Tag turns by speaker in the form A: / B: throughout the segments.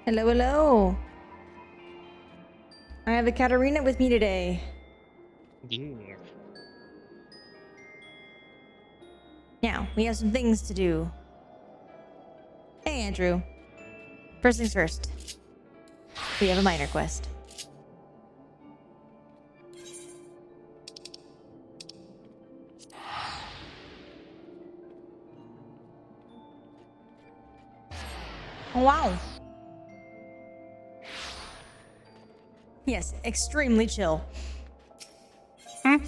A: Hello, hello. I have a Katarina with me today.
B: Yeah.
A: Now, we have some things to do. Hey, Andrew. First things first. We have a minor quest. Oh, wow. Yes, extremely chill. I'm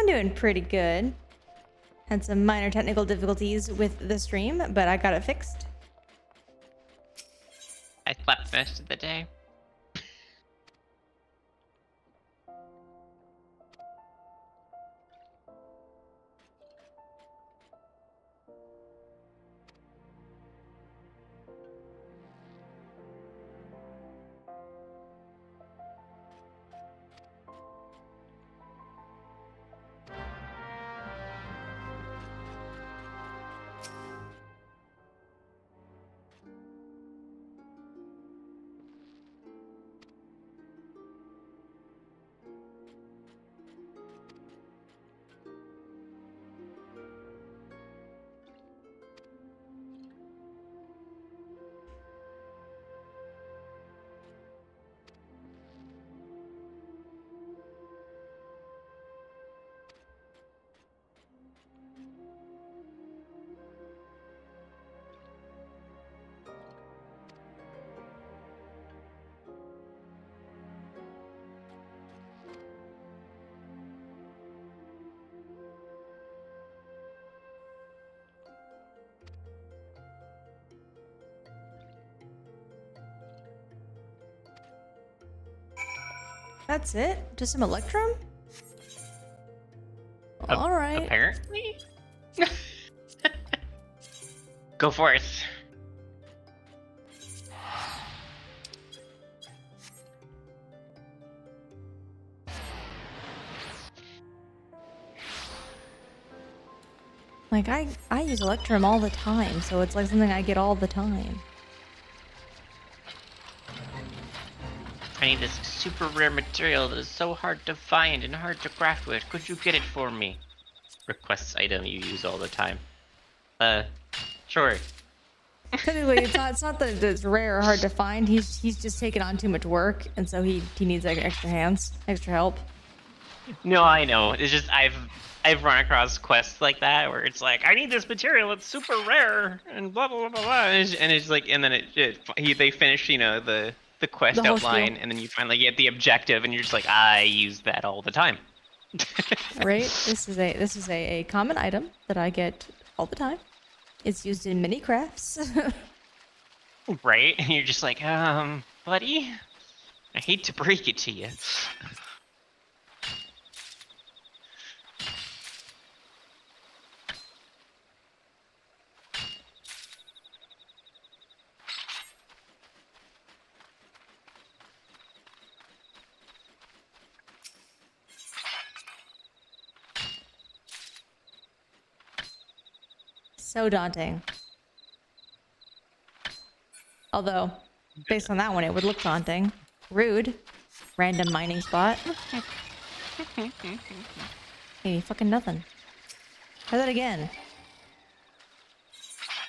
A: doing pretty good. Had some minor technical difficulties with the stream, but I got it fixed.
B: I slept most of the day.
A: That's it? Just some Electrum? Alright.
B: Apparently? Go for it.
A: Like, I use Electrum all the time, so it's like something I get all the time.
B: I need this super rare material that is so hard to find and hard to craft with. Could you get it for me? Requests item you use all the time. Sure.
A: Technically, it's not that it's rare or hard to find. He's just taken on too much work, and so he needs like extra hands, extra help.
B: No, I know. It's just I've run across quests like that where it's like, I need this material, it's super rare, and blah blah blah blah blah. And it's like, and then they finish, you know, the quest
A: The whole
B: outline,
A: spiel.
B: and then you finally get the objective, and you're just like, I use that all the time.
A: Right? This is a common item that I get all the time. It's used in many crafts.
B: Right? And you're just like, buddy, I hate to break it to you.
A: So daunting. Although, based on that one, it would look daunting. Rude. Random mining spot. Hey, fucking nothing. Try that again.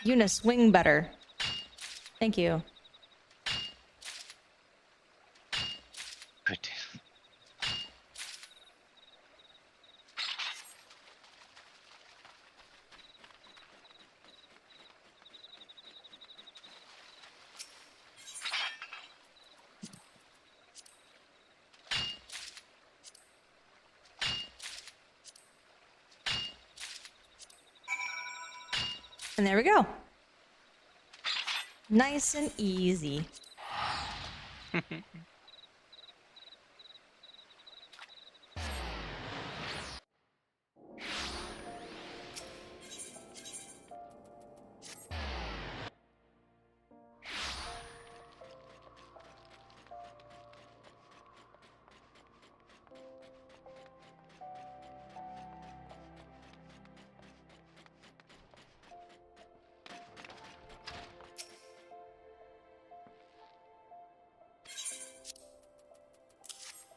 A: Yuna, swing better. Thank you.
B: Good.
A: And there we go. Nice and easy.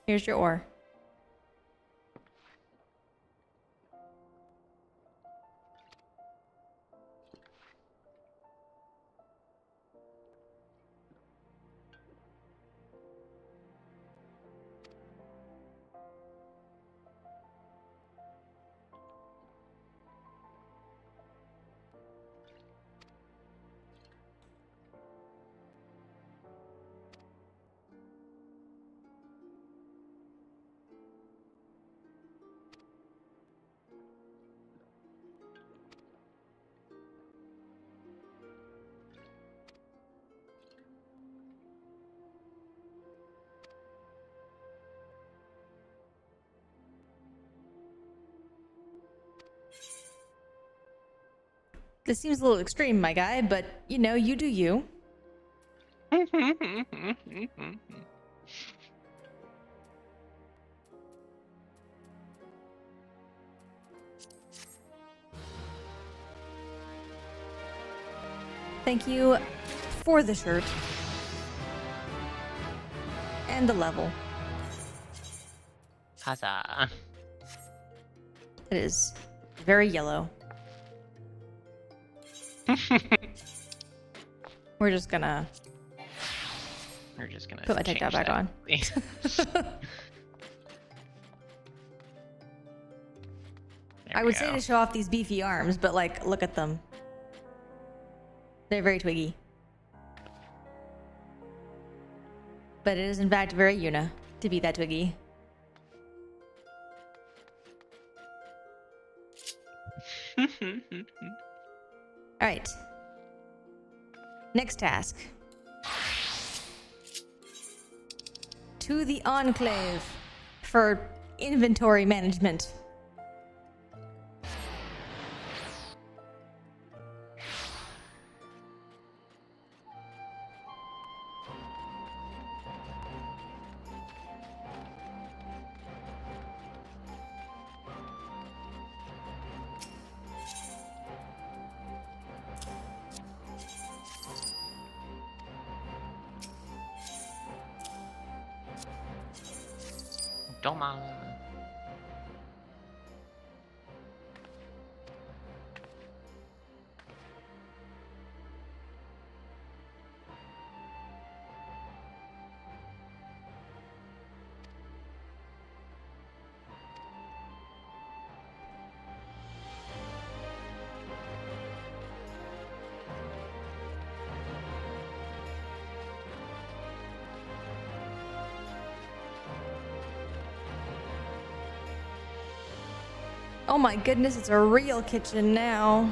A: Here's your ore. This seems a little extreme, my guy, but you know, you do you. Thank you for the shirt. And the level.
B: Huzzah.
A: It is very yellow. We're just gonna put my tech back on. I would say to show off these beefy arms, but like, look at them. They're very twiggy. But it is in fact very Yuna to be that twiggy. Alright. Next task. To the Enclave for inventory management.
B: Doma.
A: Oh my goodness, it's a real kitchen now.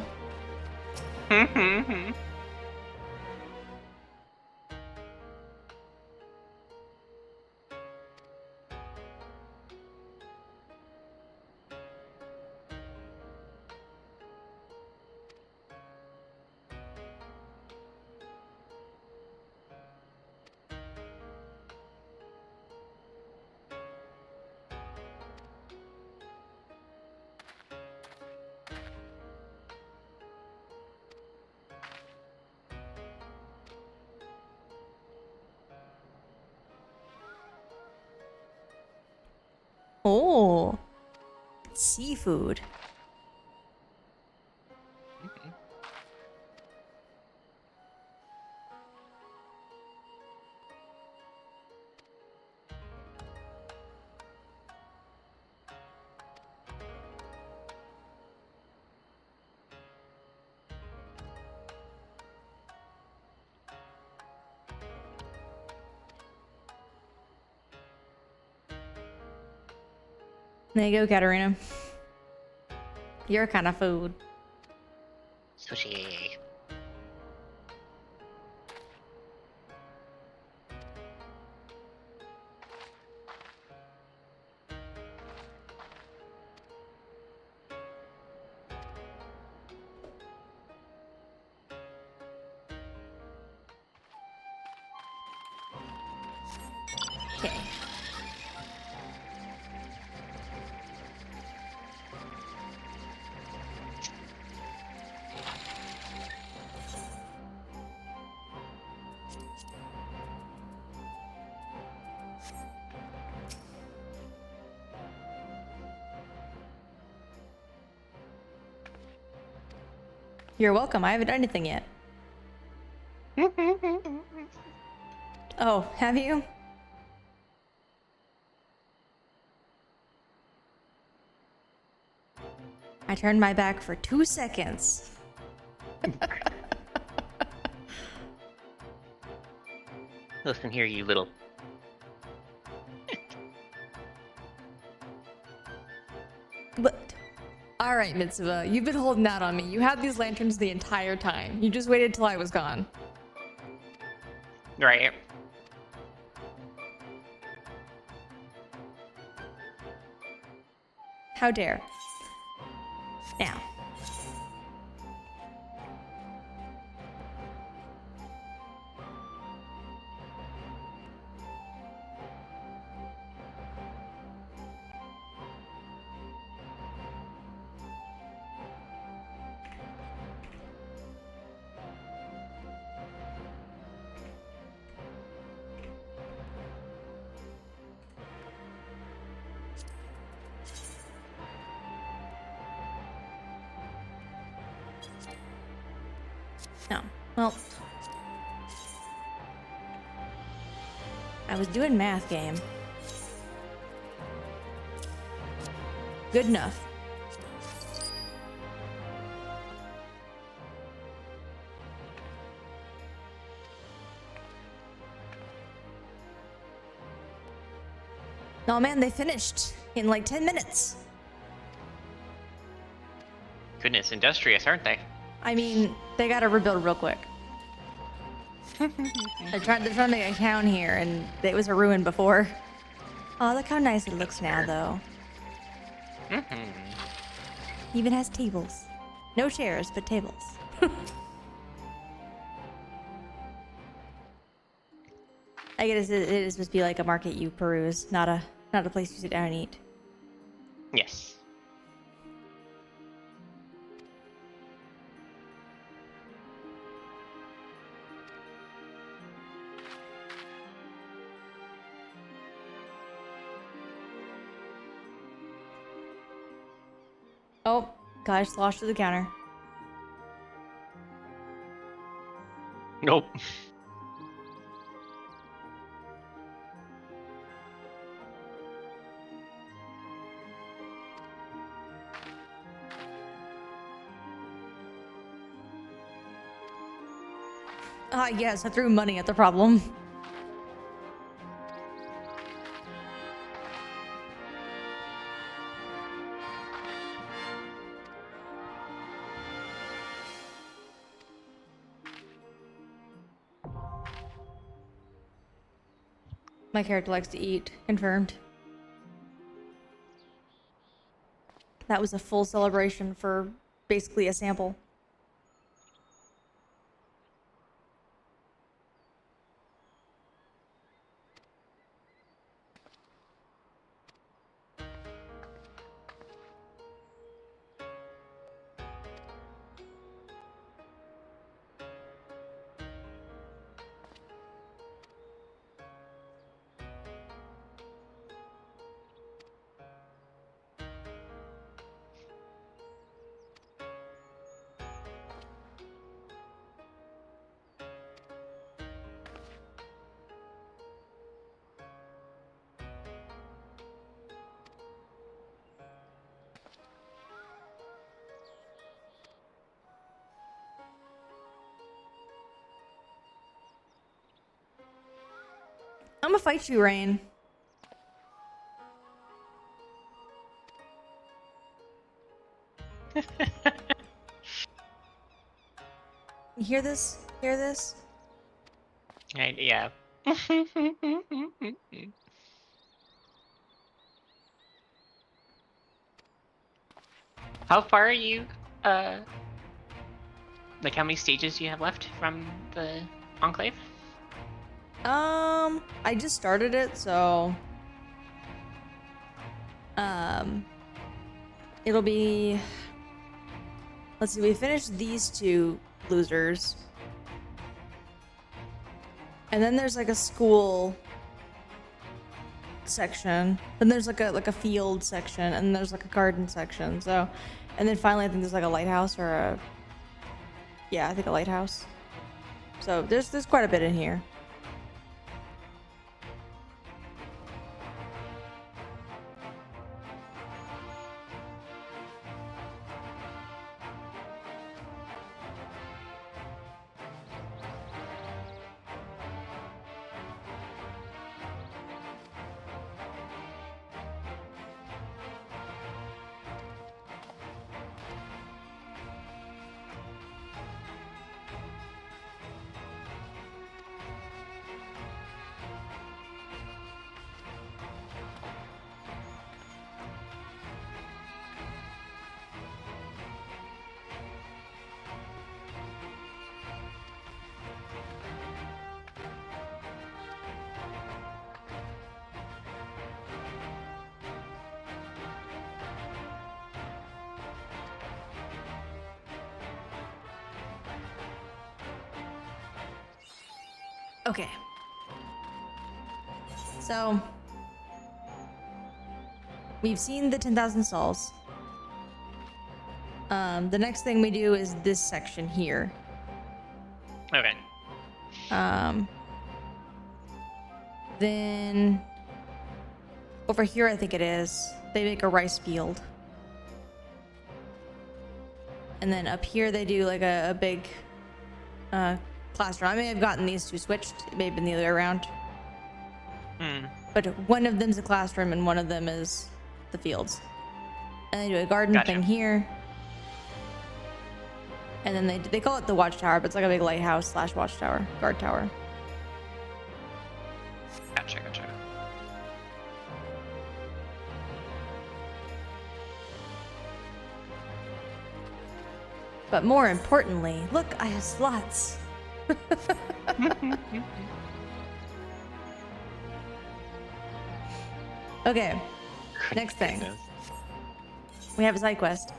A: Oh, seafood. There you go, Katarina. Your kind of food.
B: Sushi.
A: Okay. You're welcome. I haven't done anything yet. Oh, have you? I turned my back for 2 seconds.
B: Listen here, you little.
A: But, all right, Mitsuba, you've been holding out on me. You had these lanterns the entire time. You just waited till I was gone.
B: Right.
A: How dare. Now. No. Well. I was doing math game. Good enough. Oh man, they finished in like 10 minutes.
B: Goodness, industrious, aren't they?
A: I mean, they gotta rebuild real quick. They're trying to make a town here, and it was a ruin before. Oh, look how nice it looks now, though. Even has tables. No chairs, but tables. I guess it is supposed to be like a market you peruse, not a place you sit down and eat.
B: Yes.
A: Oh, gosh, sloshed to the counter.
B: Nope.
A: Ah, yes, I threw money at the problem. My character likes to eat. Confirmed. That was a full celebration for basically a sample. I'm gonna fight you, Rain. You hear this? Hear this?
B: Yeah. How far are you? Like how many stages do you have left from the Enclave?
A: I just started it, so it'll be, let's see, we finished these two losers. And then there's like a school section. Then there's like a field section, and there's like a garden section. So, and then finally I think there's like a lighthouse or Yeah, I think a lighthouse. So there's quite a bit in here. Okay. So we've seen the 10,000 souls. The next thing we do is this section here.
B: Okay.
A: Then over here, I think it is, they make a rice field. And then up here, they do like a big classroom. I may have gotten these two switched. It may have been the other way around. But one of them's a classroom and one of them is the fields. And they do a garden
B: Gotcha.
A: thing here. And then they call it the watchtower, but it's like a big lighthouse / watchtower, guard tower.
B: Gotcha.
A: But more importantly, look, I have slots. Okay, next thing.
B: Goodness.
A: We have a side quest.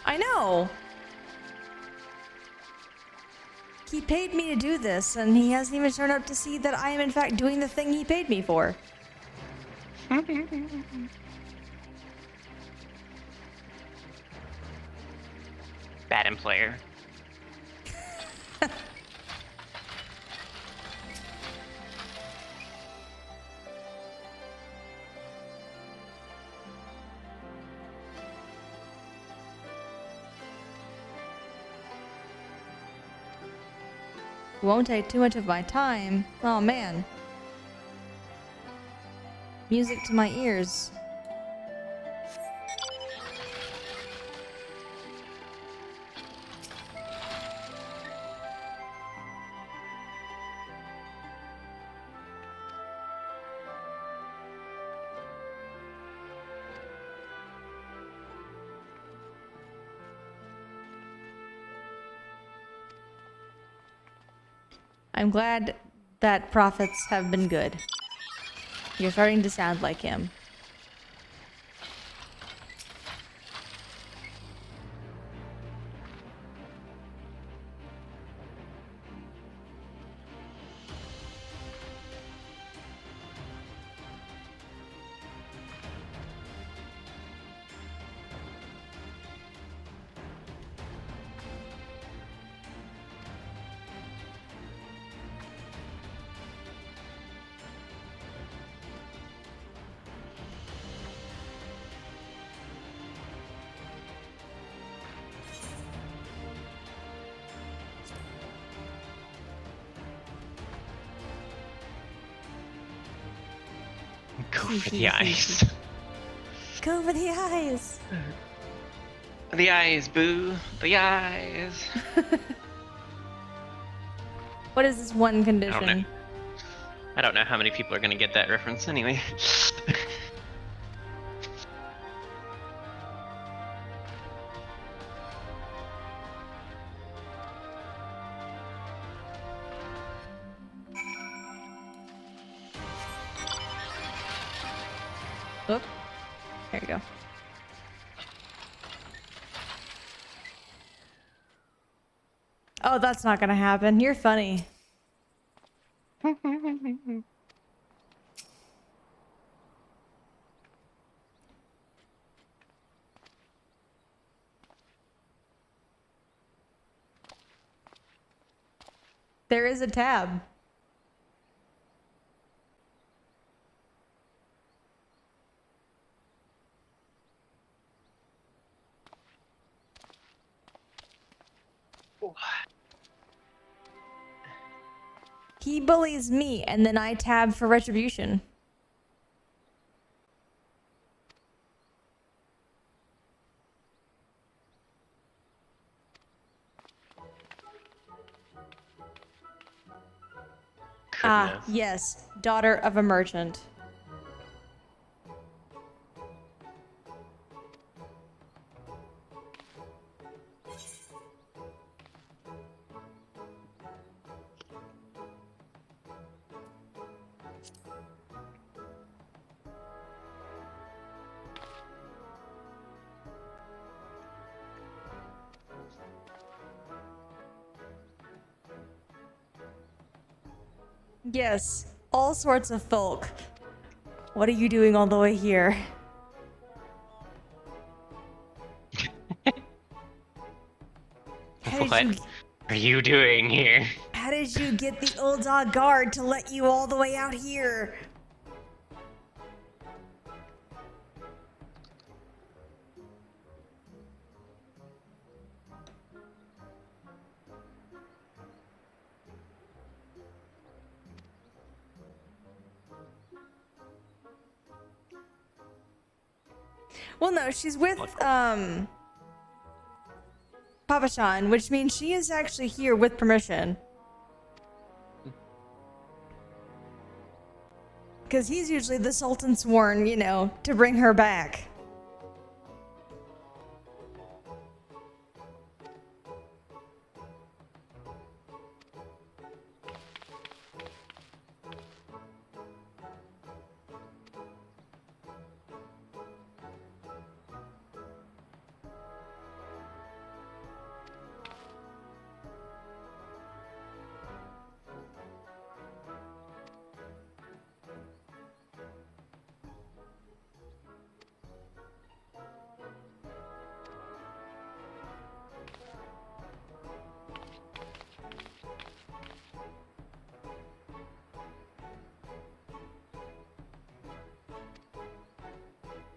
A: I know. He paid me to do this, and he hasn't even turned up to see that I am in fact doing the thing he paid me for.
B: Bad employer.
A: Won't take too much of my time. Oh man. Music to my ears. I'm glad that prophets have been good. You're starting to sound like him.
B: Go for the eyes.
A: Go for the eyes!
B: The eyes, boo. The eyes.
A: What is this one condition?
B: I don't know how many people are gonna get that reference anyway.
A: Oop. There you go. Oh, that's not gonna happen. You're funny. There is a tab. He bullies me, and then I tab for retribution. Ah,
B: Goodness.
A: yes. Daughter of a merchant. Yes, all sorts of folk. What are you doing all the way here?
B: What are you doing here?
A: How did you get the old dog guard to let you all the way out here? Well, no, she's with, Papa Shan, which means she is actually here with permission. Because he's usually the Sultan sworn, you know, to bring her back.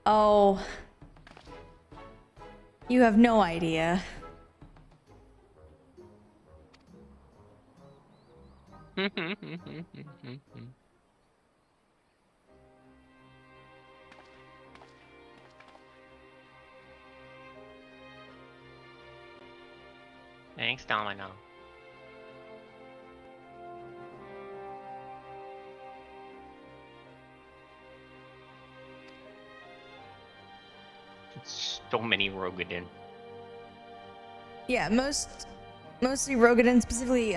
A: Oh. You have no idea.
B: Thanks, Domino. So many Rogadin.
A: Yeah, mostly Rogadin, specifically,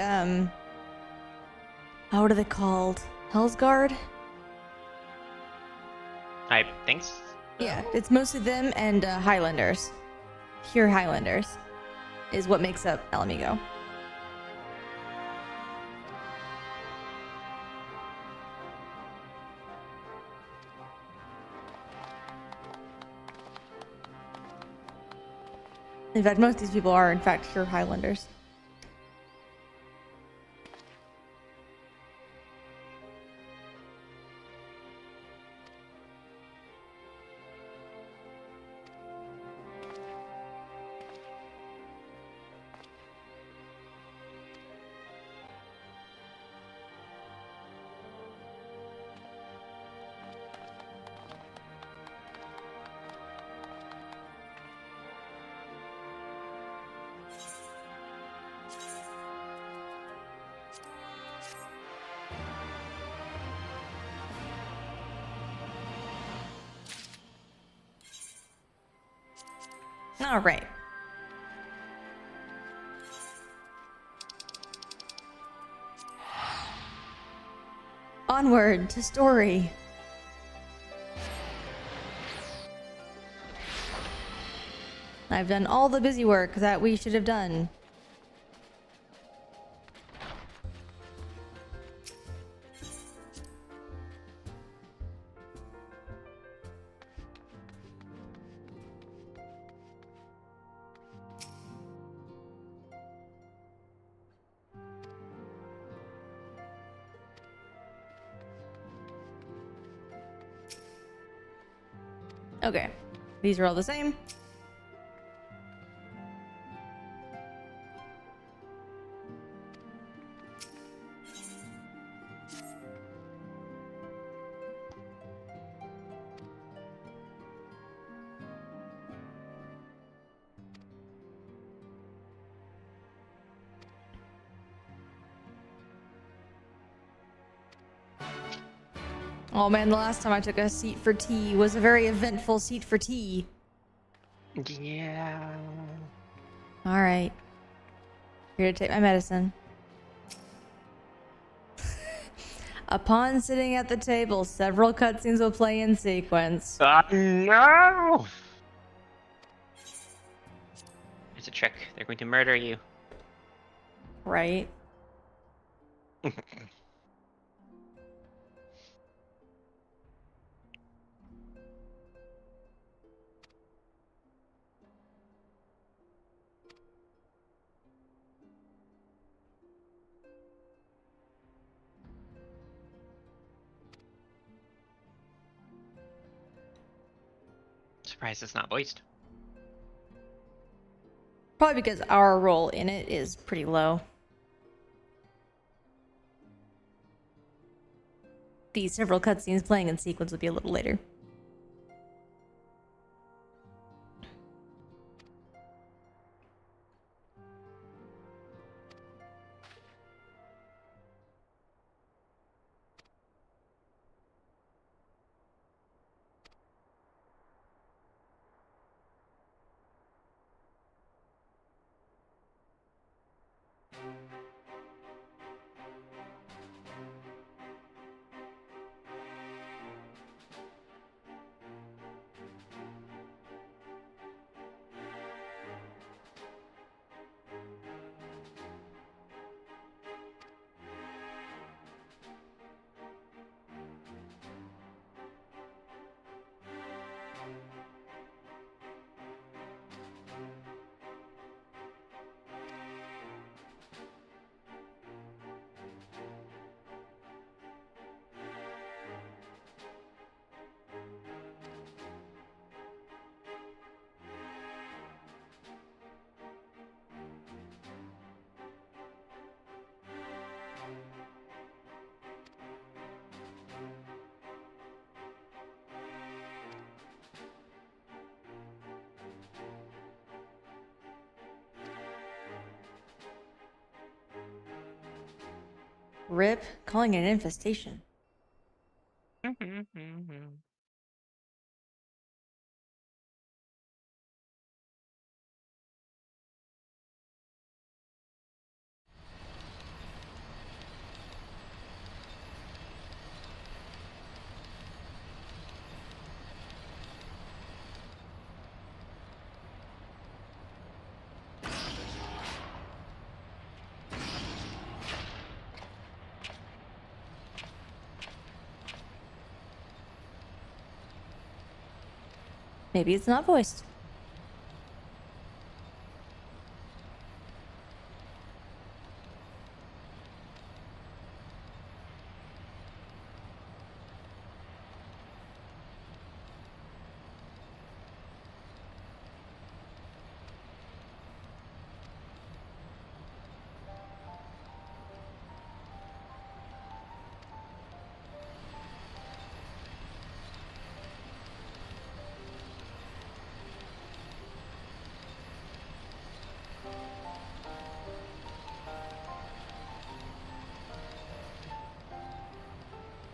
A: what are they called? Hell's Guard?
B: I think so.
A: Yeah, it's mostly them and Highlanders. Pure Highlanders is what makes up Alamigo. In fact, most of these people are, in fact, pure Highlanders. All right. Onward to story. I've done all the busy work that we should have done. Okay. These are all the same. Oh man, the last time I took a seat for tea was a very eventful seat for tea.
B: Yeah.
A: Alright. Here to take my medicine. Upon sitting at the table, several cutscenes will play in sequence.
B: No! It's a trick. They're going to murder you.
A: Right?
B: Surprised it's not voiced.
A: Probably because our role in it is pretty low. These several cutscenes playing in sequence will be a little later. Rip, calling it an infestation. Maybe it's not voiced.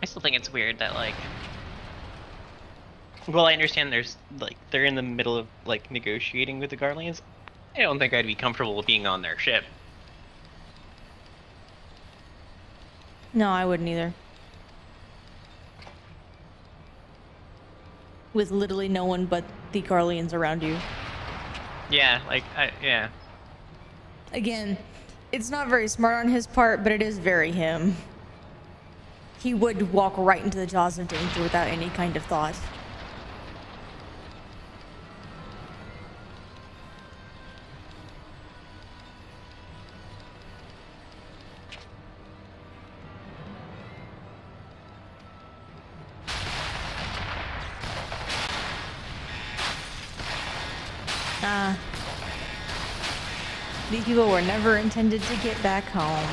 B: I still think it's weird that, like... Well, I understand there's, like, they're in the middle of, like, negotiating with the Guardians. I don't think I'd be comfortable being on their ship.
A: No, I wouldn't either. With literally no one but the Garleans around you.
B: Yeah, like, yeah.
A: Again, it's not very smart on his part, but it is very him. He would walk right into the jaws of danger without any kind of thought. These people were never intended to get back home.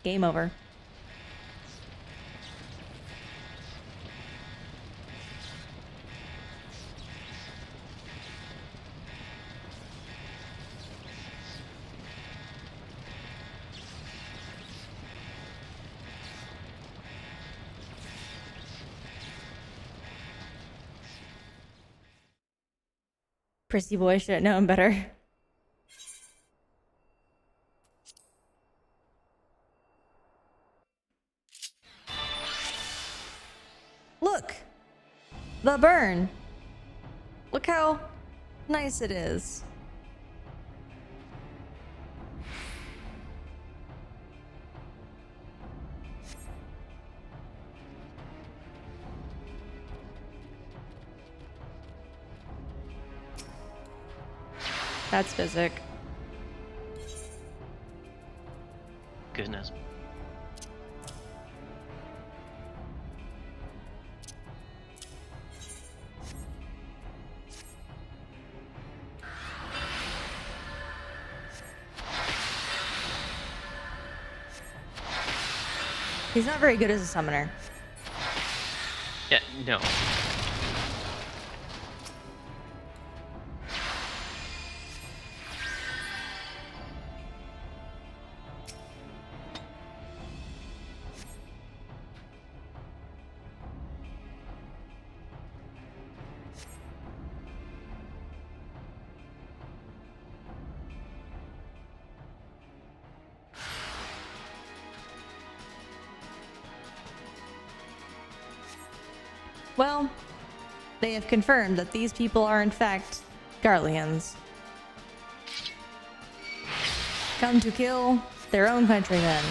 A: Game over. Prissy boy should have known better. Look! The burn! Look how nice it is. That's physic.
B: Goodness.
A: He's not very good as a summoner.
B: Yeah, no.
A: Well, they have confirmed that these people are in fact Garleans. Come to kill their own countrymen.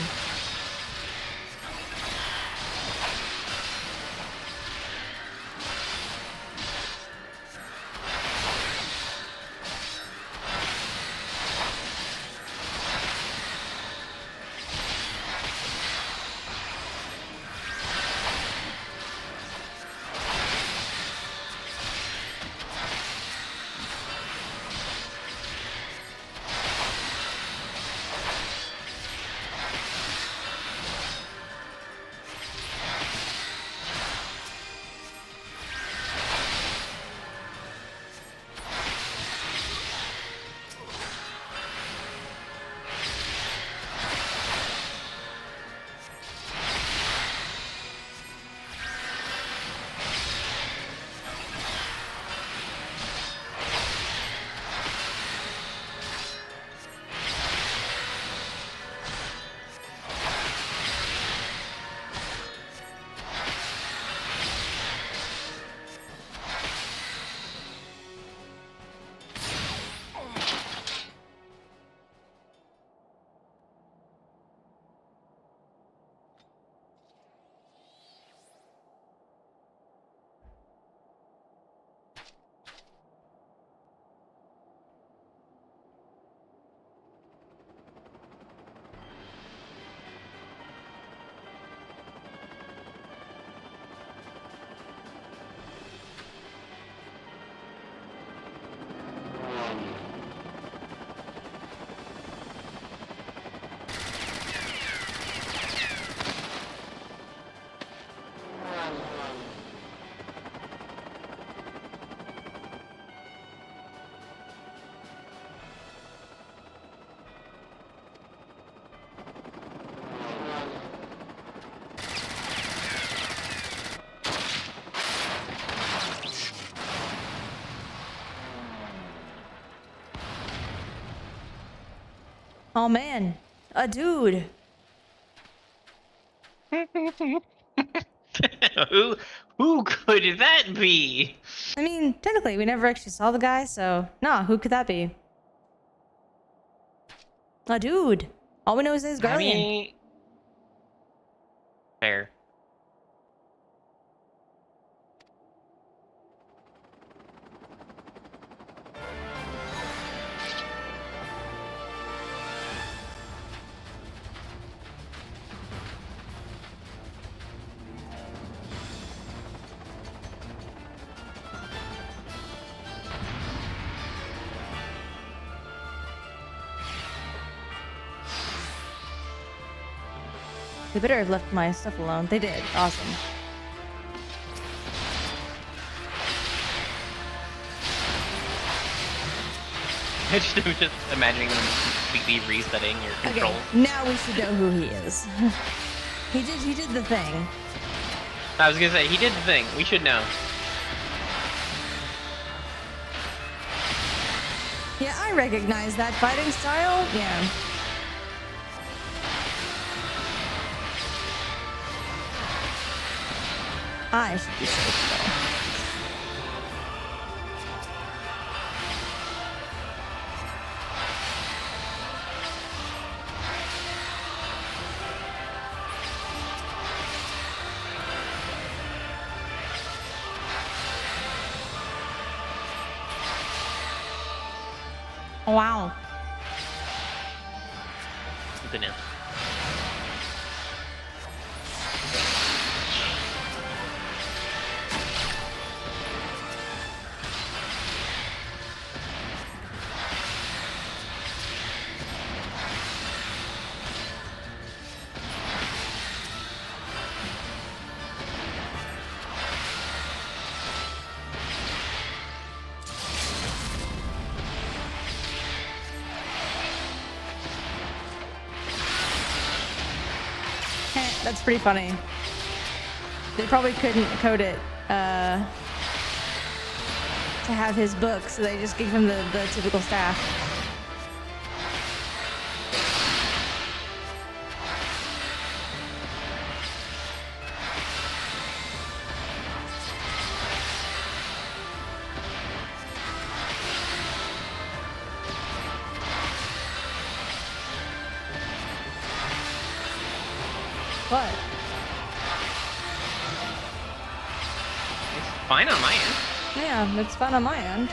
A: Oh man, a dude.
B: Who could that be?
A: I mean, technically, we never actually saw the guy, so nah, who could that be? A dude. All we know is he's Garlean.
B: I mean, fair.
A: They better have left my stuff alone. They did. Awesome.
B: I'm just imagining them completely resetting your controls.
A: Okay, now we should know who he is. He did the thing.
B: I was gonna say, he did the thing. We should know.
A: Yeah, I recognize that fighting style. Yeah. I should be safe though. Wow.
B: Good now.
A: That's pretty funny. They probably couldn't code it to have his book, so they just gave him the typical staff. What?
B: It's fine on my end.
A: Yeah, it's fun on my end.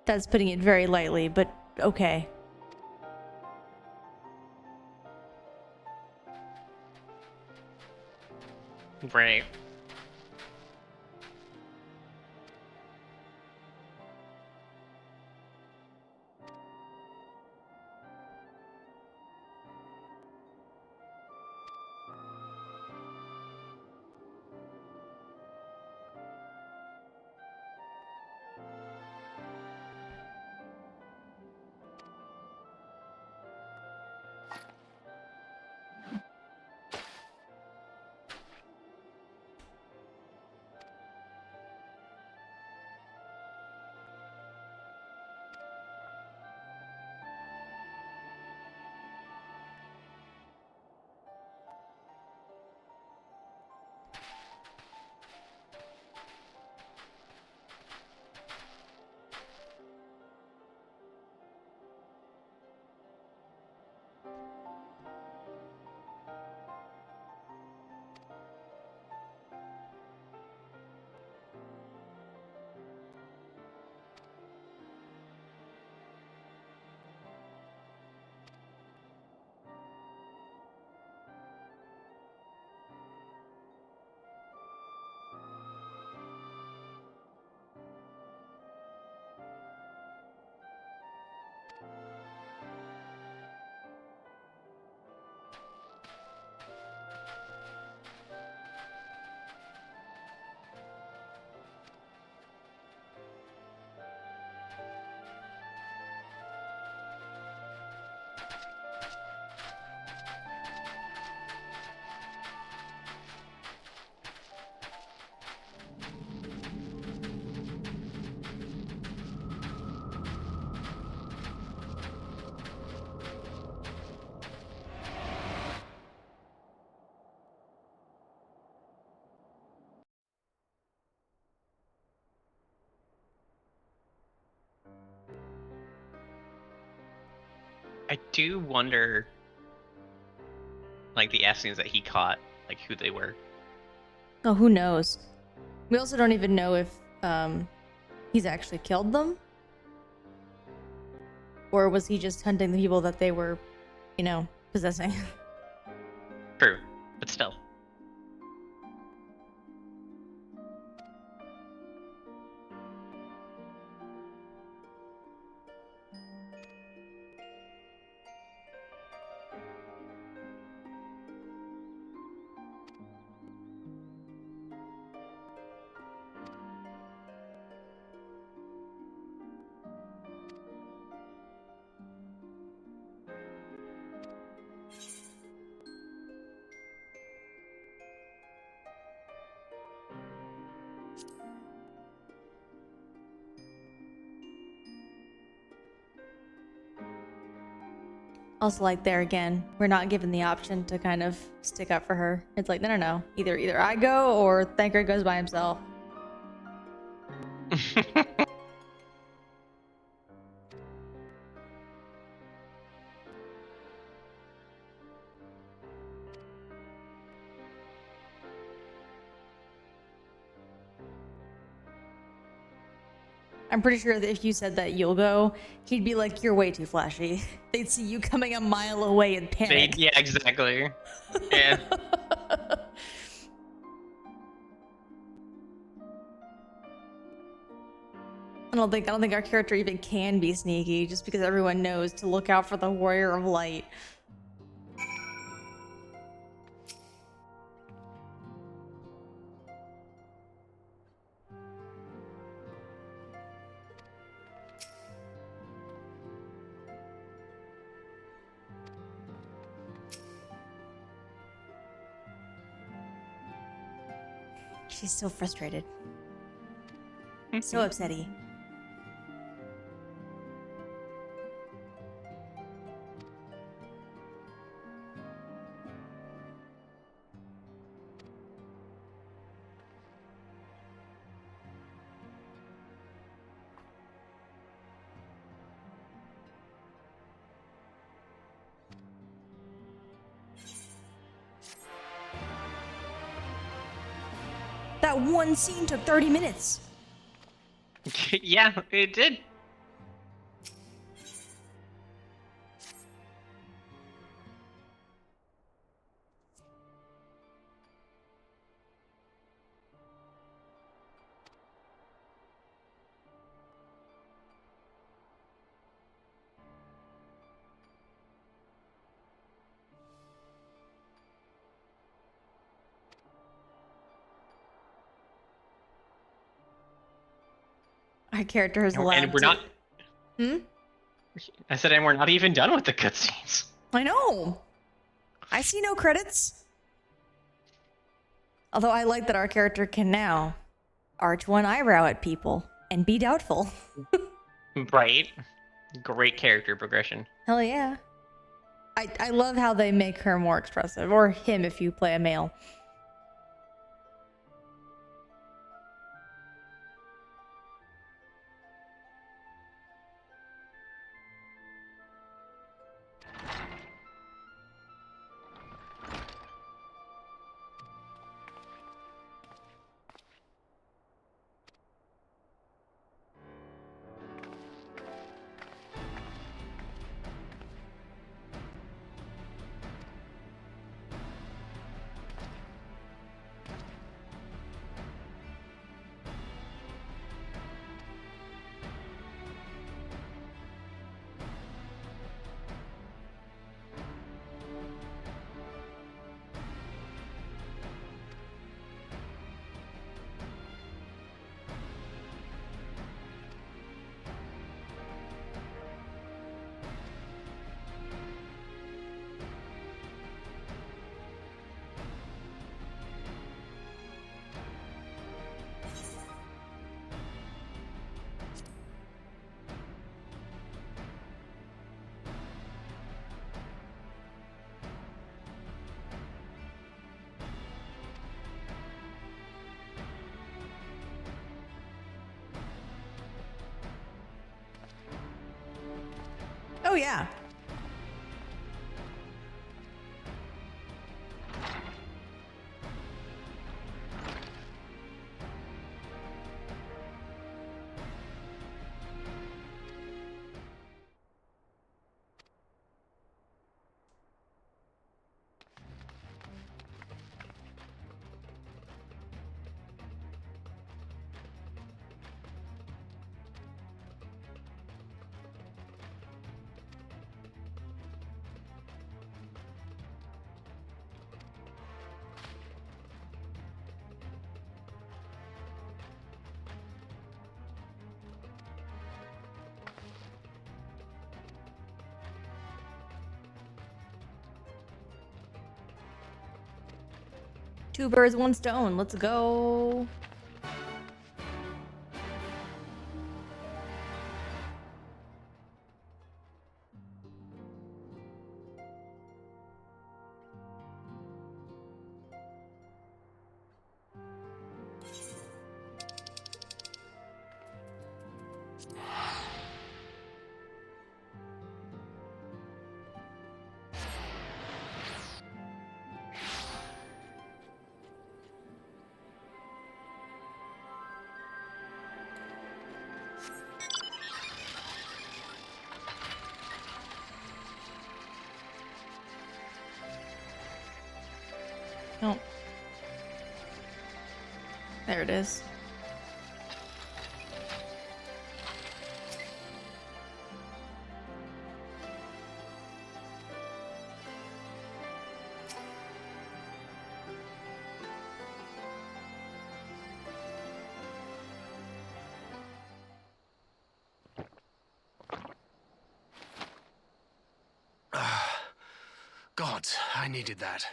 A: That's putting it very lightly, but okay.
B: Right. I do wonder, like, the Essenes that he caught, like, who they were.
A: Oh, who knows? We also don't even know if he's actually killed them. Or was he just hunting the people that they were, you know, possessing?
B: True, but still.
A: Also, like, there again, we're not given the option to kind of stick up for her. It's like, no. Either I go or Thanker goes by himself. I'm pretty sure that if you said that you'll go, he'd be like, you're way too flashy. They'd see you coming a mile away and panic.
B: Yeah, exactly. Yeah.
A: I don't think our character even can be sneaky, just because everyone knows to look out for the Warrior of Light. She's so frustrated. So upsetty. That one scene took 30 minutes.
B: Yeah, it did.
A: Our character is allowed
B: And we're
A: to...
B: not.
A: Hmm?
B: I said, and we're not even done with the cutscenes.
A: I know. I see no credits. Although I like that our character can now arch one eyebrow at people and be doubtful.
B: Right. Great character progression.
A: Hell yeah. I love how they make her more expressive, or him if you play a male. Oh yeah. Two birds, one stone. Let's go. Oh. There it is.
C: God, I needed that.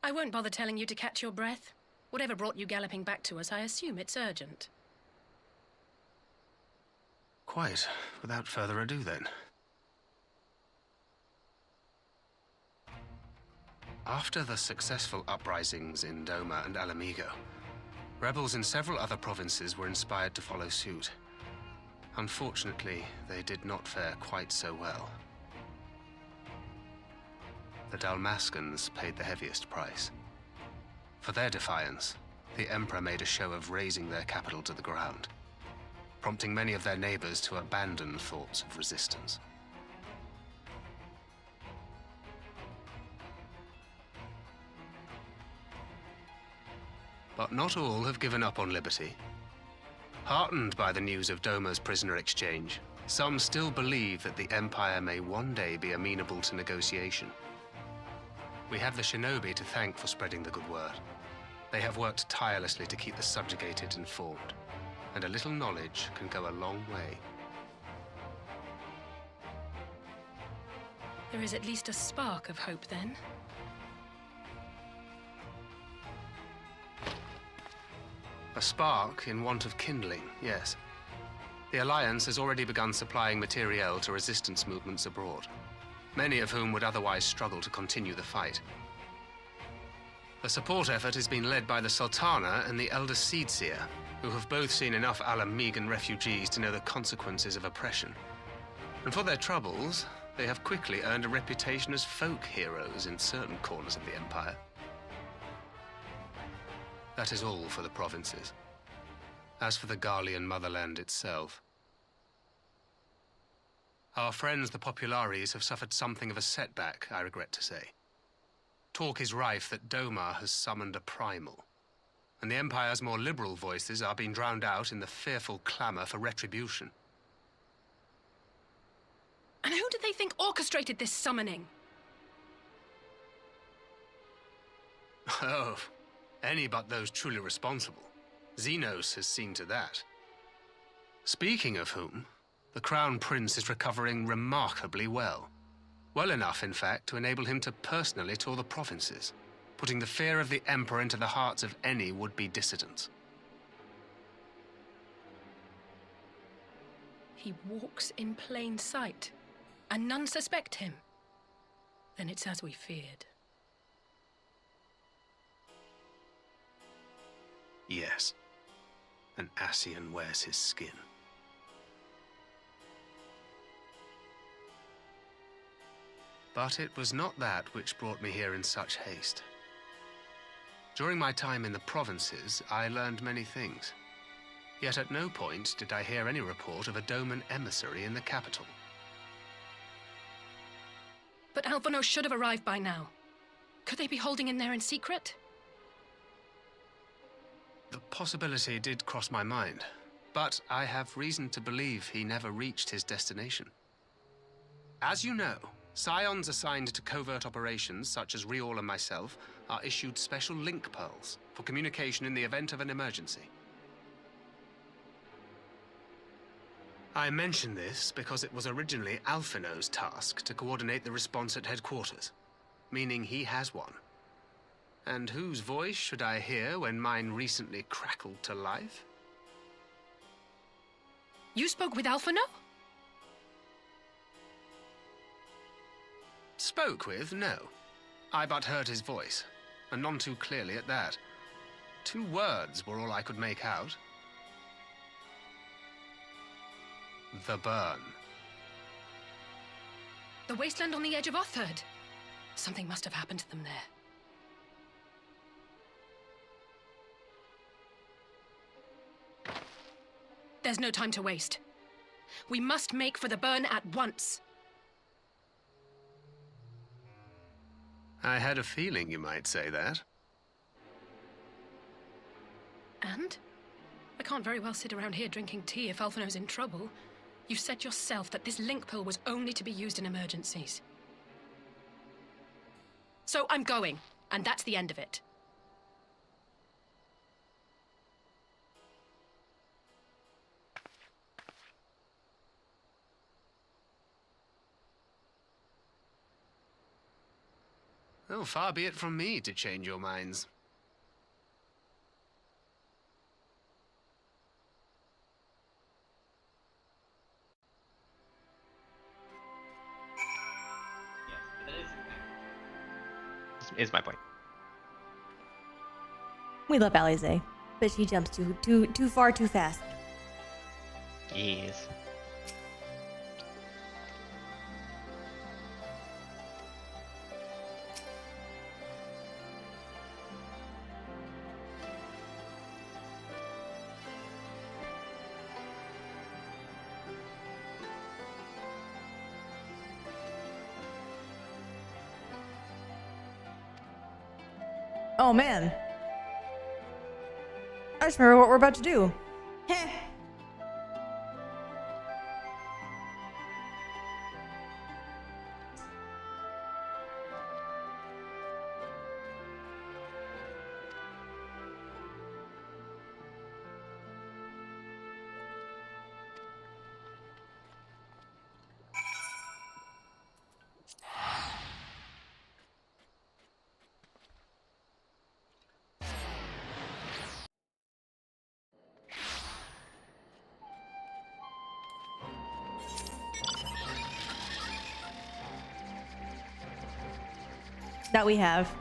D: I won't bother telling you to catch your breath. Whatever brought you galloping back to us, I assume it's urgent.
C: Quite. Without further ado, then. After the successful uprisings in Doma and Alamigo, rebels in several other provinces were inspired to follow suit. Unfortunately, they did not fare quite so well. The Dalmascans paid the heaviest price. For their defiance, the Emperor made a show of razing their capital to the ground, prompting many of their neighbors to abandon thoughts of resistance. But not all have given up on liberty. Heartened by the news of Doma's prisoner exchange, some still believe that the Empire may one day be amenable to negotiation. We have the shinobi to thank for spreading the good word. They have worked tirelessly to keep the subjugated informed, and a little knowledge can go a long way.
D: There is at least a spark of hope, then.
C: A spark in want of kindling, yes. The Alliance has already begun supplying materiel to resistance movements abroad, many of whom would otherwise struggle to continue the fight. The support effort has been led by the Sultana and the Elder Seedseer, who have both seen enough Alamigan refugees to know the consequences of oppression. And for their troubles, they have quickly earned a reputation as folk heroes in certain corners of the Empire. That is all for the provinces. As for the Garlean motherland itself, our friends the Populares have suffered something of a setback, I regret to say. Talk is rife that Doma has summoned a primal, and the Empire's more liberal voices are being drowned out in the fearful clamor for retribution.
D: And who do they think orchestrated this summoning?
C: Oh, any but those truly responsible. Xenos has seen to that. Speaking of whom, the Crown Prince is recovering remarkably well. Well enough, in fact, to enable him to personally tour the provinces, putting the fear of the Emperor into the hearts of any would-be dissidents.
D: He walks in plain sight, and none suspect him. Then it's as we feared.
C: Yes. An Ascian wears his skin. But it was not that which brought me here in such haste. During my time in the provinces, I learned many things. Yet at no point did I hear any report of a Doman emissary in the capital.
D: But Alphonse should have arrived by now. Could they be holding in there in secret?
C: The possibility did cross my mind, but I have reason to believe he never reached his destination. As you know, Scions assigned to covert operations, such as Riol and myself, are issued special link pearls for communication in the event of an emergency. I mention this because it was originally Alphino's task to coordinate the response at headquarters, meaning he has one, And whose voice should I hear when mine recently crackled to life?
D: You spoke with Alphino?
C: Spoke with? No. I but heard his voice, and none too clearly at that. 2 words were all I could make out. The burn.
D: The wasteland on the edge of Otherd. Something must have happened to them there. There's no time to waste. We must make for the burn at once.
C: I had a feeling you might say that.
D: And? I can't very well sit around here drinking tea if Alphino's in trouble. You said yourself that this link pill was only to be used in emergencies. So I'm going, and that's the end of it.
C: Oh, far be it from me to change your minds.
B: Is my point.
A: We love Alize, but she jumps too far too fast.
B: Yes.
A: Oh man. I just remember what we're about to do. Heh. That we have.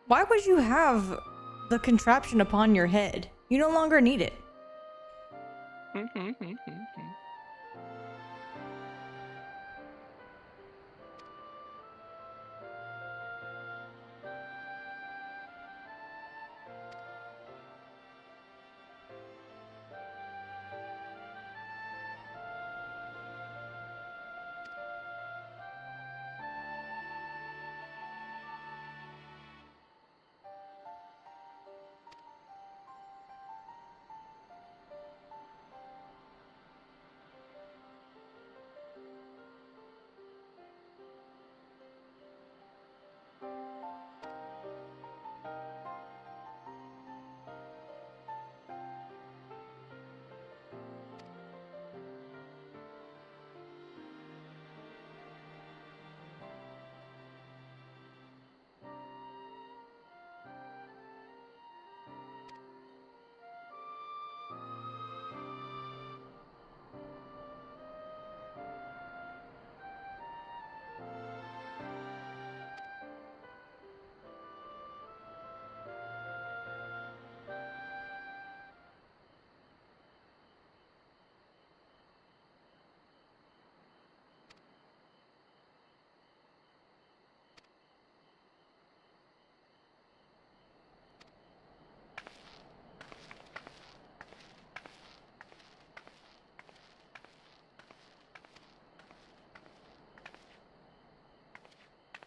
A: Why would you have the contraption upon your head? You no longer need it.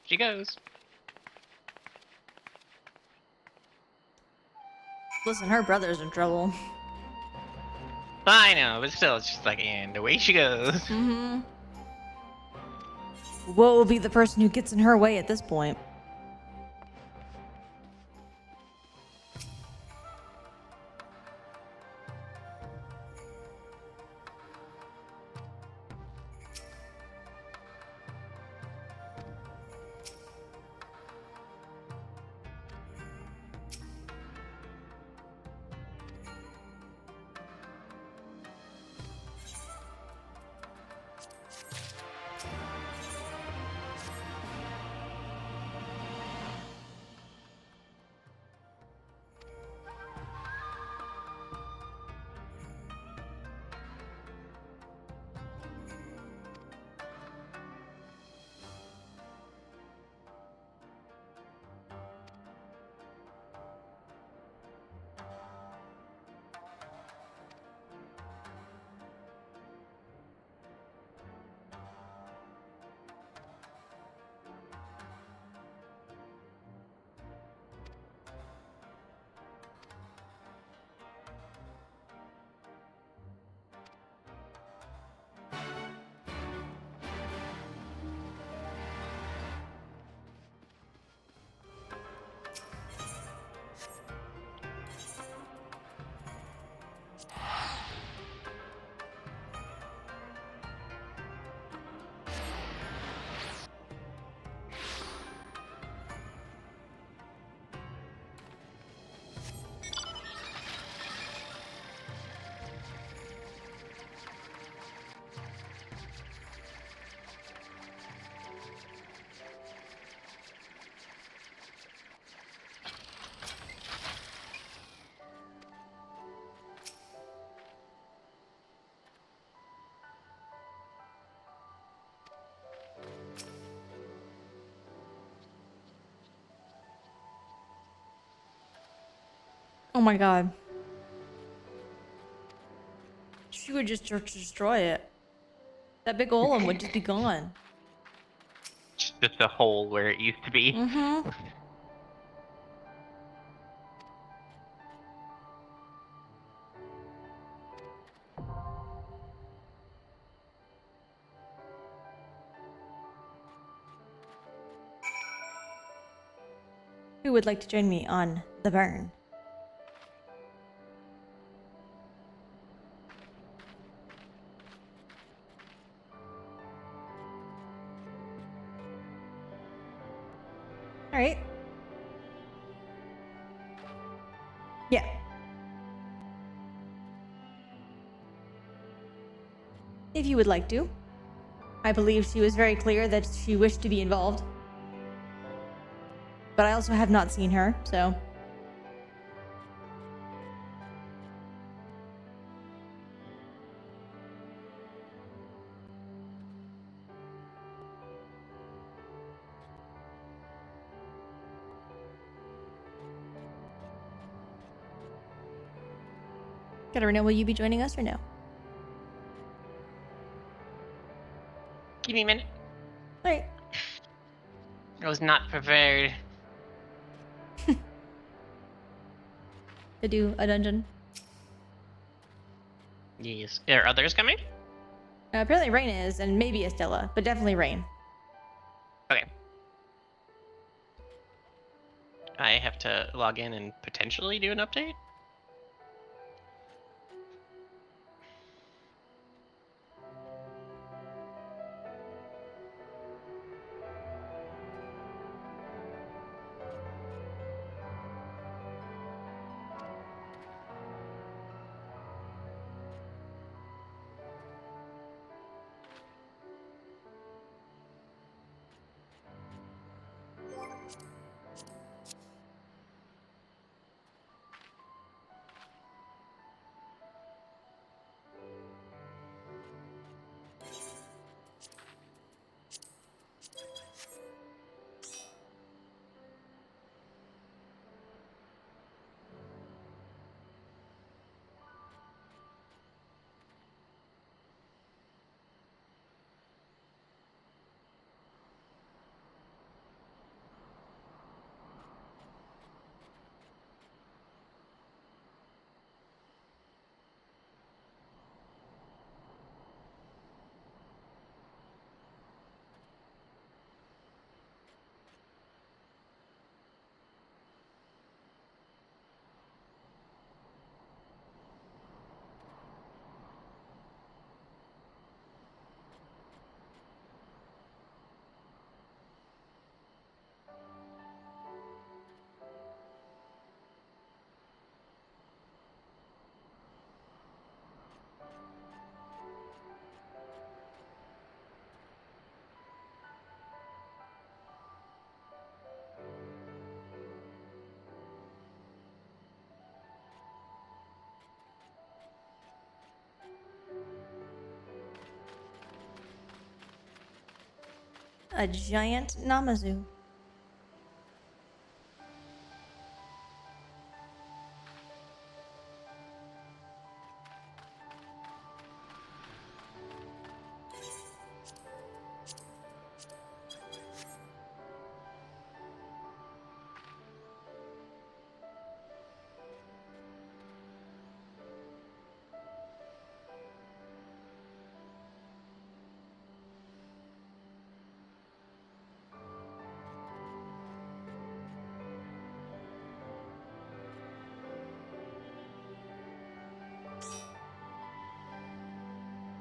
B: she goes.
A: Listen, her brother's in trouble.
B: I know, but still, it's just like, and away she goes.
A: Mm-hmm. What will be the person who gets in her way at this point? Oh my god. She would just destroy it. That big golem would just be gone.
B: Just a hole where it used to be.
A: Mm-hmm. Who would like to join me on the burn? All right. Yeah. If you would like to. I believe she was very clear that she wished to be involved. But I also have not seen her, so... Katarina, will you be joining us or no?
B: Give me a minute.
A: Alright.
B: I was not prepared.
A: To do a dungeon.
B: Yes. Are others coming?
A: Apparently Rain is, and maybe Estella, but definitely Rain.
B: Okay. I have to log in and potentially do an update?
A: a giant Namazu.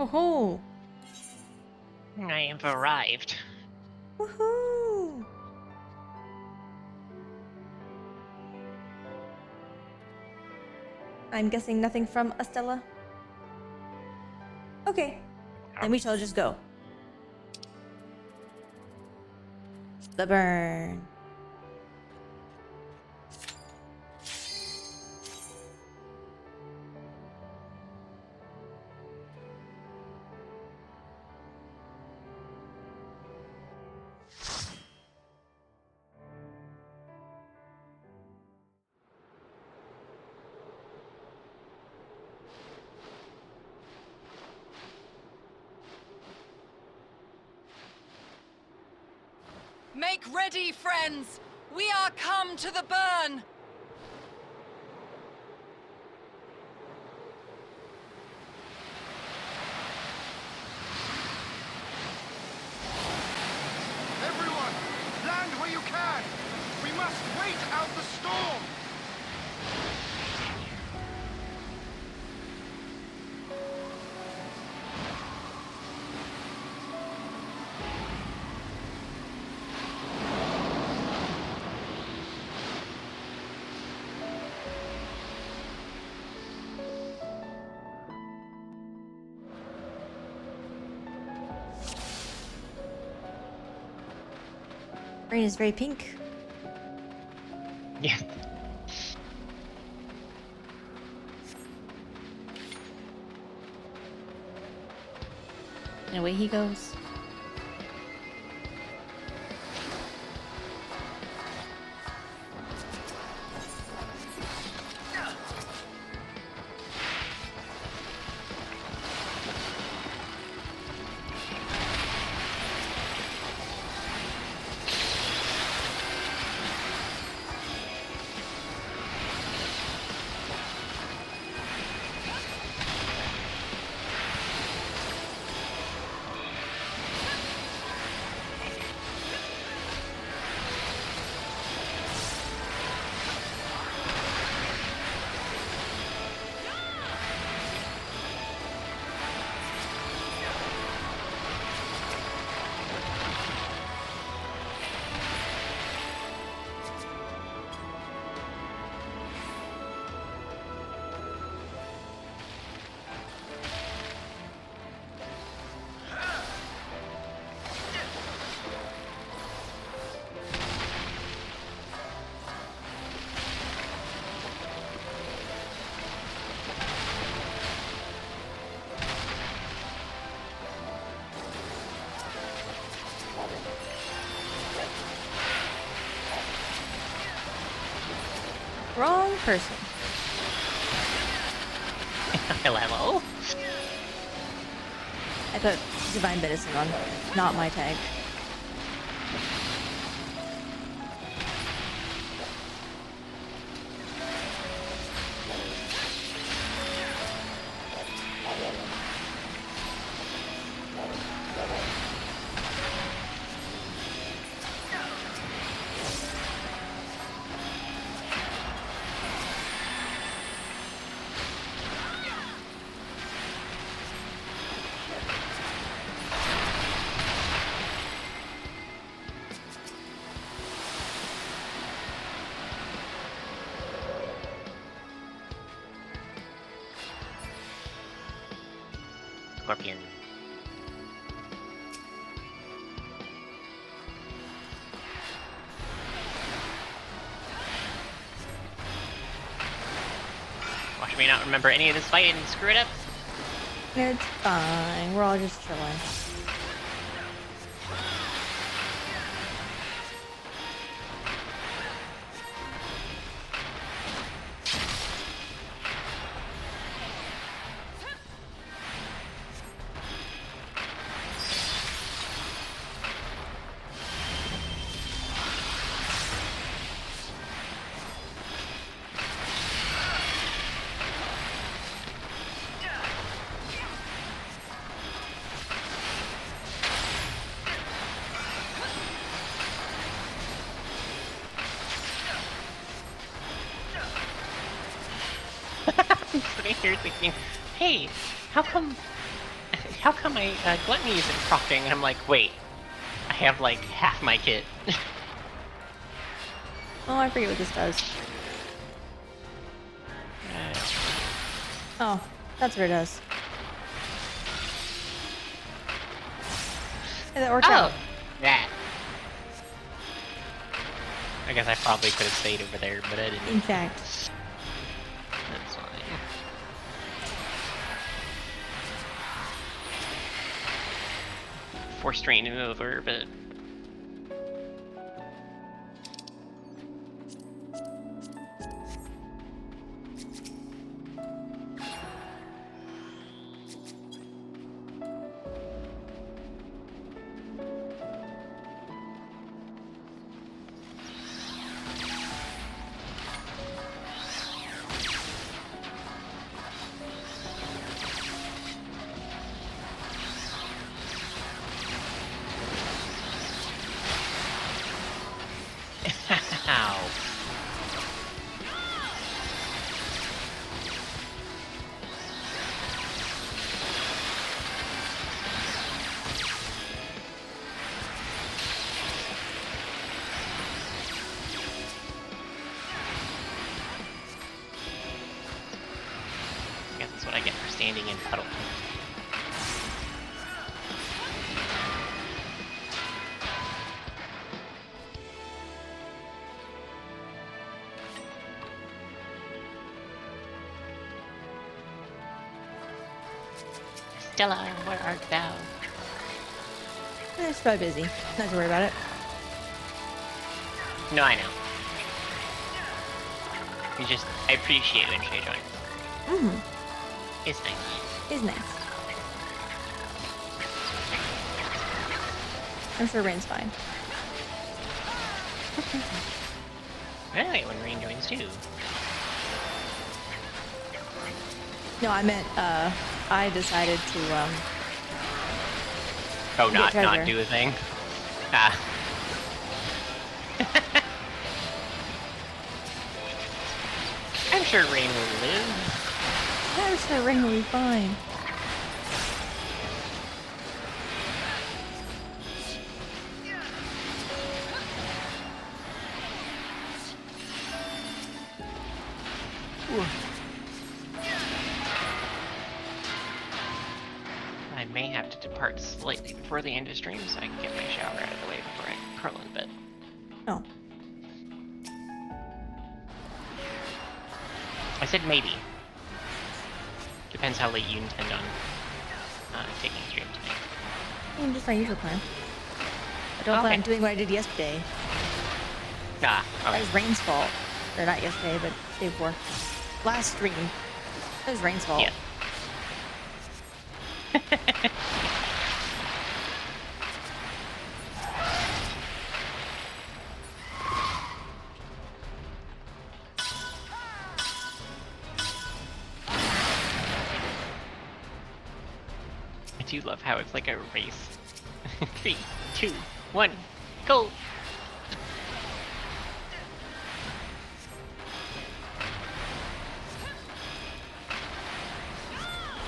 A: Oh-ho!
B: I have arrived.
A: Woohoo! I'm guessing nothing from Estella. Okay, then we shall just go. The burn.
E: Make ready, friends! We are come to the burn!
F: Everyone, land where you can! We must wait out the storm!
A: Rain is very pink.
B: Yeah.
A: And away he goes. Wrong person.
B: Hello?
A: I put Divine Medicine on, not my tag.
B: Scorpion. Watch me not remember any of this fight and screw it up.
A: It's fine. We're all just chilling.
B: sitting here thinking, hey, how come my gluttony isn't proccing? And I'm like, wait, I have like half my kit.
A: Oh, I forget what this does. Oh, that's what it does. Hey, that worked out.
B: That. I guess I probably could have stayed over there, but I didn't.
A: In fact.
B: That's fine. Forced train him over, but... Ow. I guess that's what I get for standing in puddle. Stella, where art thou?
A: It's probably busy. Not to worry about it.
B: No, I know. I appreciate when she joins.
A: Mm-hmm.
B: It's nice.
A: It's nice. I'm sure Rain's fine.
B: I like when Rain joins too.
A: No, I meant, I decided to,
B: Oh, not
A: treasure.
B: do a thing? Ah. I'm sure Rain will live.
A: I'm sure Rain will be fine.
B: I may have to depart slightly before the end of stream so I can get my shower out of the way before I curl in bed.
A: Oh.
B: I said maybe. Depends how late you intend on taking stream tonight.
A: Just my usual plan. I don't plan on doing what I did yesterday.
B: Ah,
A: That
B: okay.
A: was Rain's fault. Or not yesterday, but the day before. Last stream. That was Rain's fault.
B: Yeah. I do love how it's like a race. 3, 2, 1, go!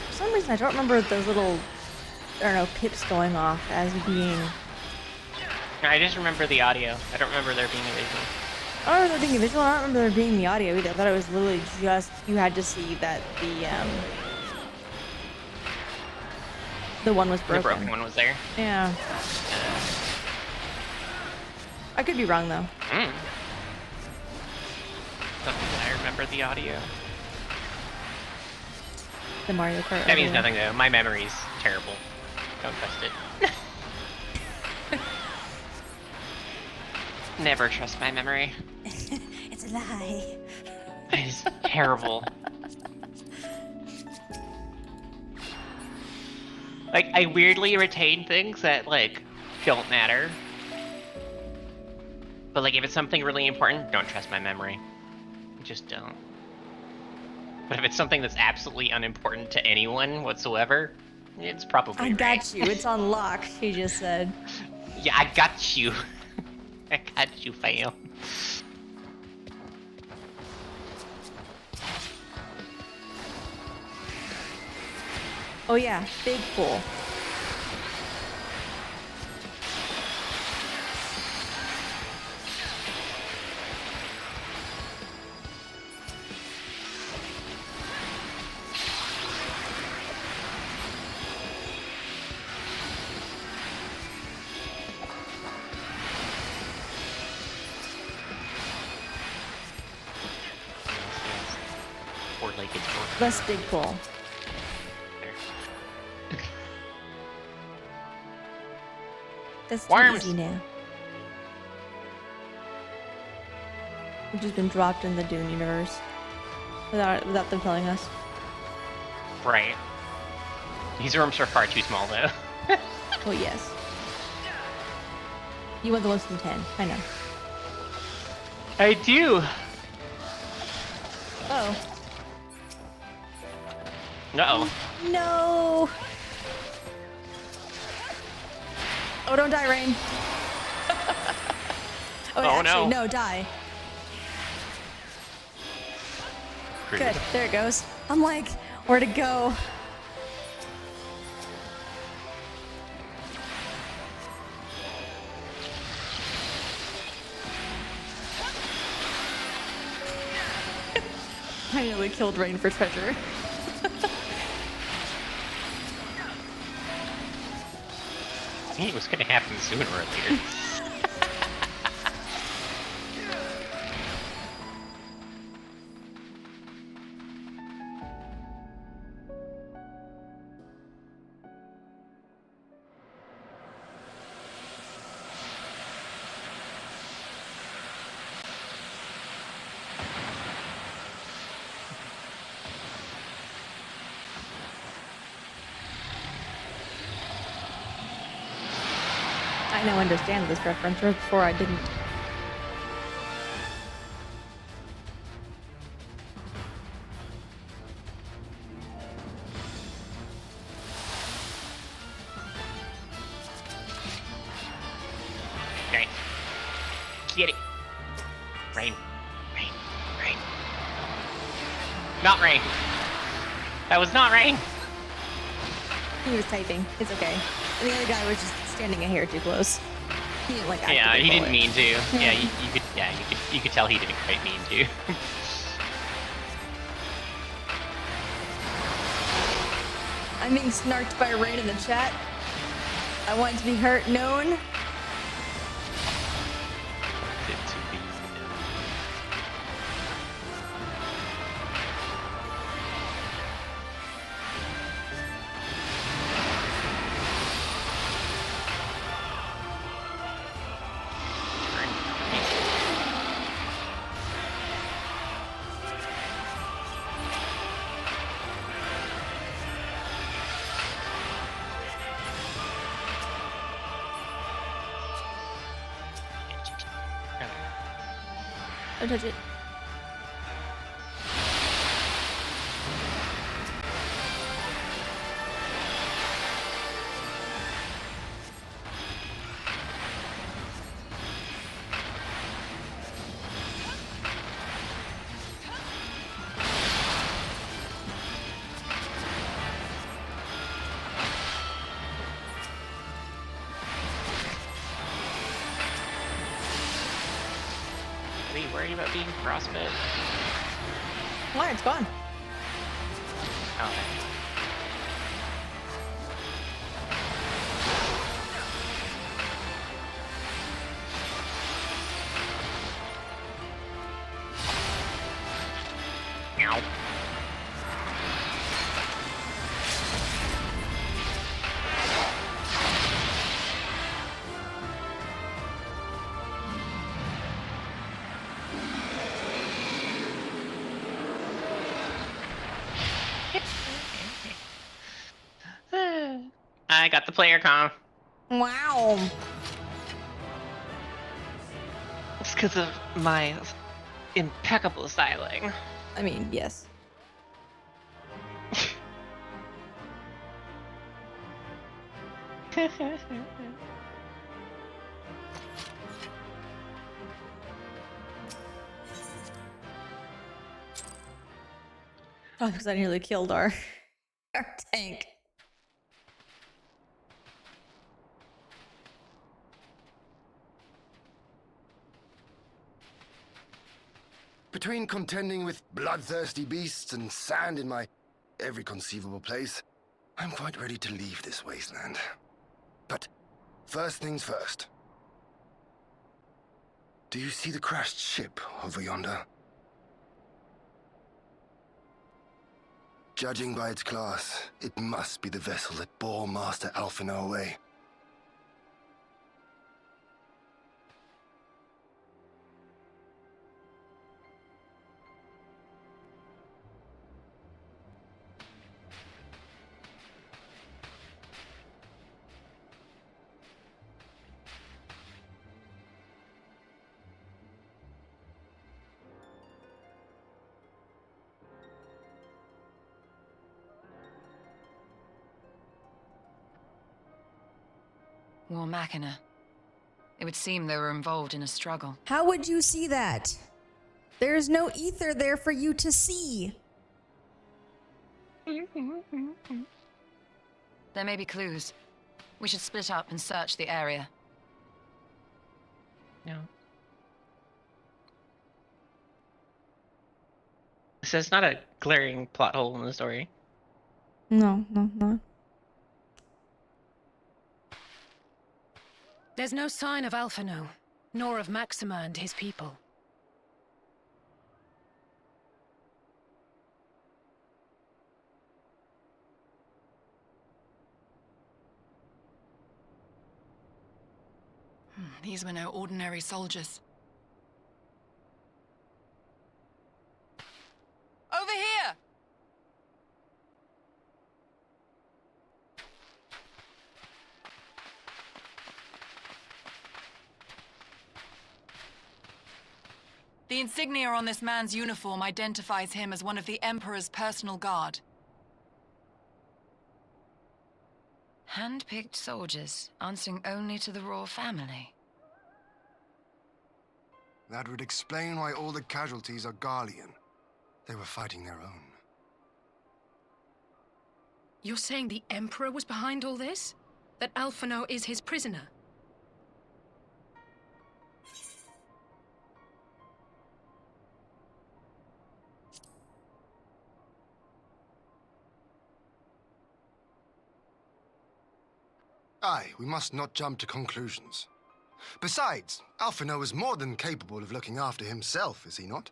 A: For some reason, I don't remember those little, I don't know, pips going off as being...
B: I just remember the audio. I don't remember there being a visual.
A: I don't remember there being a visual. I don't remember there being the audio either. I thought it was literally just, you had to see that the one was broken.
B: The broken one was there.
A: Yeah. I could be wrong, though.
B: I remember the audio.
A: The Mario Kart.
B: That means
A: audio.
B: nothing though. My memory's terrible. Don't trust it. Never trust my memory.
A: It's a lie.
B: It's terrible. Like, I weirdly retain things that, like, don't matter. But, like, if it's something really important, don't trust my memory. Just don't. But if it's something that's absolutely unimportant to anyone whatsoever, it's probably
A: I
B: right.
A: got you. It's on lock, she just said.
B: Yeah, I got you. I got you, fam.
A: Oh yeah, big pool.
B: Four-legged scorpion.
A: Less big pool. That's too
B: Worms.
A: easy now. We've just been dropped in the Dune universe without them telling us.
B: Right. These rooms are far too small, though.
A: Oh yes. You want the ones from 10. I know.
B: I do.
A: Oh.
B: Uh-oh.
A: No. Oh, don't die, Rain.
B: Oh,
A: actually,
B: no.
A: no, die.
B: Pretty.
A: Good. There it goes. I'm like, where'd it go? I nearly killed Rain for treasure.
B: I knew it was gonna happen sooner or later.
A: I now understand this reference, whereas before I didn't.
B: Okay. Get it. Rain. Rain. Rain. Not rain. That was not rain.
A: He was typing. It's okay. And the other guy was just standing a hair too close. He didn't like.
B: Yeah,
A: actively
B: he
A: pull
B: didn't
A: it.
B: mean to. Yeah, you could tell he didn't quite mean to.
A: I'm being snarked by Rain in the chat. I want it to be known.
B: It to be known.
A: Don't touch it.
B: Are you worried about being frostbit?
A: Why? It's gone.
B: Oh. Meow. I got the player comm.
A: Wow.
B: It's because of my impeccable styling.
A: I mean, yes. Oh, because I nearly killed our tank.
G: Between contending with bloodthirsty beasts and sand in my every conceivable place, I'm quite ready to leave this wasteland. But first things first. Do you see the crashed ship over yonder? Judging by its class, it must be the vessel that bore Master Alphinaud away.
E: War Machina. It would seem they were involved in a struggle.
A: How would you see that? There's no ether there for you to see.
E: There may be clues. We should split up and search the area.
B: No. So it's not a glaring plot hole in the story.
A: No.
D: There's no sign of Alphinaud, nor of Maxima and his people.
E: These were no ordinary soldiers. Over here! The insignia on this man's uniform identifies him as one of the Emperor's personal guard. Hand-picked soldiers, answering only to the royal family.
G: That would explain why all the casualties are Garlean. They were fighting their own.
D: You're saying the Emperor was behind all this? That Alphinaud is his prisoner?
G: Aye, we must not jump to conclusions. Besides, Alphinaud is more than capable of looking after himself, is he not?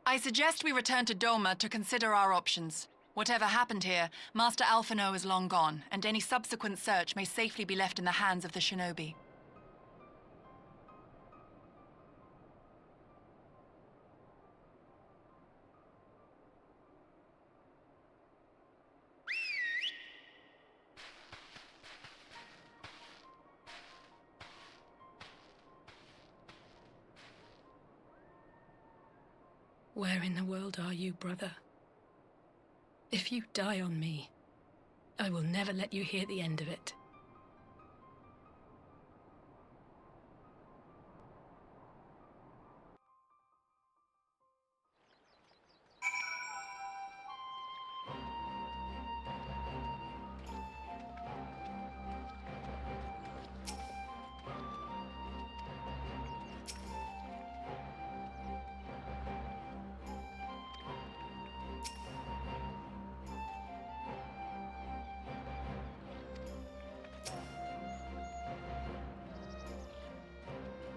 E: I suggest we return to Doma to consider our options. Whatever happened here, Master Alphinaud is long gone, and any subsequent search may safely be left in the hands of the shinobi.
D: Where in the world are you, brother? If you die on me, I will never let you hear the end of it.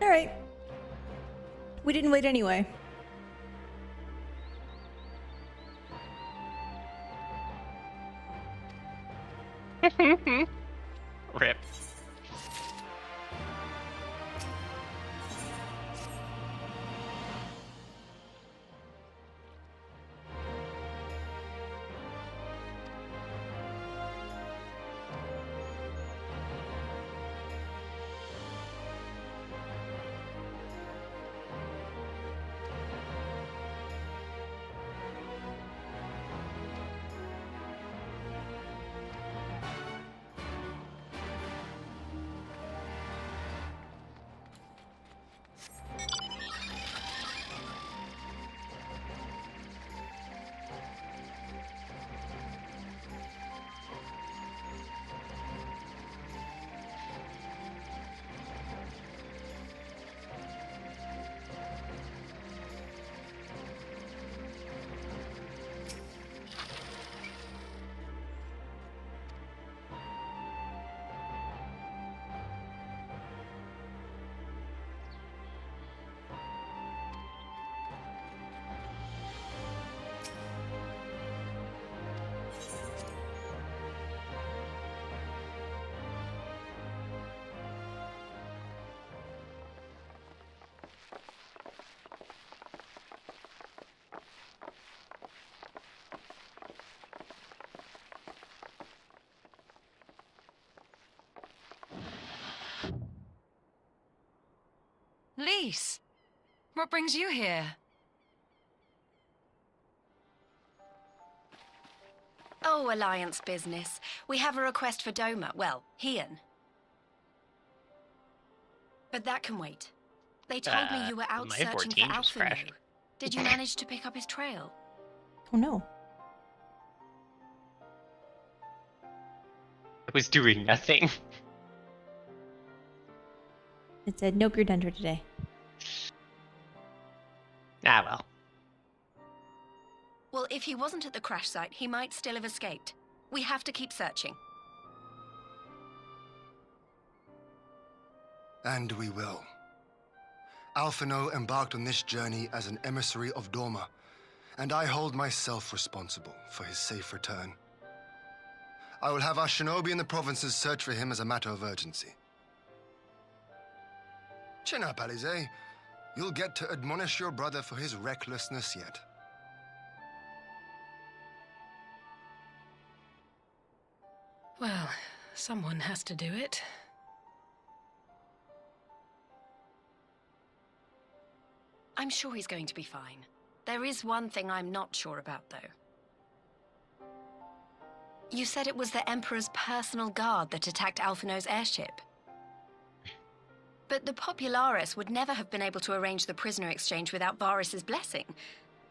A: All right. We didn't wait anyway.
B: Rip.
E: Lise, what brings you here?
H: Oh, Alliance business. We have a request for Doma. Well, Hian. But that can wait. They told me you were out
B: my
H: searching
B: 14
H: for
B: just
H: Alphino.
B: crashed.
H: Did you manage to pick up his trail?
A: Oh no.
B: I was doing nothing.
A: It said, nope, you're done for today.
B: Ah, well.
H: Well, if he wasn't at the crash site, he might still have escaped. We have to keep searching.
G: And we will. Alphino embarked on this journey as an emissary of Dorma, and I hold myself responsible for his safe return. I will have our shinobi in the provinces search for him as a matter of urgency. Chin up, Alize. You'll get to admonish your brother for his recklessness yet.
D: Well, someone has to do it.
H: I'm sure he's going to be fine. There is one thing I'm not sure about, though. You said it was the Emperor's personal guard that attacked Alphino's airship. But the Popularis would never have been able to arrange the prisoner exchange without Varys' blessing.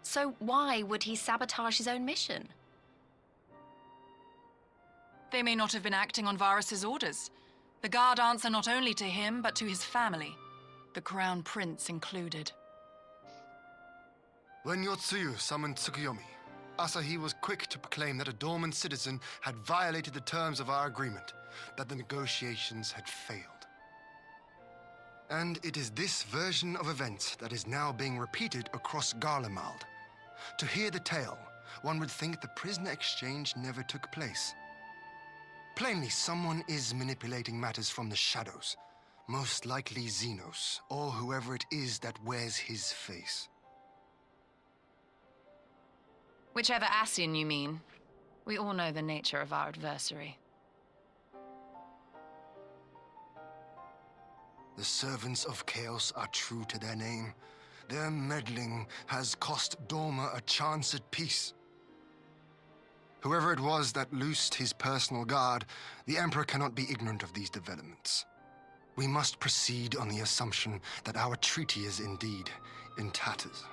H: So why would he sabotage his own mission?
E: They may not have been acting on Varys' orders. The guard answer not only to him, but to his family, the Crown Prince included.
G: When Yotsuyu summoned Tsukuyomi, Asahi was quick to proclaim that a dormant citizen had violated the terms of our agreement, that the negotiations had failed. And it is this version of events that is now being repeated across Garlemald. To hear the tale, one would think the prisoner exchange never took place. Plainly, someone is manipulating matters from the shadows, most likely Xenos, or whoever it is that wears his face.
E: Whichever Ascian you mean. We all know the nature of our adversary.
G: The servants of chaos are true to their name. Their meddling has cost Dorma a chance at peace. Whoever it was that loosed his personal guard, the Emperor cannot be ignorant of these developments. We must proceed on the assumption that our treaty is indeed in tatters.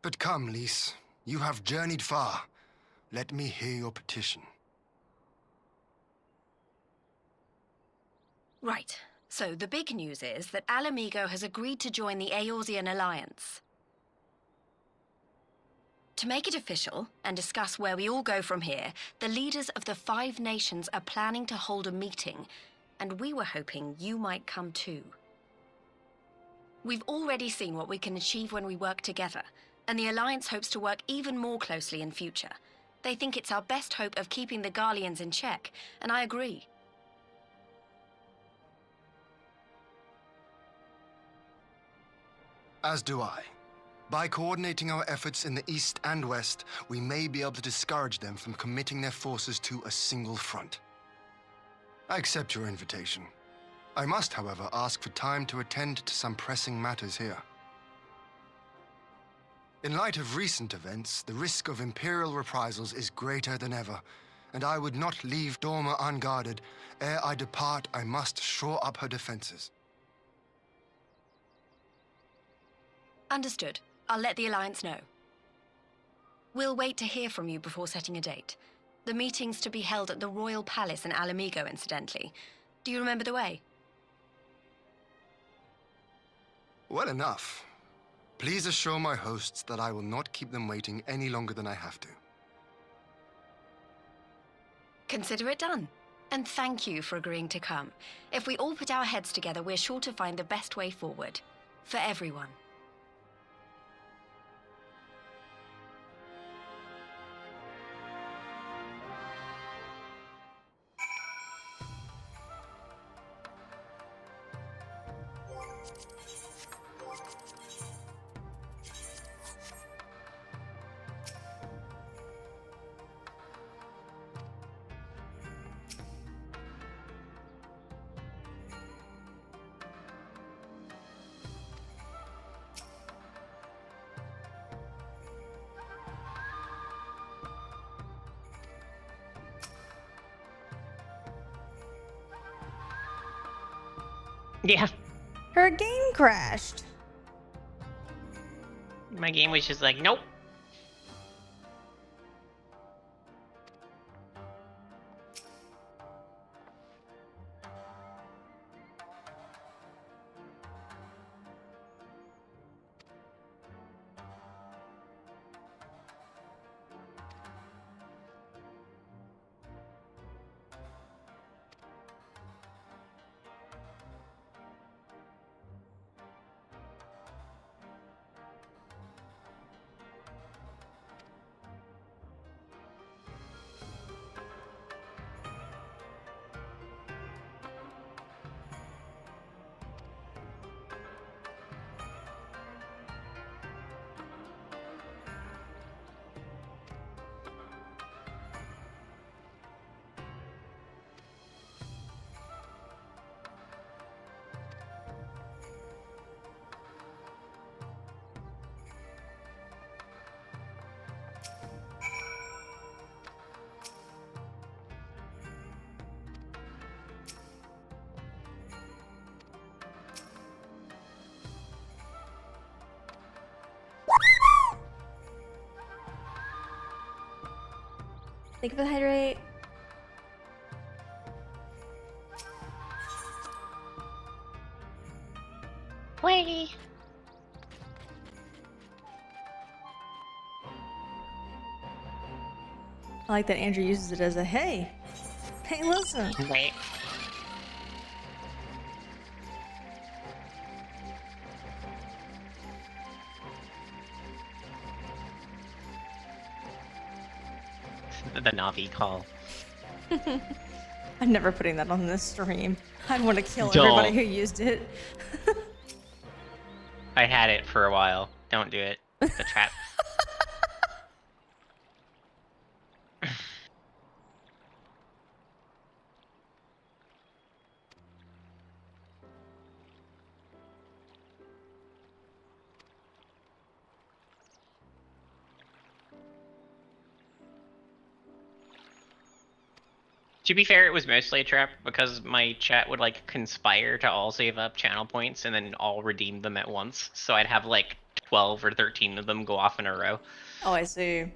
G: But come, Lise. You have journeyed far. Let me hear your petition.
H: Right. So the big news is that Alamigo has agreed to join the Eorzean Alliance. To make it official and discuss where we all go from here, the leaders of the 5 nations are planning to hold a meeting, and we were hoping you might come too. We've already seen what we can achieve when we work together, and the Alliance hopes to work even more closely in future. They think it's our best hope of keeping the Garleans in check, and I agree.
G: As do I. By coordinating our efforts in the east and west, we may be able to discourage them from committing their forces to a single front. I accept your invitation. I must, however, ask for time to attend to some pressing matters here. In light of recent events, the risk of Imperial reprisals is greater than ever, and I would not leave Dorma unguarded. Ere I depart, I must shore up her defenses.
H: Understood. I'll let the Alliance know. We'll wait to hear from you before setting a date. The meeting's to be held at the Royal Palace in Alamigo, incidentally. Do you remember the way?
G: Well enough. Please assure my hosts that I will not keep them waiting any longer than I have to.
H: Consider it done. And thank you for agreeing to come. If we all put our heads together, we're sure to find the best way forward. For everyone.
B: Yeah.
A: Her game crashed.
B: My game was just like, nope.
A: Thank you for the hydrate.
B: Wait.
A: I like that Andrew uses it as a hey. Hey, listen.
B: Wait. The Navi call.
A: I'm never putting that on this stream. I'd want to kill
B: Don't.
A: everybody who used it.
B: I had it for a while. Don't do it. The trap. To be fair, it was mostly a trap because my chat would like conspire to all save up channel points and then all redeem them at once. So I'd have like 12 or 13 of them go off in a row.
A: Oh, I see.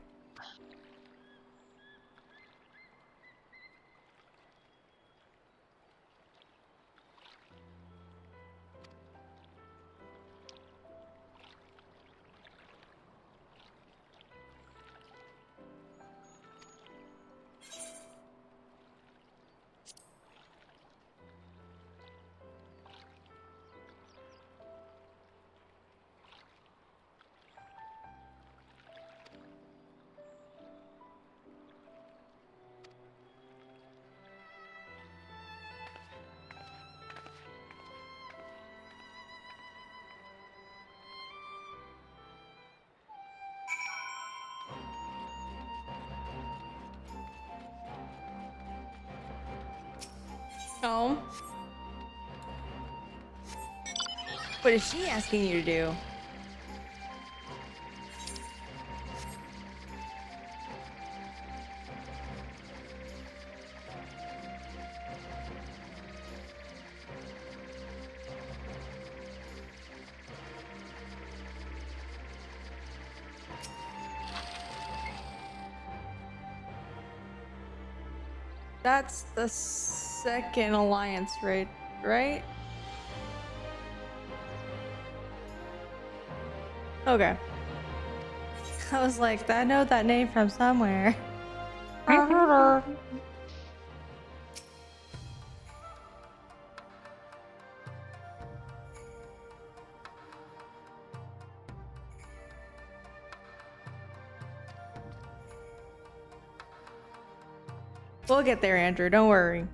A: Oh. What is she asking you to do? That's the second alliance raid, right? Okay. I was like, I know that name from somewhere. We'll get there, Andrew. Don't worry.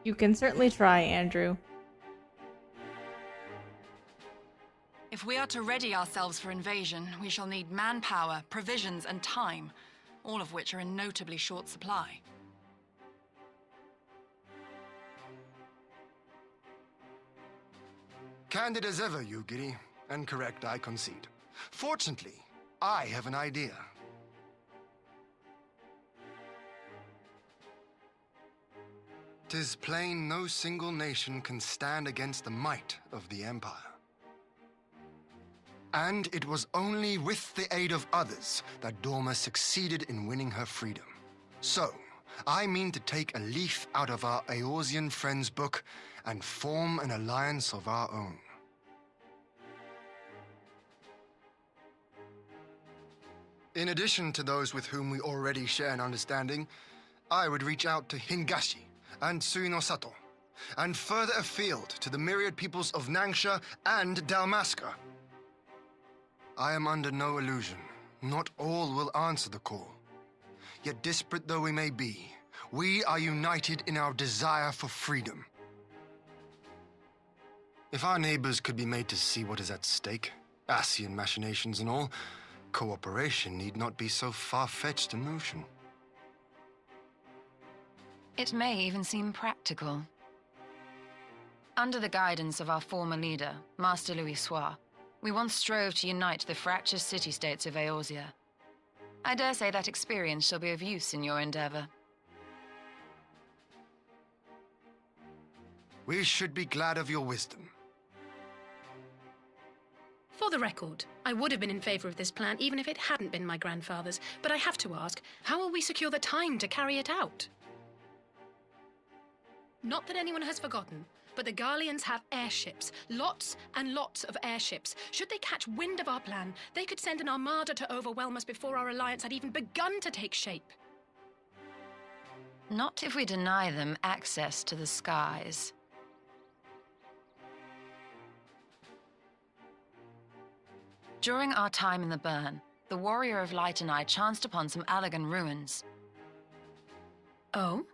A: You can certainly try, Andrew.
E: If we are to ready ourselves for invasion, we shall need manpower, provisions, and time, all of which are in notably short supply.
G: Candid as ever, you giddy. And correct, I concede. Fortunately, I have an idea. "'Tis plain no single nation can stand against the might of the Empire. And it was only with the aid of others that Dorma succeeded in winning her freedom. So, I mean to take a leaf out of our Eorzean friends' book and form an alliance of our own. In addition to those with whom we already share an understanding, I would reach out to Hingashi and Suinosato, and further afield to the myriad peoples of Nangsha and Dalmasca. I am under no illusion. Not all will answer the call. Yet disparate though we may be, we are united in our desire for freedom. If our neighbors could be made to see what is at stake, Ascian machinations and all, cooperation need not be so far-fetched a notion.
I: It may even seem practical. Under the guidance of our former leader, Master Louis, we once strove to unite the fractious city-states of Eorzea. I dare say that experience shall be of use in your endeavor.
G: We should be glad of your wisdom.
D: For the record, I would have been in favor of this plan even if it hadn't been my grandfather's, but I have to ask, how will we secure the time to carry it out? Not that anyone has forgotten, but the Garleans have airships. Lots and lots of airships. Should they catch wind of our plan, they could send an armada to overwhelm us before our alliance had even begun to take shape.
I: Not if we deny them access to the skies. During our time in the Burn, the Warrior of Light and I chanced upon some Allagan ruins.
D: Oh?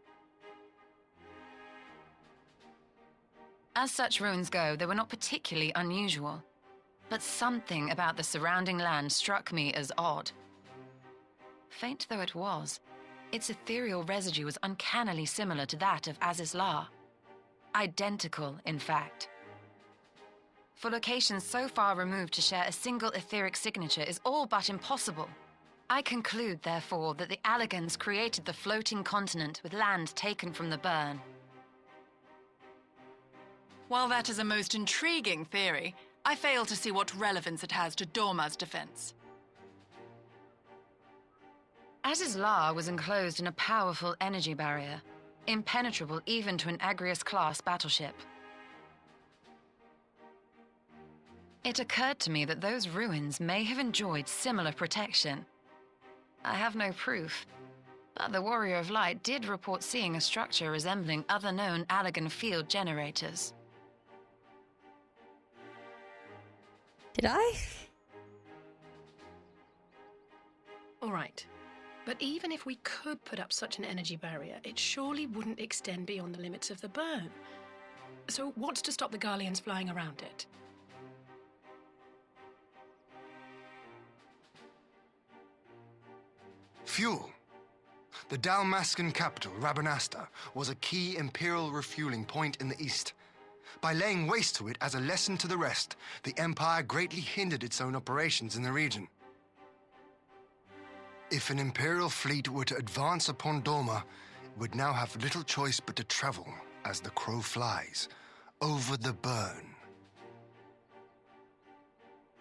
I: As such ruins go, they were not particularly unusual, but something about the surrounding land struck me as odd. Faint though it was, its ethereal residue was uncannily similar to that of Azizlar. Identical, in fact. For locations so far removed to share a single etheric signature is all but impossible. I conclude, therefore, that the Allagans created the floating continent with land taken from the Burn.
E: While that is a most intriguing theory, I fail to see what relevance it has to Dorma's defense.
I: Azizlar was enclosed in a powerful energy barrier, impenetrable even to an Agrius-class battleship. It occurred to me that those ruins may have enjoyed similar protection. I have no proof, but the Warrior of Light did report seeing a structure resembling other known Allagan field generators.
A: Did I?
D: All right. But even if we could put up such an energy barrier, it surely wouldn't extend beyond the limits of the Burn. So what's to stop the Garleans flying around it?
G: Fuel. The Dalmascan capital, Rabanasta, was a key Imperial refueling point in the east. By laying waste to it as a lesson to the rest, the Empire greatly hindered its own operations in the region. If an Imperial fleet were to advance upon Dorma, it would now have little choice but to travel, as the crow flies, over the Burn.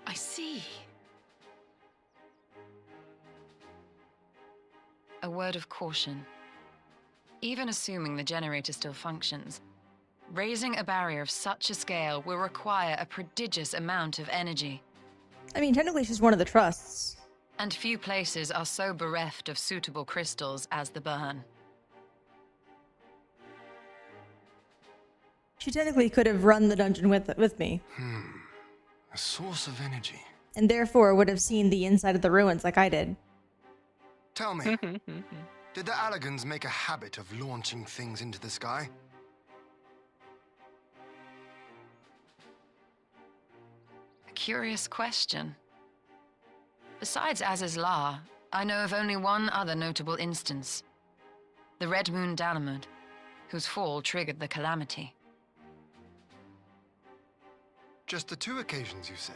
D: I see.
I: A word of caution. Even assuming the generator still functions, raising a barrier of such a scale will require a prodigious amount of energy.
A: I mean, technically she's one of the trusts.
I: And few places are so bereft of suitable crystals as the Burn.
A: She technically could have run the dungeon with me.
G: A source of energy.
A: And therefore would have seen the inside of the ruins like I did.
G: Tell me, did the Allagans make a habit of launching things into the sky?
I: curious question. Besides Aziz's law, I know of only one other notable instance. The Red Moon Dalamud, whose fall triggered the calamity.
G: Just the 2 occasions, you say?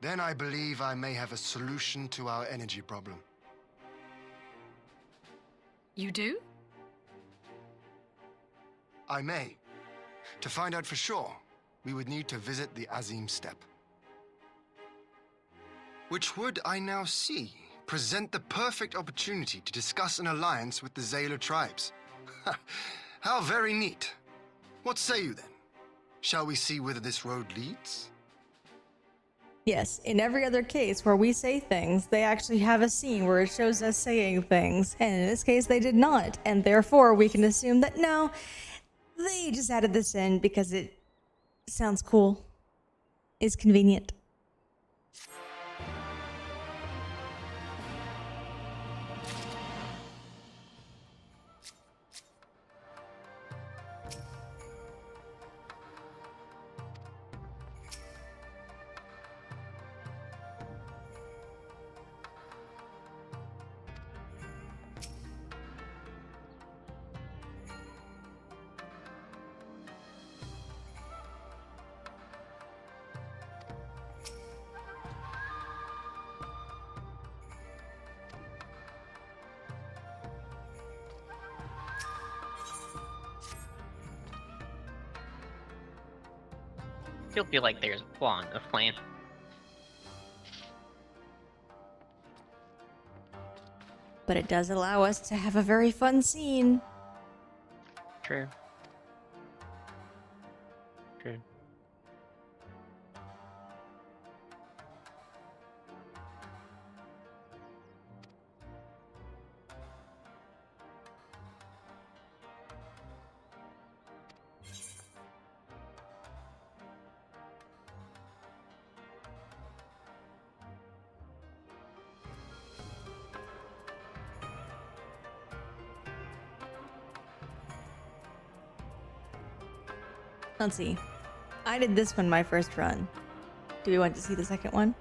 G: Then I believe I may have a solution to our energy problem.
D: You do?
G: I may. To find out for sure, we would need to visit the Azim Steppe. Which would, I now see, present the perfect opportunity to discuss an alliance with the Zayla tribes. How very neat. What say you then? Shall we see whither this road leads?
A: Yes, in every other case where we say things, they actually have a scene where it shows us saying things. And in this case, they did not. And therefore, we can assume that no, they just added this in because it sounds cool. It's convenient.
B: Still feel like there's a flaw in the plan.
A: But it does allow us to have a very fun scene.
B: True. True.
A: Let's see. I did this one my first run. Do we want to see the second one?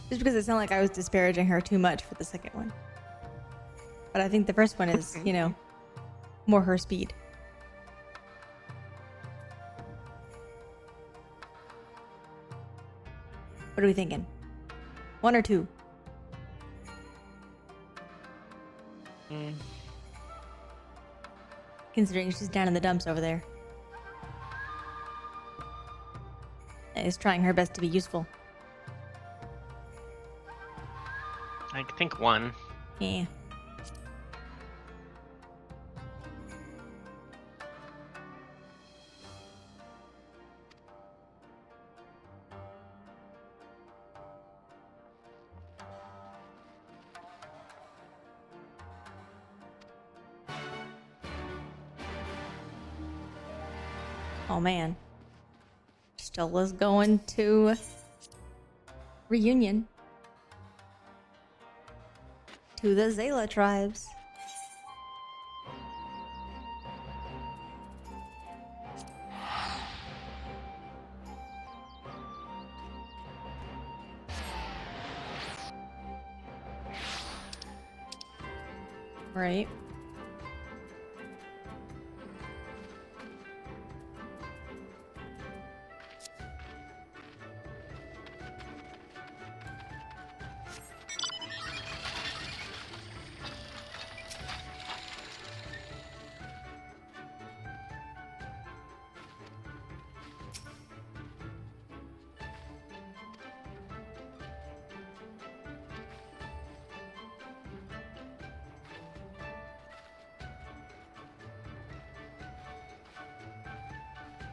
A: Just because it sounded like I was disparaging her too much for the second one. But I think the first one is, you know, more her speed. What are we thinking? 1 or 2? Considering she's down in the dumps over there. And is trying her best to be useful.
B: I think 1.
A: Yeah. Oh man. Stella's going to reunion. To the Zayla tribes. Right.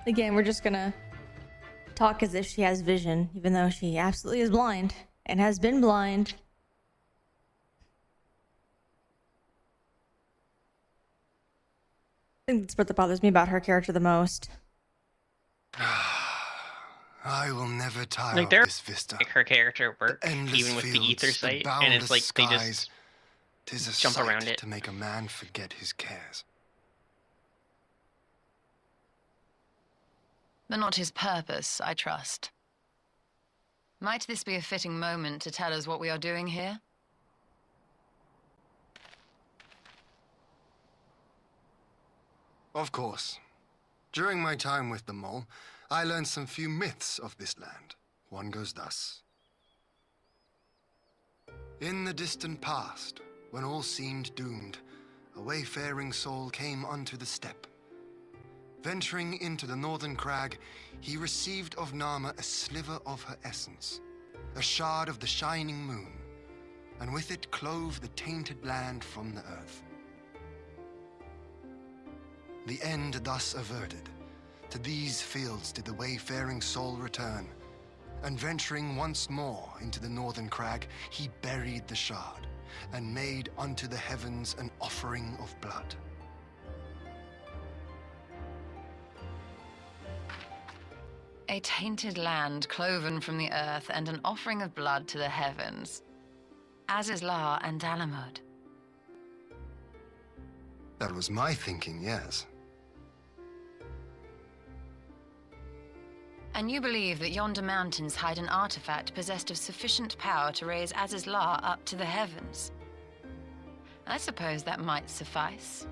A: Again, we're just gonna talk as if she has vision, even though she absolutely is blind and has been blind. I think that's what bothers me about her character the most.
G: I will never tire
B: Like,
G: of
B: there,
G: this vista.
B: like her character work,
G: The endless
B: even with the
G: fields,
B: ether
G: the
B: sight, and
G: boundless
B: it's like they
G: skies.
B: just
G: 'Tis a
B: jump
G: sight
B: around it.
G: to make a man forget his cares.
I: but not his purpose, I trust. Might this be a fitting moment to tell us what we are doing here?
G: Of course. During my time with the mole, I learned some few myths of this land. One goes thus. In the distant past, when all seemed doomed, a wayfaring soul came unto the steppe. Venturing into the northern crag, he received of Nama a sliver of her essence, a shard of the shining moon, and with it clove the tainted land from the earth. The end thus averted, to these fields did the wayfaring soul return, and venturing once more into the northern crag, he buried the shard, and made unto the heavens an offering of blood.
I: A tainted land cloven from the earth and an offering of blood to the heavens. Azizlar and Dalamud.
G: That was my thinking, yes.
I: And you believe that yonder mountains hide an artifact possessed of sufficient power to raise Azizlar up to the heavens? I suppose that might suffice.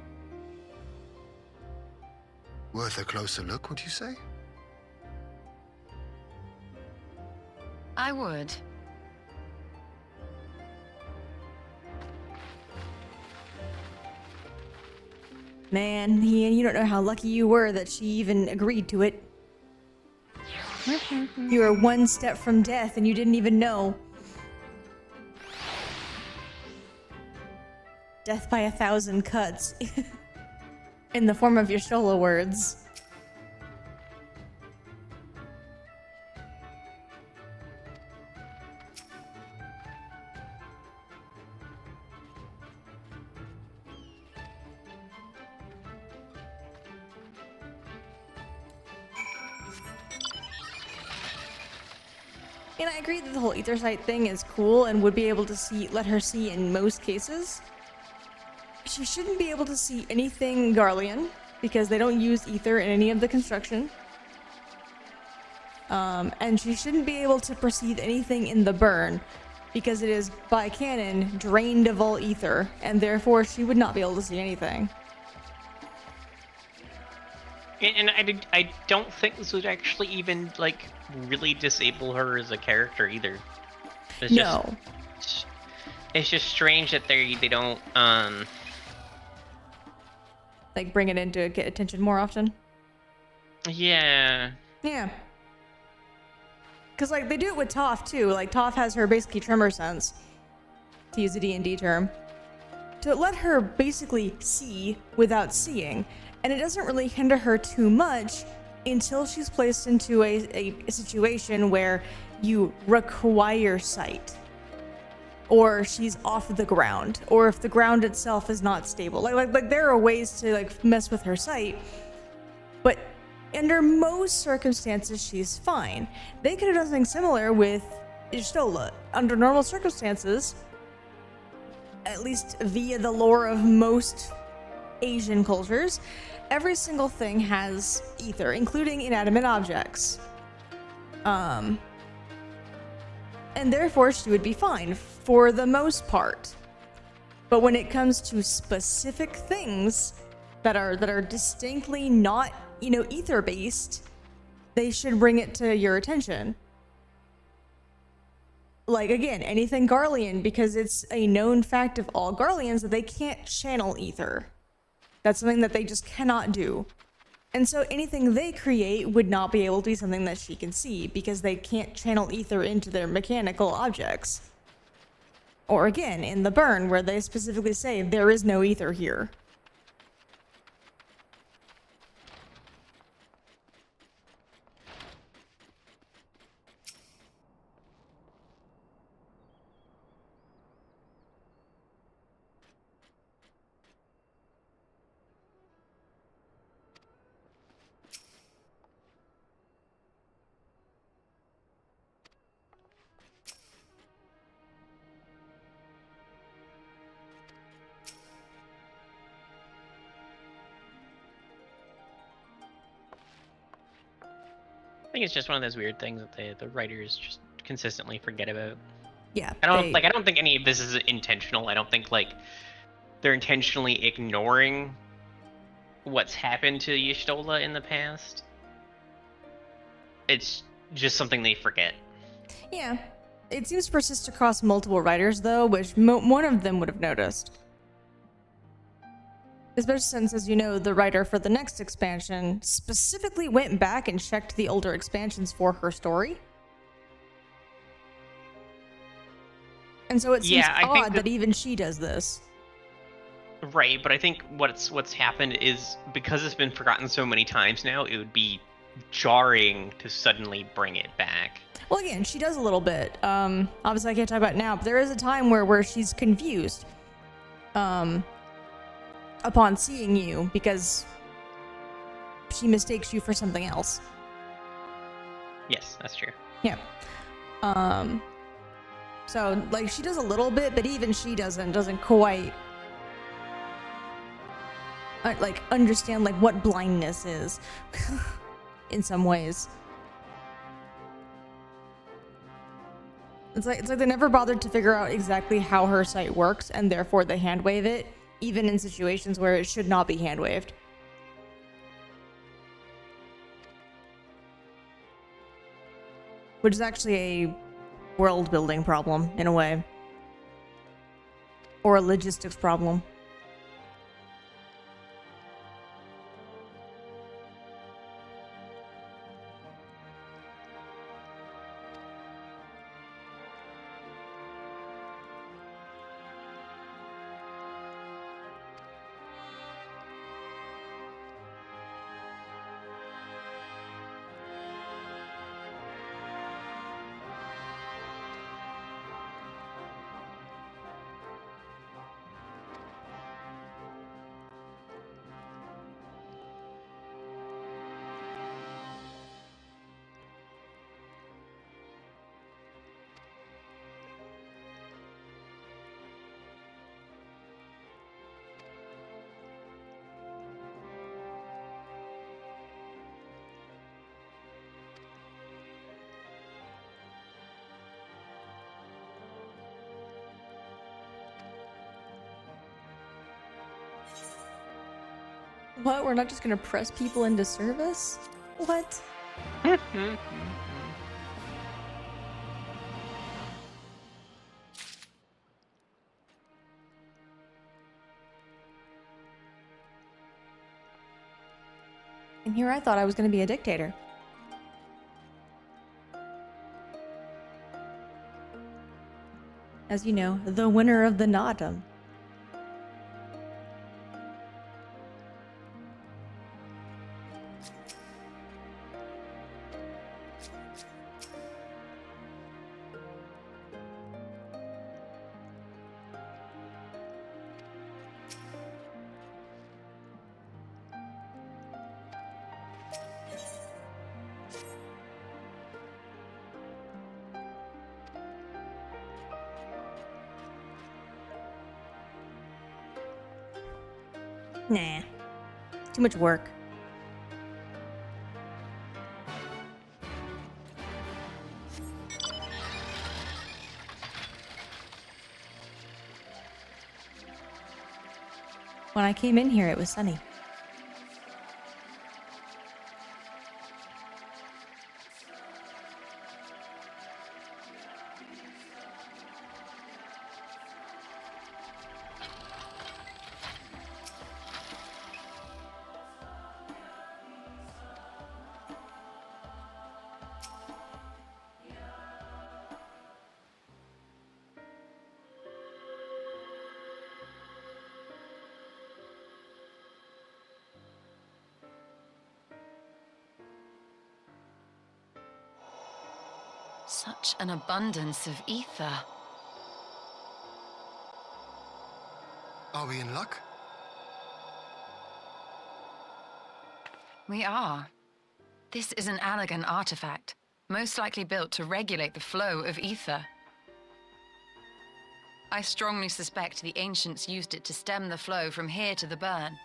G: Worth a closer look, would you say?
I: I would.
A: Man, Ian, you don't know how lucky you were that she even agreed to it. You were one step from death and you didn't even know. Death by 1,000 cuts. In the form of your solo words. And I agree that the whole ether sight thing is cool and would be able to let her see in most cases. She shouldn't be able to see anything Garlean because they don't use ether in any of the construction. And she shouldn't be able to perceive anything in the burn because it is, by canon, drained of all ether, and therefore she would not be able to see anything.
B: And I don't think this would actually even, like, really disable her as a character either. It's
A: No.
B: It's just strange that they don't,
A: Like, bring it in to get attention more often.
B: Yeah.
A: Yeah. Because, like, they do it with Toph, too. Like, Toph has her basically tremor sense, to use a D&D term, to let her basically see without seeing. And it doesn't really hinder her too much until she's placed into a situation where you require sight. Or she's off the ground. Or if the ground itself is not stable. Like there are ways to, like, mess with her sight. But under most circumstances, she's fine. They could have done something similar with Y'shtola. Under normal circumstances, at least via the lore of most Asian cultures, every single thing has ether, including inanimate objects. And therefore she would be fine for the most part. But when it comes to specific things that are distinctly not, ether based, they should bring it to your attention. Like, again, anything Garlean, because it's a known fact of all Garleans that they can't channel ether. That's something that they just cannot do. And so anything they create would not be able to be something that she can see because they can't channel ether into their mechanical objects. Or again, in the burn, where they specifically say there is no ether here.
B: think it's just one of those weird things that the writers just consistently forget about.
A: Yeah.
B: I don't think any of this is intentional. I don't think like they're intentionally ignoring what's happened to Y'shtola in the past. It's just something they forget.
A: Yeah. It seems to persist across multiple writers, though, which one of them would have noticed. Especially since, as you know, the writer for the next expansion specifically went back and checked the older expansions for her story. And so it seems odd that even she does this.
B: Right, but I think what's happened is because it's been forgotten so many times now, it would be jarring to suddenly bring it back.
A: Well, again, she does a little bit. Obviously, I can't talk about it now, but there is a time where she's confused upon seeing you because she mistakes you for something else.
B: Yes, that's true.
A: Yeah. So, like, she does a little bit, but even she doesn't quite like understand like what blindness is in some ways. It's like they never bothered to figure out exactly how her sight works, and therefore they hand wave it, even in situations where it should not be hand waved. Which is actually a world building problem in a way, or a logistics problem. What? We're not just gonna press people into service? What? And here I thought I was gonna be a dictator. As you know, the winner of the Natum. Nah. Too much work. When I came in here, it was sunny.
I: Such an abundance of ether.
G: Are we in luck?
I: We are. This is an Allagan artifact, most likely built to regulate the flow of ether. I strongly suspect the ancients used it to stem the flow from here to the burn.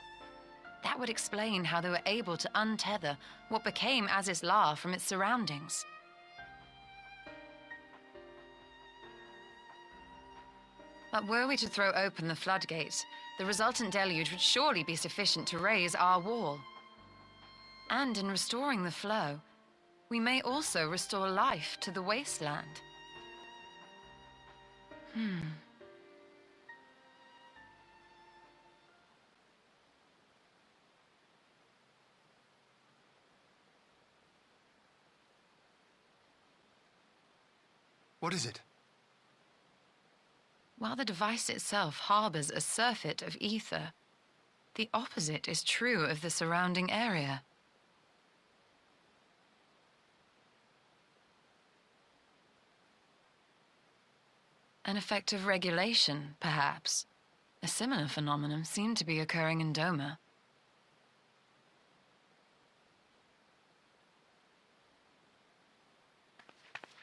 I: That would explain how they were able to untether what became Azys La from its surroundings. But were we to throw open the floodgates, the resultant deluge would surely be sufficient to raise our wall. And in restoring the flow, we may also restore life to the wasteland.
G: What is it?
I: While the device itself harbors a surfeit of ether, the opposite is true of the surrounding area. An effect of regulation, perhaps. A similar phenomenon seemed to be occurring in Doma.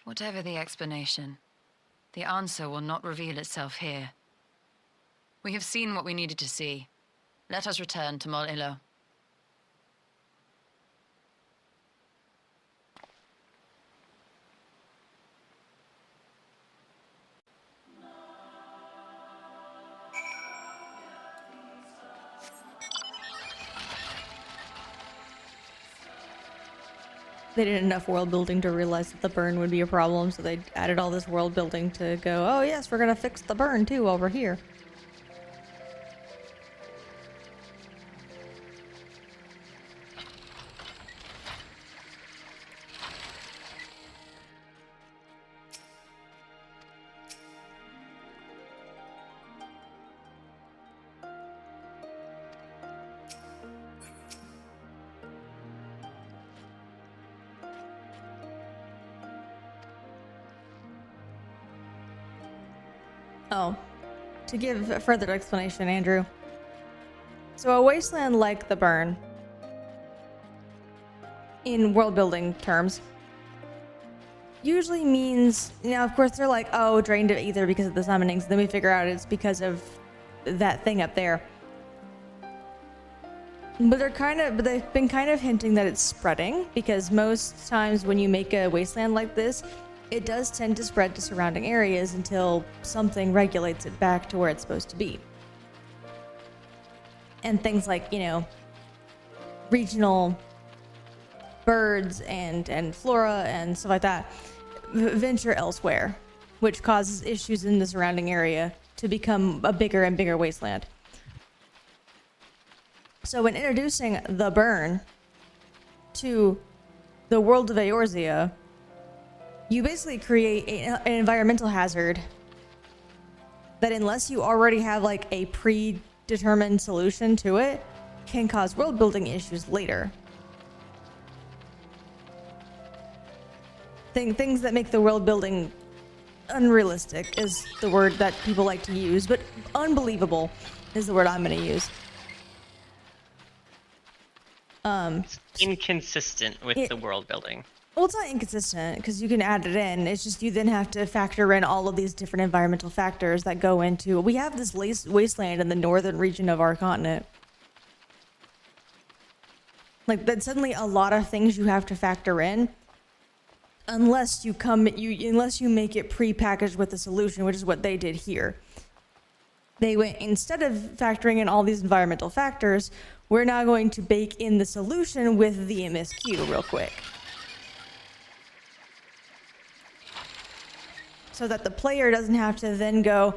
I: Whatever the explanation, the answer will not reveal itself here. We have seen what we needed to see. Let us return to Mol Ilo.
A: They did enough world building to realize that the burn would be a problem, so they added all this world building to go, oh yes, we're gonna fix the burn too over here. Oh, to give a further explanation, Andrew. So a wasteland like the burn, in world building terms, usually means, of course they're like, oh, drained of ether because of the summonings, then we figure out it's because of that thing up there. But they've been kind of hinting that it's spreading, because most times when you make a wasteland like this, it does tend to spread to surrounding areas until something regulates it back to where it's supposed to be. And things like, regional birds and flora and stuff like that venture elsewhere, which causes issues in the surrounding area to become a bigger and bigger wasteland. So when introducing the burn to the world of Eorzea, you basically create an environmental hazard that, unless you already have like a predetermined solution to it, can cause world building issues later. Things that make the world building unrealistic is the word that people like to use, but unbelievable is the word I'm going to use.
B: It's inconsistent with the world building.
A: Well, it's not inconsistent because you can add it in. It's just you then have to factor in all of these different environmental factors that go into. We have this wasteland in the northern region of our continent. Like, that's suddenly a lot of things you have to factor in, unless you make it pre-packaged with a solution, which is what they did here. They went, instead of factoring in all these environmental factors, we're now going to bake in the solution with the MSQ real quick, so that the player doesn't have to then go,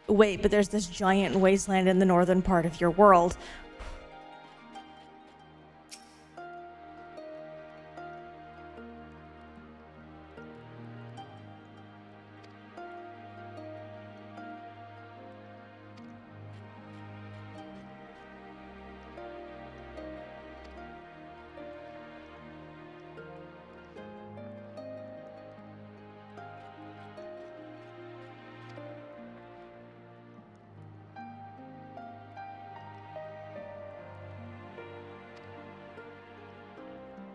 A: wait, but there's this giant wasteland in the northern part of your world.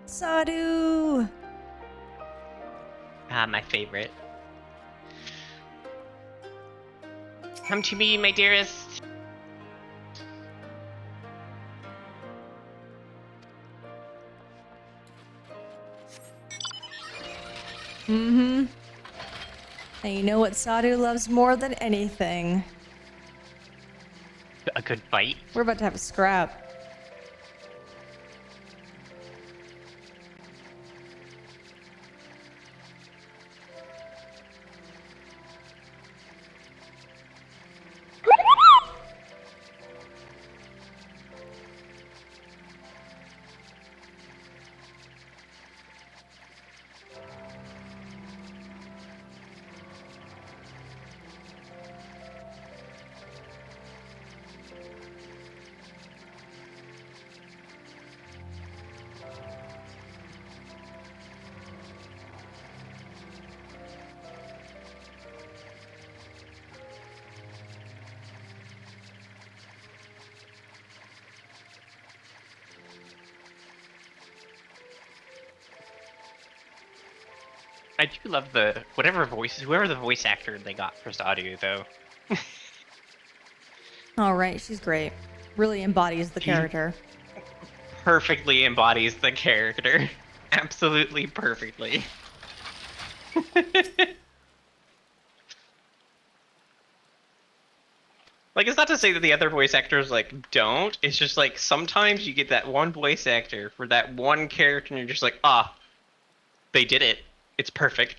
A: Sadu!
B: Ah, my favorite. Come to me, my dearest.
A: Mm-hmm. And you know what Sadu loves more than anything?
B: A good fight.
A: We're about to have a scrap.
B: I do love whoever the voice actor they got for Sadu though.
A: All right, she's great. Really embodies the character.
B: Perfectly embodies the character. Absolutely perfectly. Like, it's not to say that the other voice actors, like, don't. It's just, like, sometimes you get that one voice actor for that one character and you're just like, ah, they did it. It's perfect.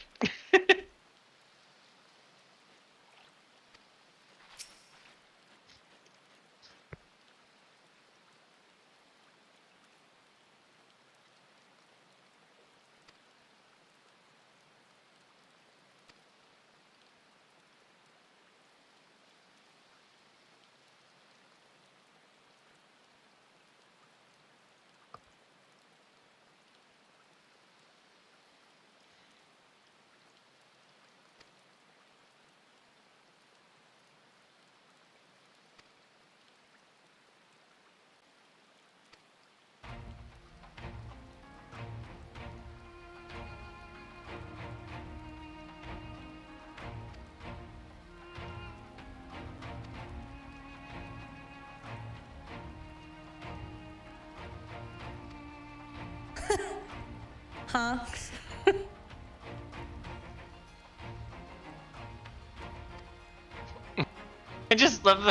A: Huh?
B: I just love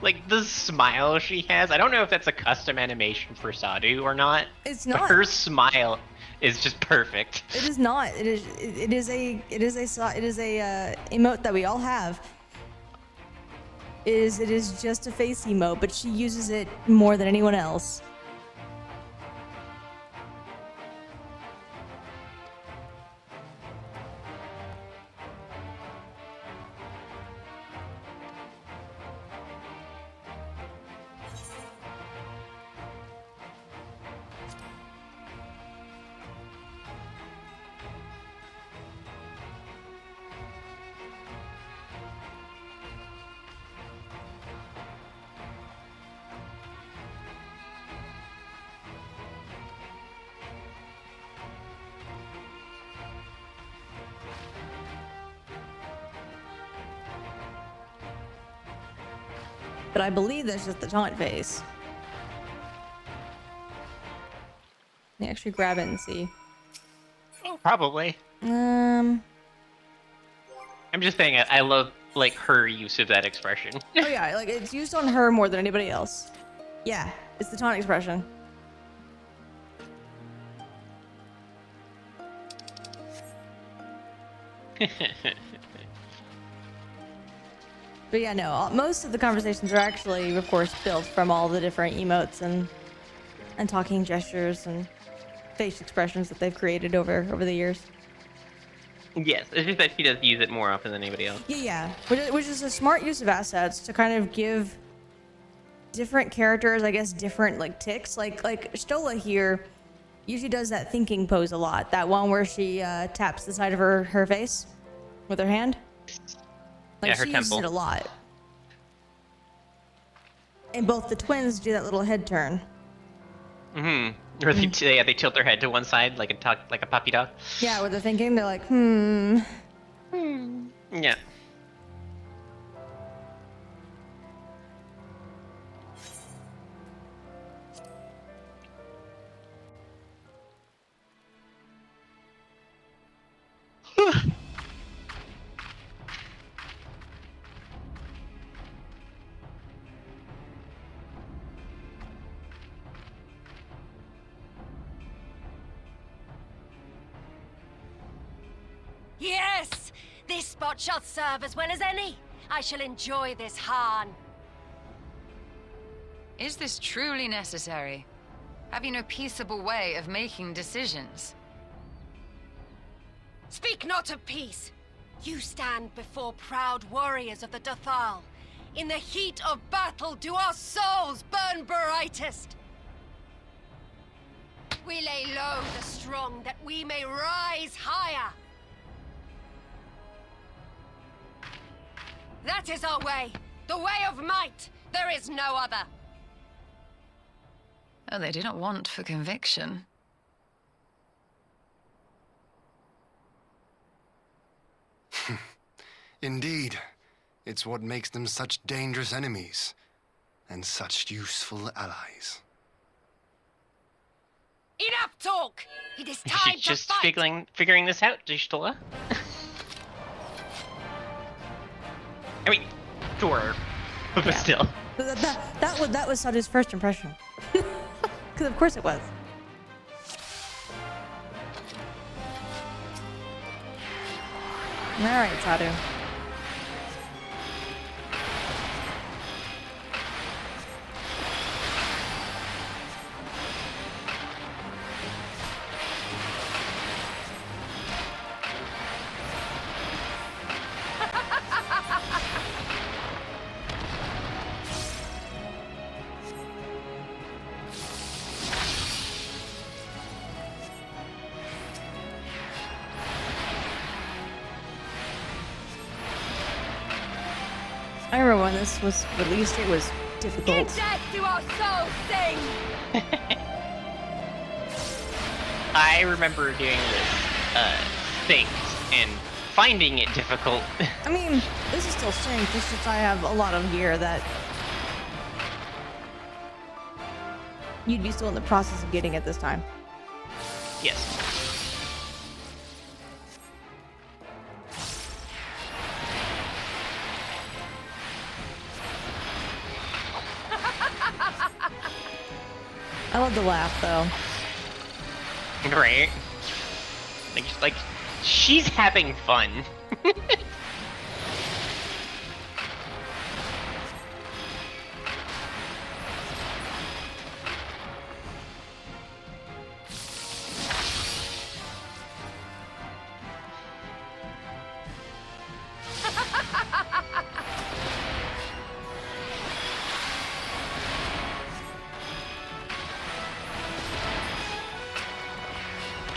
B: like, the smile she has. I don't know if that's a custom animation for Sadu or not.
A: It's
B: But
A: not.
B: her smile is just perfect.
A: It is not. It is a emote that we all have. It is just a face emote, but she uses it more than anyone else. But I believe that's just the taunt face. Let me actually grab it and see.
B: Oh, probably.
A: Um.
B: I'm just saying, I love, like, her use of that expression.
A: Oh yeah, like it's used on her more than anybody else. Yeah, it's the taunt expression. But yeah, no, most of the conversations are actually, of course, built from all the different emotes and talking gestures and face expressions that they've created over the years.
B: Yes, it's just that she does use it more often than anybody else.
A: Yeah, which is a smart use of assets to kind of give different characters, I guess, different like ticks. Like Stola here usually does that thinking pose a lot. That one where she taps the side of her face with her hand. Like,
B: yeah, her
A: she
B: temple.
A: uses it a lot. And both the twins do that little head turn.
B: Or they tilt their head to one side like a puppy dog.
A: Yeah, where they're thinking, they're like,
B: Yeah.
H: Yes! This spot shall serve as well as any. I shall enjoy this harn.
I: Is this truly necessary? Have you no peaceable way of making decisions?
H: Speak not of peace. You stand before proud warriors of the Dathal. In the heat of battle do our souls burn brightest. We lay low the strong that we may rise higher. That is our way. The way of might. There is no other.
I: Oh, they do not want for conviction.
G: Indeed. It's what makes them such dangerous enemies. And such useful allies.
H: Enough talk! It is time
B: She's
H: to
B: just
H: fight!
B: figuring this out, Y'shtola. I mean, sure, but still.
A: That was Sadu's first impression. Because of course it was. Alright, Sadu. I remember when this was released, it was difficult.
H: In death do our souls sing!
B: I remember doing this things and finding it difficult.
A: I mean, this is still strength, it's just I have a lot of gear that you'd be still in the process of getting at this time.
B: Yes.
A: I love the laugh, though.
B: Right? Like, she's having fun.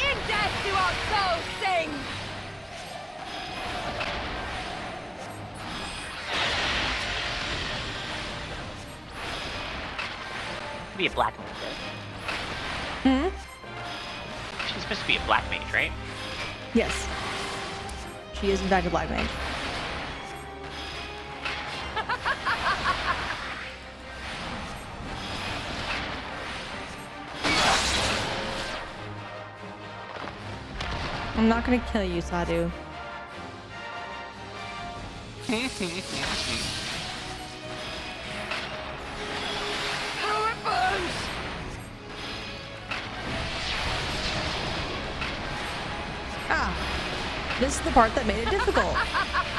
H: In death do our souls sing!
B: Be a black mage, right? She's supposed to be a black mage, right?
A: Yes. She is in fact a black mage. I'm not gonna kill you, Sadu.
H: How it burns!
A: Ah, this is the part that made it difficult.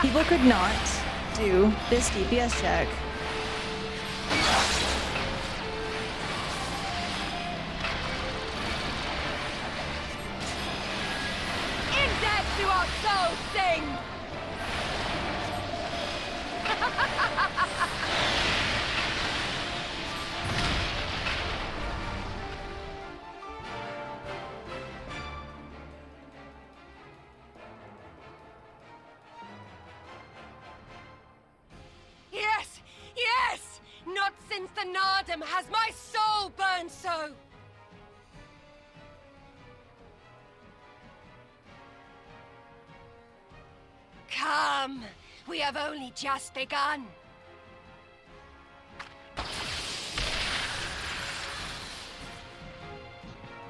A: People could not do this DPS check.
H: In death do our souls sing! Yes! Yes! Not since the Nardum has my soul burned so! Come! We have only just begun.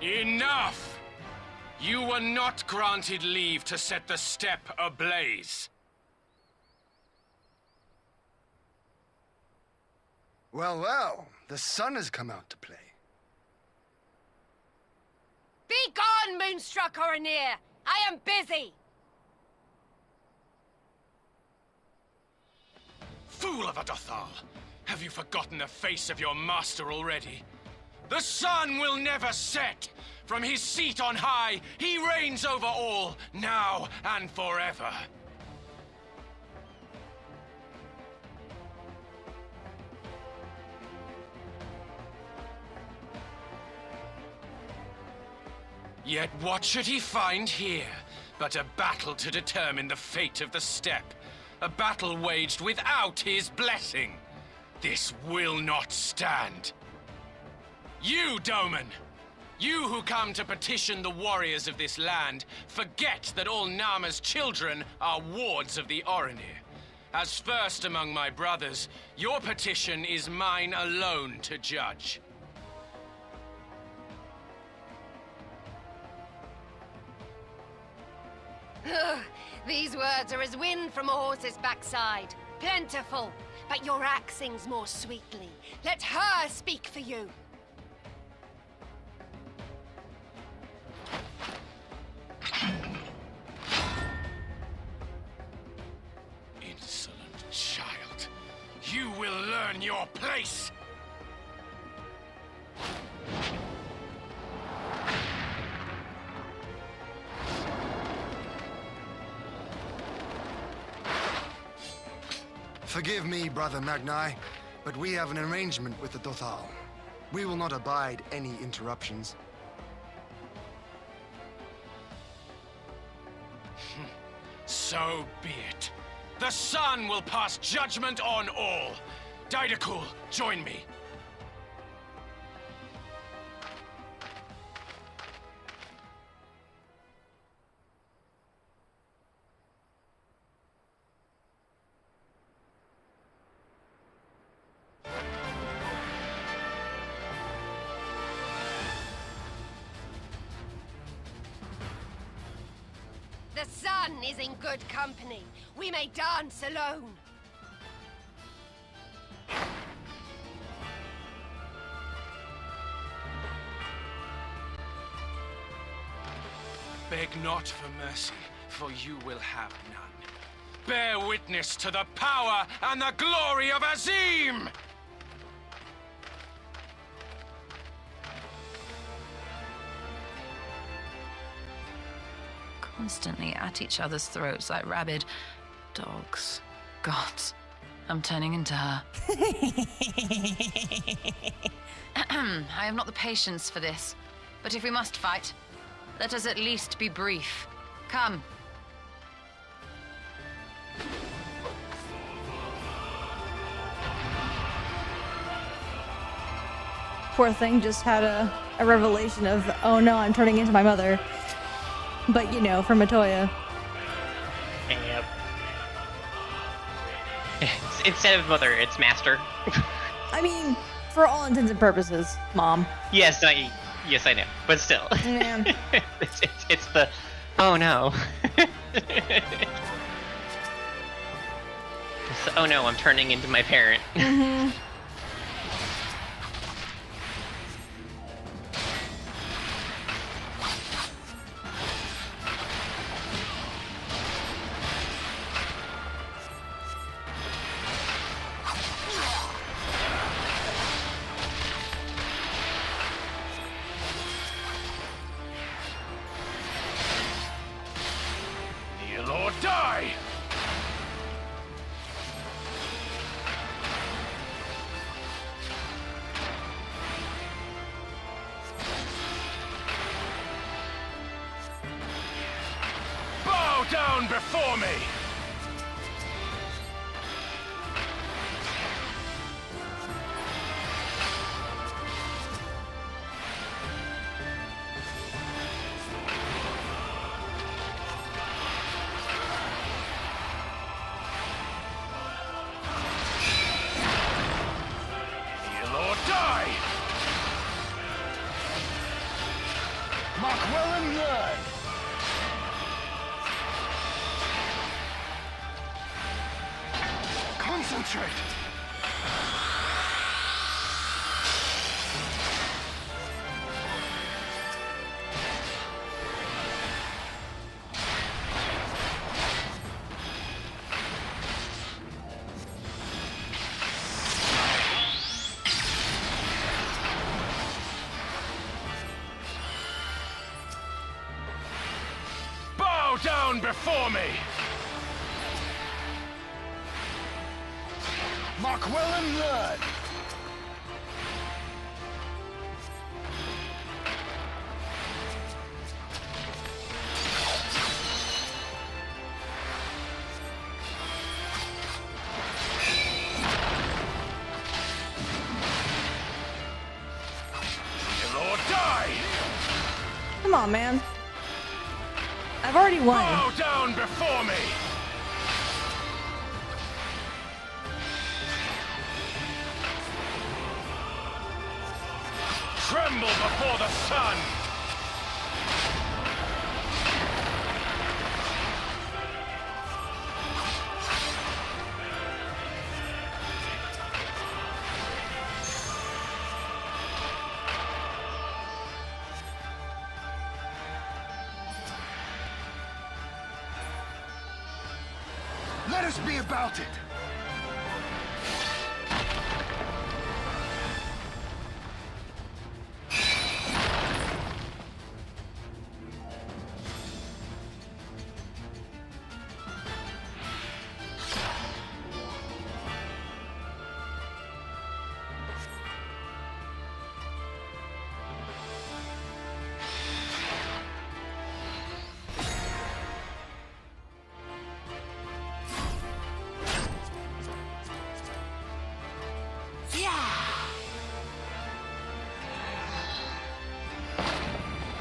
F: Enough! You were not granted leave to set the steppe ablaze.
G: Well, well, the sun has come out to play.
H: Be gone, Moonstruck Oranir! I am busy!
F: fool of a Dothal! Have you forgotten the face of your master already? The sun will never set! From his seat on high, he reigns over all, now and forever. Yet what should he find here but a battle to determine the fate of the steppe? A battle waged without his blessing. This will not stand. You, Doman! You who come to petition the warriors of this land, forget that all Nama's children are wards of the Orinir. As first among my brothers, your petition is mine alone to judge.
J: These words are as wind from a horse's backside. Plentiful, but your axe sings more sweetly. Let her speak for you.
F: Insolent child. You will learn your place!
G: Forgive me, Brother Magni, but we have an arrangement with the Dothal. We will not abide any interruptions.
F: So be it. The sun will pass judgment on all. Daidakul, join me.
J: The sun is in good company. We may dance alone.
F: Beg not for mercy, for you will have none. Bear witness to the power and the glory of Azim!
I: Constantly at each other's throats like rabid dogs. Gods, I'm turning into her. I have not the patience for this, but if we must fight, let us at least be brief. Come.
A: Poor thing just had a revelation of, oh no, I'm turning into my mother. But you know, from Matoya.
B: Yep. Instead of mother, it's master.
A: I mean, for all intents and purposes, mom.
B: Yes, I know, but still.
A: Yeah.
B: it's the, oh no. It's the, oh no, I'm turning into my parent.
A: Mm-hmm.
F: Kneel or die! Bow down before me! Kneel or die! Mark well and learn! Concentrate! Bow down before me!
K: Mark well and learn!
F: Or die!
A: Come on, man. I've already won.
F: Bow down before me! Tremble before the sun!
K: Let us be about it!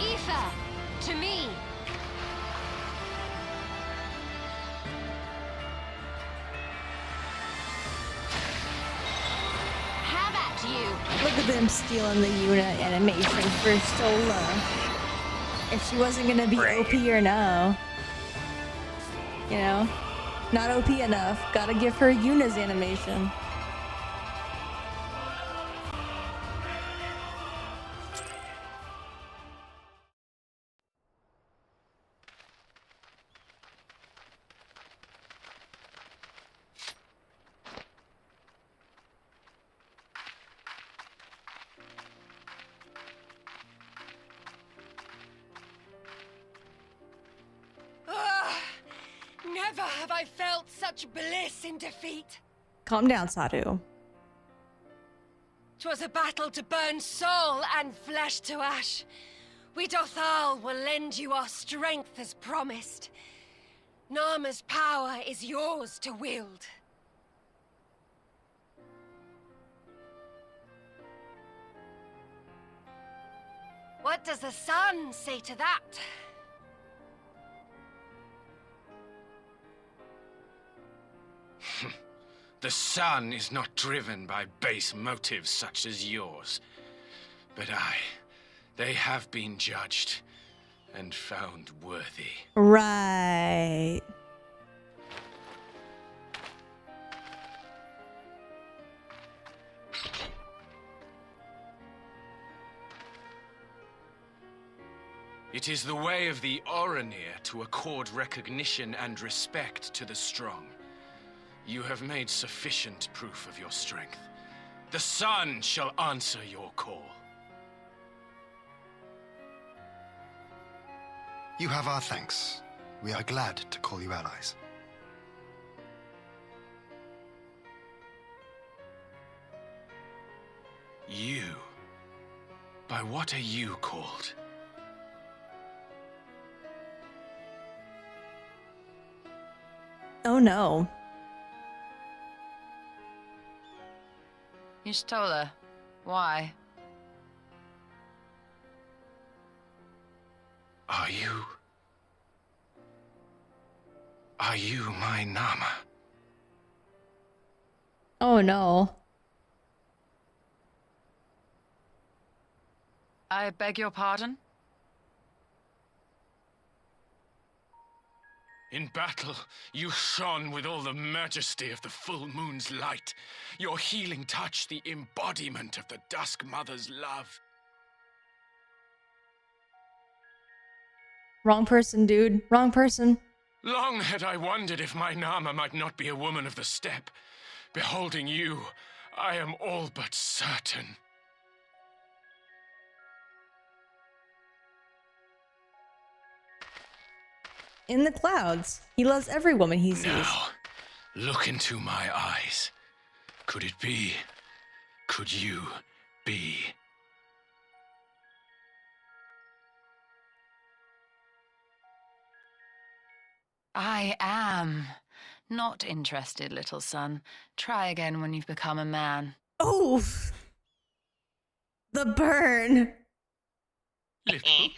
J: Aoife, to me. Have at you.
A: Look at them stealing the Yuna animation for Stola. If she wasn't gonna be OP or no. You know? Not OP enough. Gotta give her Yuna's animation.
J: Never have I felt such bliss in defeat.
A: Calm down, Sadu.
J: 'Twas a battle to burn soul and flesh to ash. We Dothal will lend you our strength as promised. Nama's power is yours to wield. What does the sun say to that?
F: The sun is not driven by base motives such as yours. But they have been judged and found worthy.
A: Right.
F: It is the way of the Oranir to accord recognition and respect to the strong. You have made sufficient proof of your strength. The sun shall answer your call.
G: You have our thanks. We are glad to call you allies.
F: You? By what are you called?
A: Oh no.
I: Y'shtola, why?
F: Are you my Nama?
A: Oh no.
I: I beg your pardon?
F: In battle, you shone with all the majesty of the full moon's light. Your healing touch, the embodiment of the Dusk Mother's love.
A: Wrong person, dude. Wrong person.
F: Long had I wondered if my Nama might not be a woman of the steppe. Beholding you, I am all but certain.
A: In the clouds. He loves every woman he sees.
F: Now, look into my eyes. Could it be? Could you be?
I: I am not interested, little son. Try again when you've become a man.
A: Oof. The burn.
F: Little?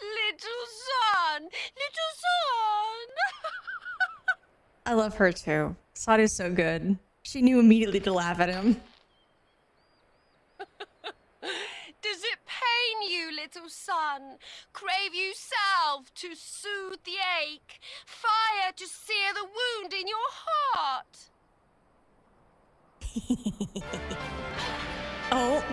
J: Little son! Little son!
A: I love her too. Sadi's so good. She knew immediately to laugh at him.
J: Does it pain you, little son? Crave you salve to soothe the ache? Fire to sear the wound in your heart?
A: Oh.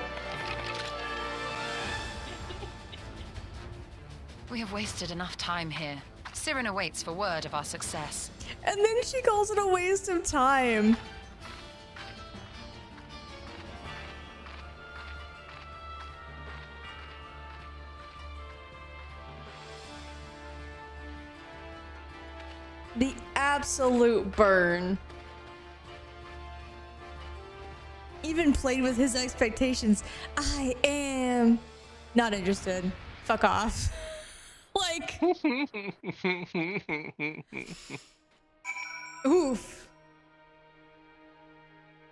I: We have wasted enough time here. Siren awaits for word of our success.
A: And then she calls it a waste of time. The absolute burn. Even played with his expectations. I am not interested. Fuck off. Like, oof.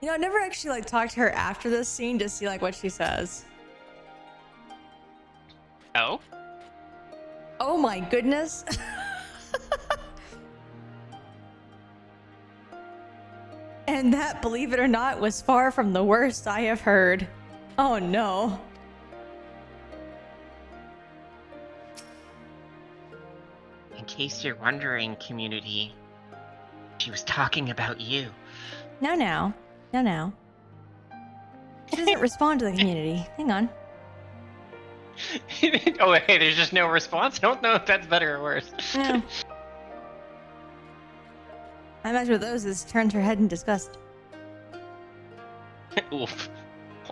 A: You know, I never actually like talked to her after this scene to see like what she says.
B: Oh?
A: Oh my goodness. And that, believe it or not, was far from the worst I have heard. Oh no.
B: In case you're wondering, community, she was talking about you.
A: Now. She doesn't respond to the community. Hang on.
B: Oh, hey, there's just no response? I don't know if that's better or worse.
A: No. I imagine with those is turns her head in disgust.
B: Oof.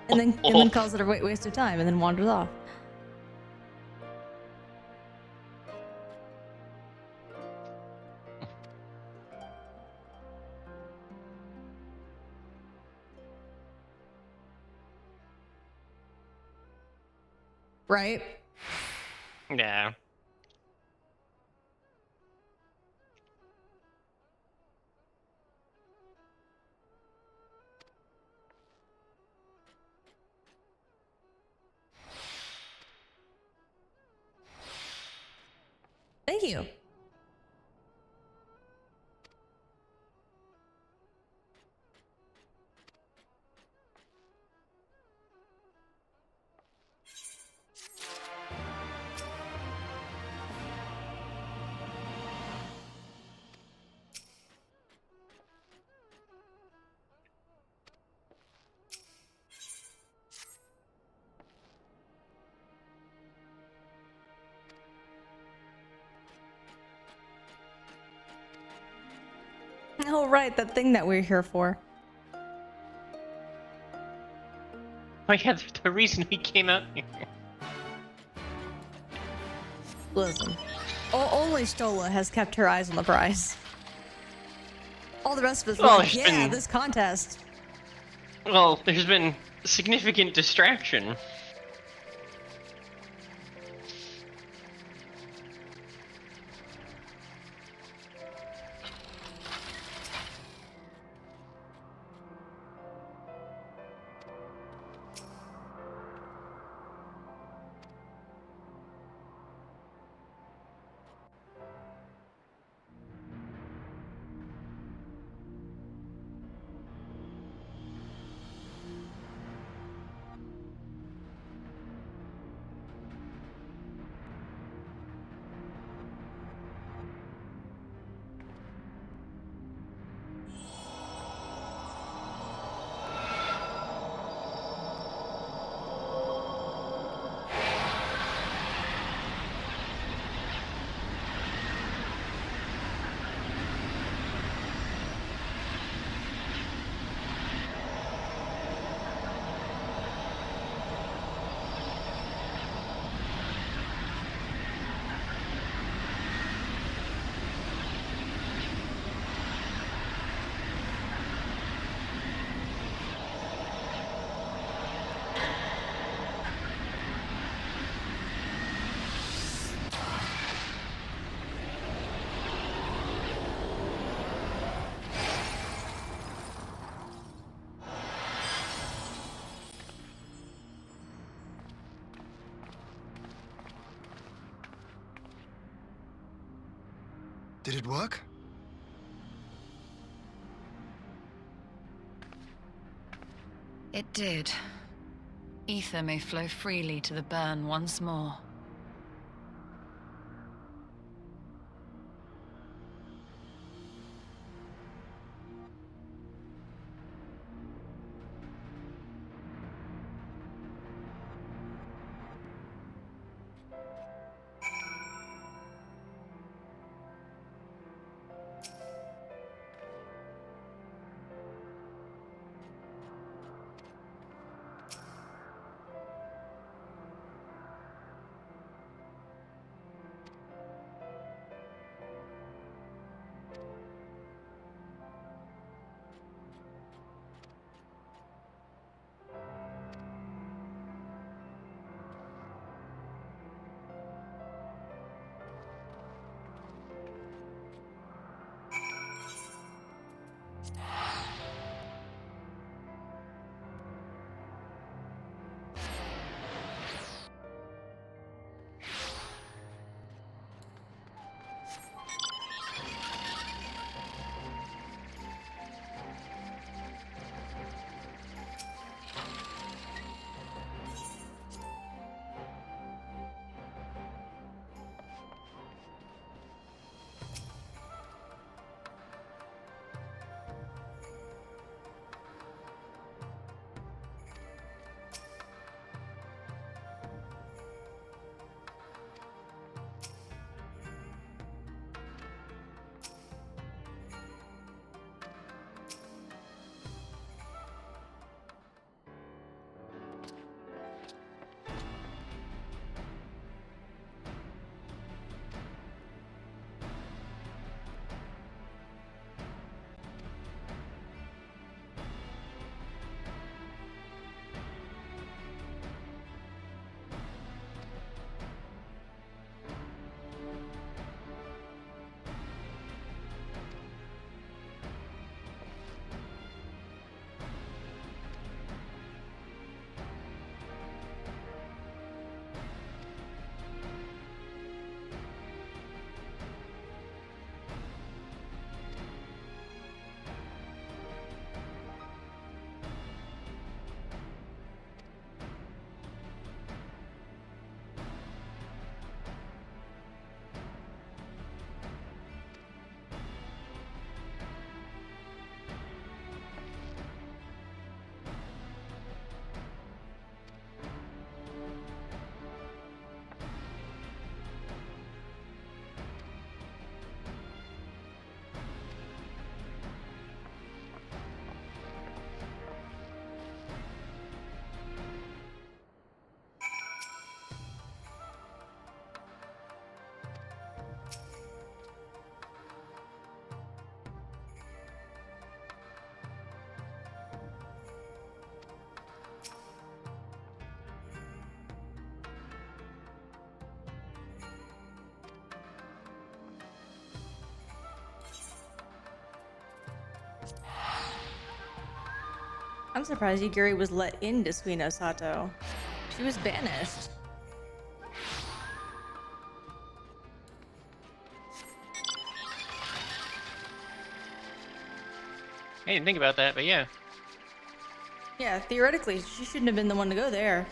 A: And then calls it a waste of time and then wanders off. Right?
B: Yeah.
A: Thank you. Oh, right, that thing that we're here for.
B: Oh yeah, the reason we came out here.
A: Listen, only Stola has kept her eyes on the prize. All the rest of us,
B: Well,
A: like, yeah, this contest.
B: Well, there's been significant distraction.
G: Did it work?
I: It did. Ether may flow freely to the burn once more.
A: I'm surprised Yugiri was let into Suino Sato. She was banished.
B: I didn't think about that, but yeah.
A: Yeah, theoretically, she shouldn't have been the one to go there.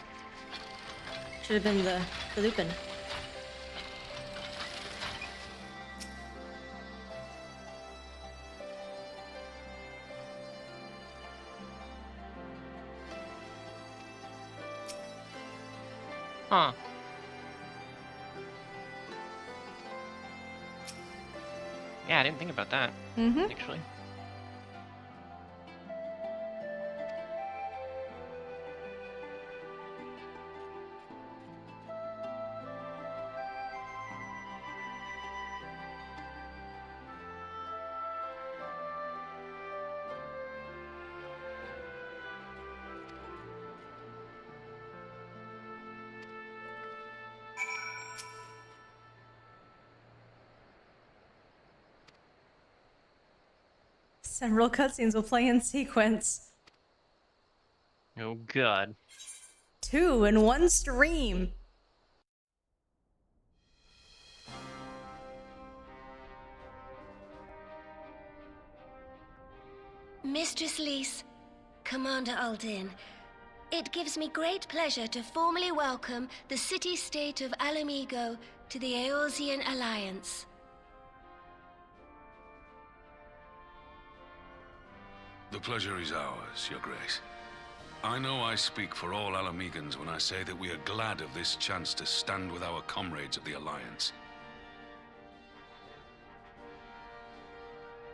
A: Should have been the Lupin.
B: Huh. Yeah, I didn't think about that, actually.
A: Several cutscenes will play in sequence.
B: Oh god.
A: 2 in one stream.
L: Mistress Lys, Commander Aldin, it gives me great pleasure to formally welcome the city-state of Alamigo to the Eorzean Alliance.
F: The pleasure is ours, Your Grace. I know I speak for all Alamegans when I say that we are glad of this chance to stand with our comrades of the Alliance.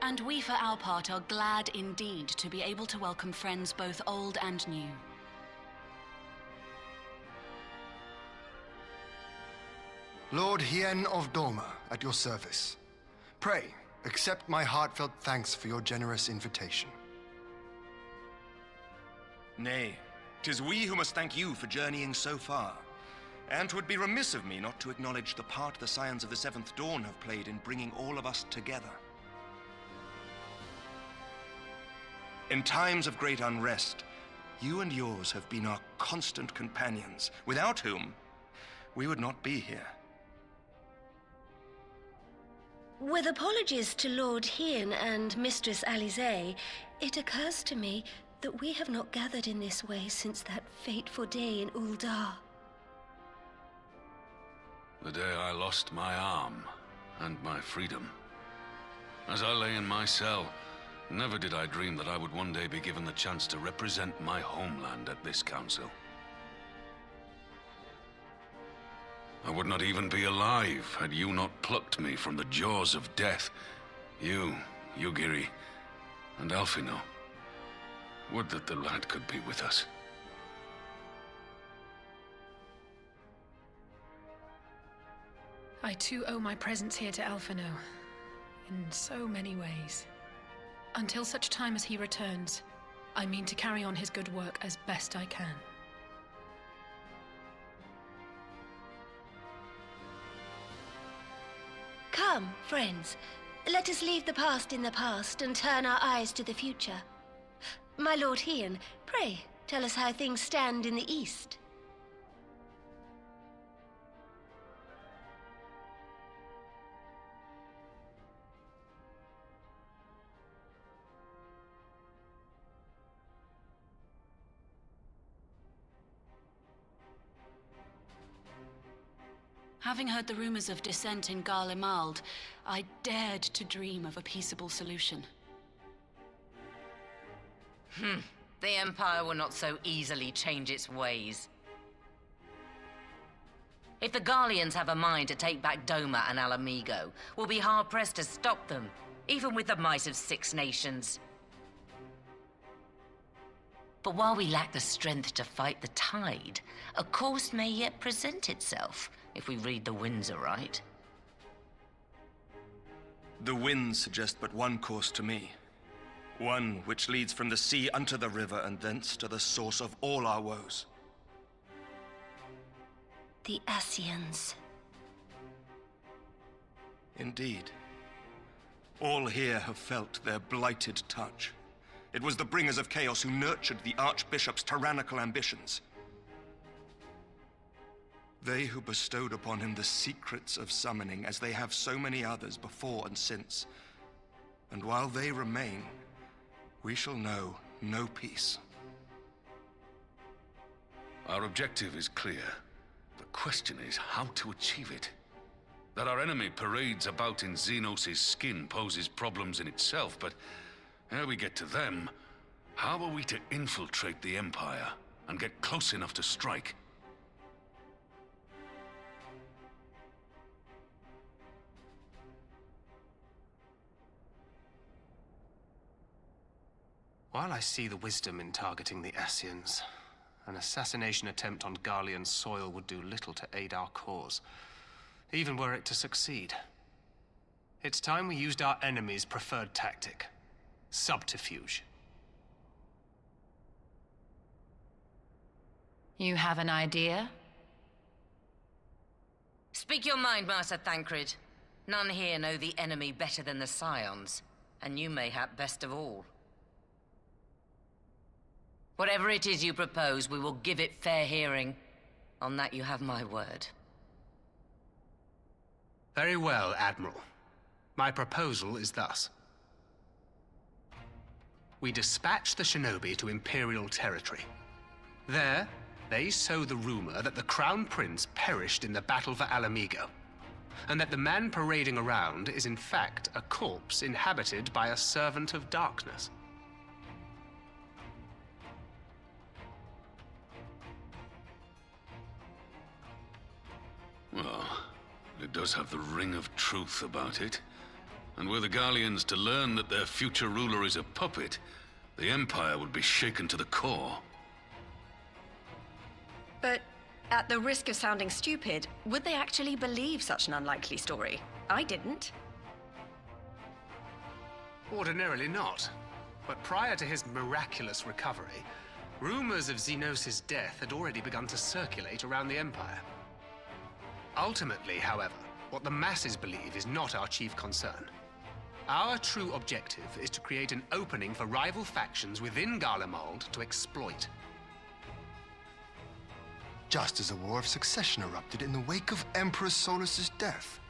M: And we, for our part, are glad indeed to be able to welcome friends both old and new.
G: Lord Hien of Doma, at your service. Pray, accept my heartfelt thanks for your generous invitation.
K: Nay, 'tis we who must thank you for journeying so far. And 'twould be remiss of me not to acknowledge the part the Scions of the Seventh Dawn have played in bringing all of us together. In times of great unrest, you and yours have been our constant companions, without whom we would not be here.
L: With apologies to Lord Hien and Mistress Alisaie, it occurs to me that we have not gathered in this way since that fateful day in Uldar.
F: The day I lost my arm and my freedom. As I lay in my cell, never did I dream that I would one day be given the chance to represent my homeland at this council. I would not even be alive had you not plucked me from the jaws of death. You, Yugiri, and Alphino. Would that the lad could be with us.
D: I too owe my presence here to Alphino, in so many ways. Until such time as he returns, I mean to carry on his good work as best I can.
L: Come, friends, let us leave the past in the past and turn our eyes to the future. My Lord Hien, pray, tell us how things stand in the east.
M: Having heard the rumors of dissent in Garlemald, I dared to dream of a peaceable solution.
I: The Empire will not so easily change its ways. If the Garleans have a mind to take back Doma and Alamigo, we'll be hard-pressed to stop them, even with the might of 6 nations. But while we lack the strength to fight the tide, a course may yet present itself, if we read the winds aright.
K: The winds suggest but one course to me. One which leads from the sea unto the river and thence to the source of all our woes.
L: The Ascians.
K: Indeed. All here have felt their blighted touch. It was the bringers of chaos who nurtured the Archbishop's tyrannical ambitions. They who bestowed upon him the secrets of summoning, as they have so many others before and since. And while they remain, we shall know no peace.
F: Our objective is clear. The question is how to achieve it. That our enemy parades about in Xenos' skin poses problems in itself, but ere we get to them, how are we to infiltrate the Empire and get close enough to strike?
C: While I see the wisdom in targeting the Ascians, an assassination attempt on Garlean soil would do little to aid our cause, even were it to succeed. It's time we used our enemy's preferred tactic: subterfuge.
I: You have an idea? Speak your mind, Master Thancred. None here know the enemy better than the Scions, and you mayhap best of all. Whatever it is you propose, we will give it fair hearing. On that you have my word.
C: Very well, Admiral. My proposal is thus. we dispatch the shinobi to Imperial territory. There, they sow the rumor that the Crown Prince perished in the battle for Alamigo, and that the man parading around is in fact a corpse inhabited by a servant of darkness.
N: Well, it does have the ring of truth about it. And were the Garleans to learn that their future ruler is a puppet, the Empire would be shaken to the core.
H: But at the risk of sounding stupid, would they actually believe such an unlikely story? I didn't.
C: Ordinarily not. But prior to his miraculous recovery, rumors of Xenos' death had already begun to circulate around the Empire. Ultimately, however, what the masses believe is not our chief concern. Our true objective is to create an opening for rival factions within Garlemald to exploit.
G: Just as a war of succession erupted in the wake of Emperor Solus's death.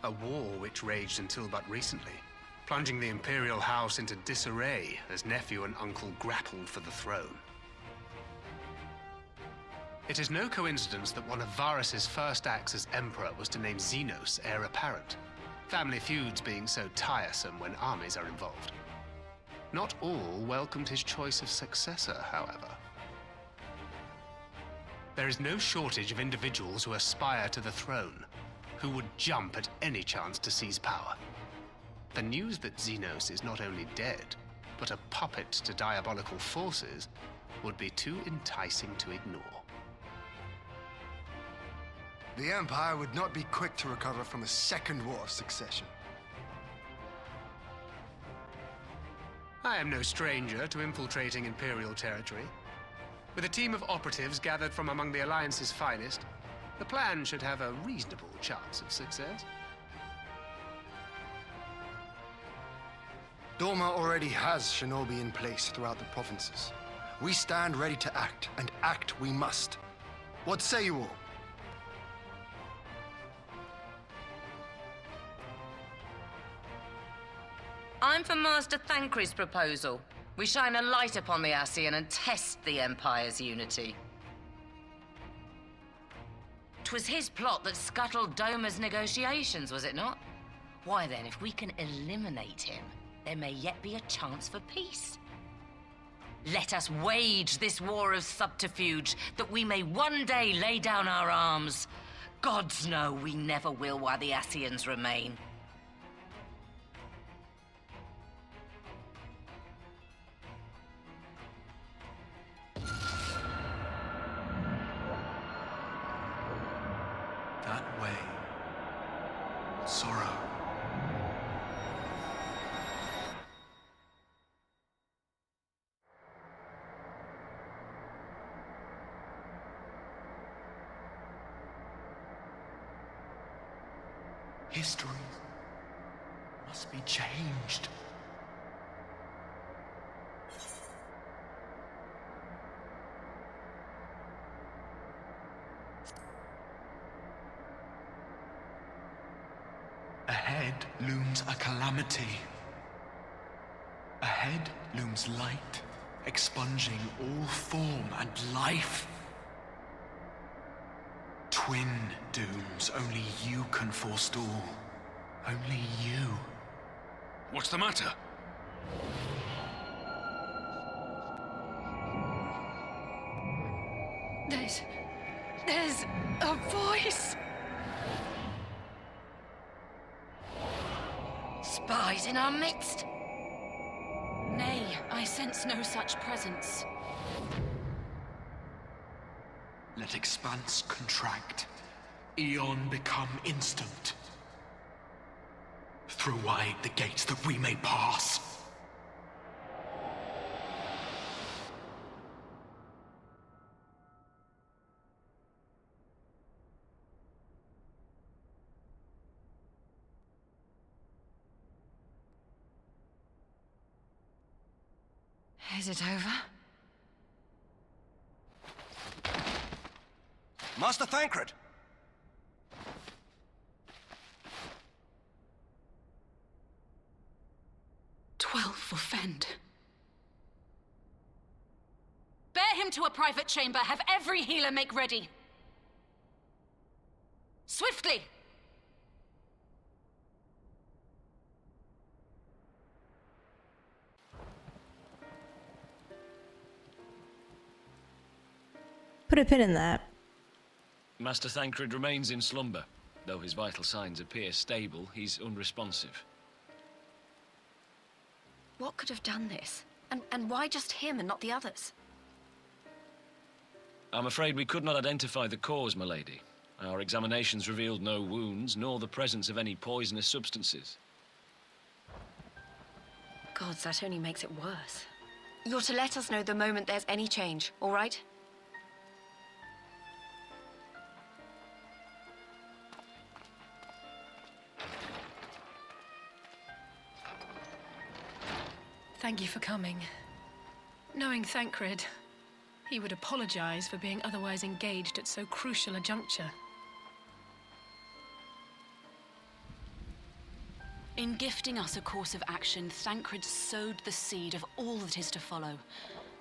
C: A war which raged until but recently, plunging the Imperial House into disarray as nephew and uncle grappled for the throne. It is no coincidence that one of Varus's first acts as Emperor was to name Xenos heir apparent, family feuds being so tiresome when armies are involved. Not all welcomed his choice of successor, however. There is no shortage of individuals who aspire to the throne, who would jump at any chance to seize power. The news that Xenos is not only dead, but a puppet to diabolical forces would be too enticing to ignore.
G: The Empire would not be quick to recover from a second war of succession.
C: I am no stranger to infiltrating Imperial territory. With a team of operatives gathered from among the Alliance's finest, the plan should have a reasonable chance of success.
G: Doma already has shinobi in place throughout the provinces. We stand ready to act, and act we must. What say you all?
I: I'm for Master Thancred's proposal. We shine a light upon the Ascian and test the Empire's unity. 'Twas his plot that scuttled Doma's negotiations, was it not? Why then, if we can eliminate him, there may yet be a chance for peace. Let us wage this war of subterfuge, that we may one day lay down our arms. Gods know we never will while the Ascians remain.
K: That way. Sorrow. History must be changed. Ahead looms a calamity. Ahead looms light, expunging all form and life. Twin dooms only you can forestall. Only you.
N: What's the matter?
D: There's a voice.
I: Spies in our midst?
M: Nay, I sense no such presence.
K: Let expanse contract. Eon become instant. Throw wide the gates that we may pass.
I: Is it over?
O: Master Thancred!
M: 12 for Fend. Bear him to a private chamber. Have every healer make ready. Swiftly!
A: Put a pin in that.
O: Master Thancred remains in slumber. Though his vital signs appear stable, he's unresponsive.
H: What could have done this? And why just him and not the others?
O: I'm afraid we could not identify the cause, my lady. Our examinations revealed no wounds, nor the presence of any poisonous substances.
H: Gods, that only makes it worse. You're to let us know the moment there's any change, all right?
D: Thank you for coming. Knowing Thancred, he would apologize for being otherwise engaged at so crucial a juncture.
M: In gifting us a course of action, Thancred sowed the seed of all that is to follow.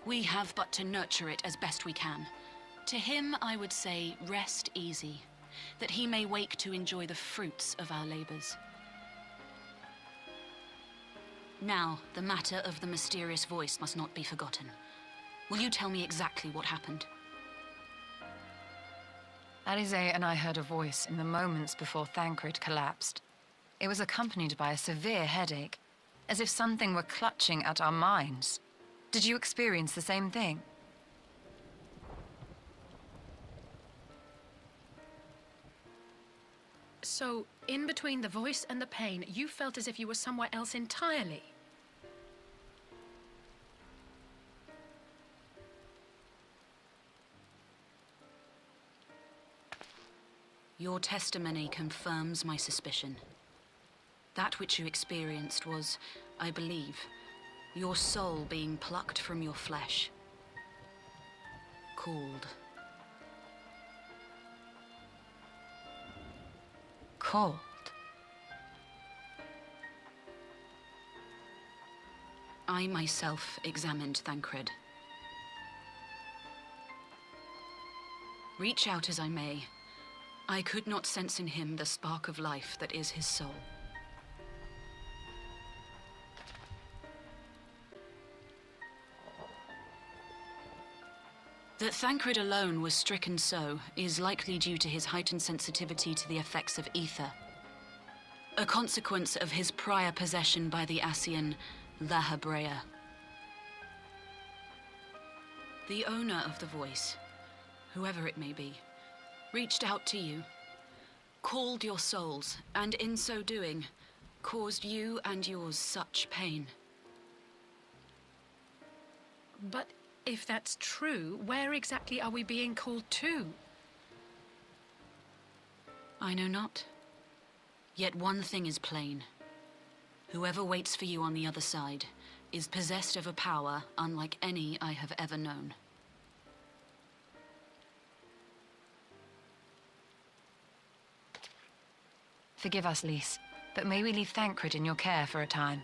M: We have but to nurture it as best we can. To him, I would say, rest easy, that he may wake to enjoy the fruits of our labors. Now, the matter of the mysterious voice must not be forgotten. Will you tell me exactly what happened?
I: Alize and I heard a voice in the moments before Thancred collapsed. It was accompanied by a severe headache, as if something were clutching at our minds. Did you experience the same thing?
D: So, in between the voice and the pain, you felt as if you were somewhere else entirely.
M: Your testimony confirms my suspicion. That which you experienced was, I believe, your soul being plucked from your flesh. Called.
I: Called?
M: I myself examined Thancred. Reach out as I may, I could not sense in him the spark of life that is his soul. That Thancred alone was stricken so is likely due to his heightened sensitivity to the effects of ether, a consequence of his prior possession by the Ascian Lahabrea. The owner of the voice, whoever it may be, reached out to you, called your souls, and in so doing, caused you and yours such pain.
D: But if that's true, where exactly are we being called to?
M: I know not. Yet one thing is plain. Whoever waits for you on the other side is possessed of a power unlike any I have ever known.
I: Forgive us, Lys, but may we leave Thancred in your care for a time?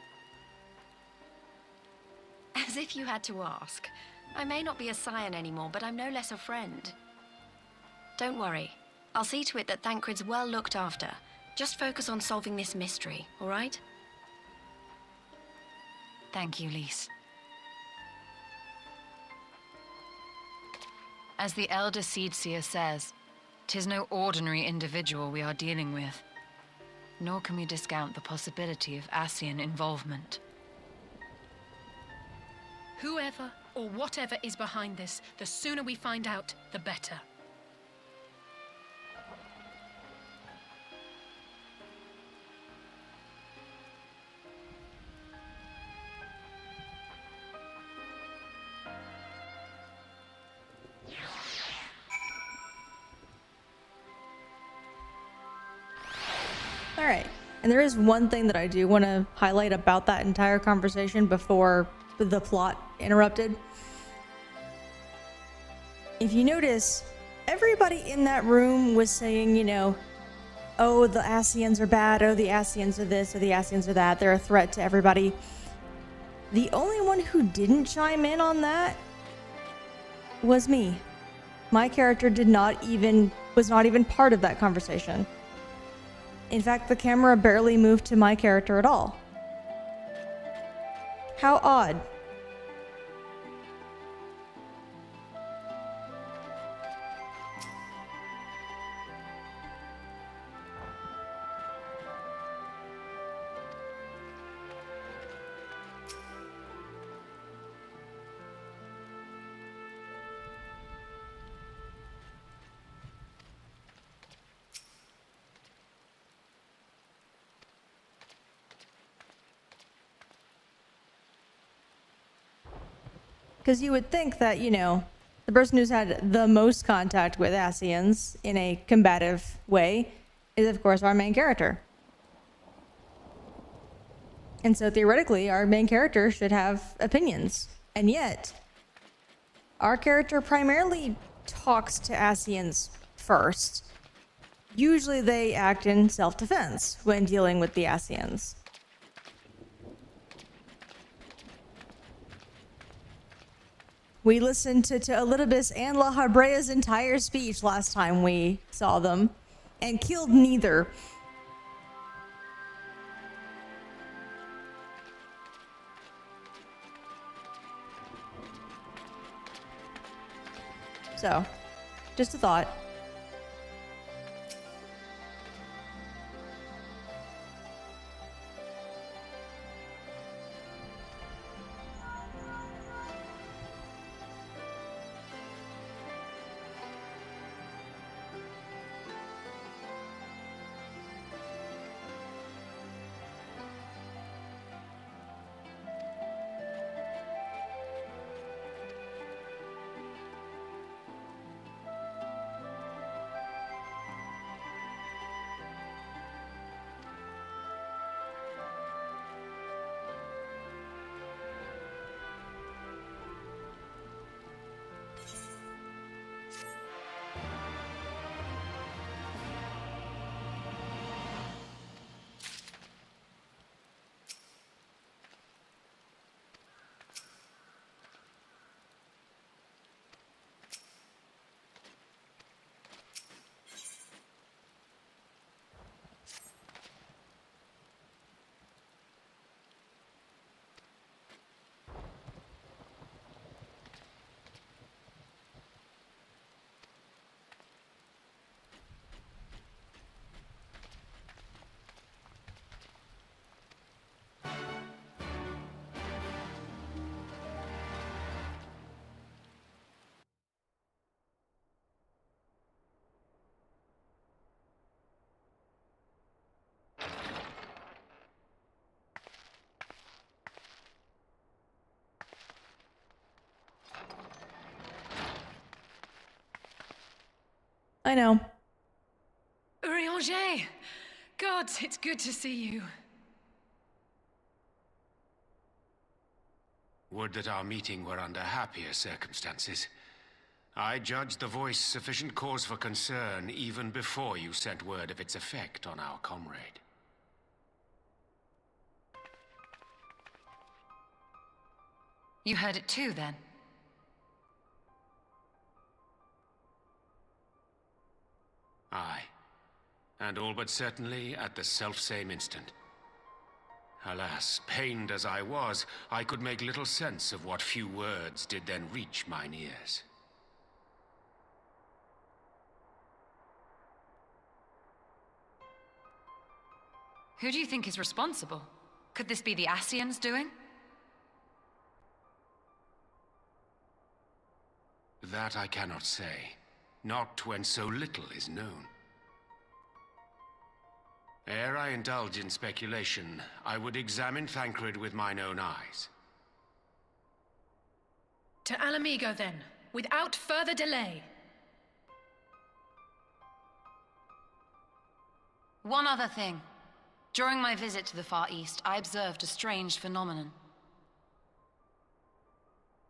H: As if you had to ask. I may not be a scion anymore, but I'm no less a friend. Don't worry. I'll see to it that Thancred's well looked after. Just focus on solving this mystery, all right?
I: Thank you, Lys. As the Elder Seedseer says, 'tis no ordinary individual we are dealing with. Nor can we discount the possibility of Ascian involvement.
D: Whoever or whatever is behind this, the sooner we find out, the better.
A: All right. And there is one thing that I do want to highlight about that entire conversation before the plot interrupted. If you notice, everybody in that room was saying, you know, oh, the Ascians are bad, oh, the Ascians are this, or the Ascians are that, they're a threat to everybody. The only one who didn't chime in on that was me. My character was not even part of that conversation. In fact, the camera barely moved to my character at all. How odd. Because you would think that, the person who's had the most contact with Ascians in a combative way is, of course, our main character. And so theoretically, our main character should have opinions. And yet, our character primarily talks to Ascians first. Usually they act in self-defense when dealing with the Ascians. We listened to Elidibus and La Habrea's entire speech last time we saw them, and killed neither. So, just a thought. I know.
D: Urianger! God, it's good to see you.
C: Would that our meeting were under happier circumstances. I judged the voice sufficient cause for concern even before you sent word of its effect on our comrade.
I: You heard it too, then?
C: Aye. And all but certainly at the selfsame instant. Alas, pained as I was, I could make little sense of what few words did then reach mine ears.
I: Who do you think is responsible? Could this be the Ascians doing?
C: That I cannot say. Not when so little is known. Ere I indulge in speculation, I would examine Thancred with mine own eyes.
D: To Alamigo, then, without further delay.
I: One other thing. During my visit to the Far East, I observed a strange phenomenon.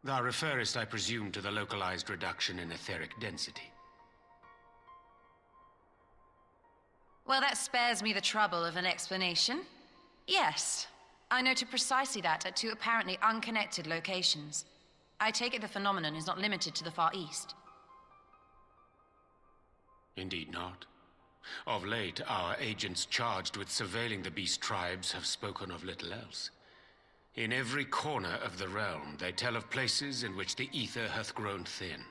C: Thou referrest, I presume, to the localized reduction in etheric density.
I: Well, that spares me the trouble of an explanation. Yes. I noted precisely that at two apparently unconnected locations. I take it the phenomenon is not limited to the Far East.
F: Indeed not. Of late, our agents charged with surveilling the beast tribes have spoken of little else. In every corner of the realm, they tell of places in which the ether hath grown thin.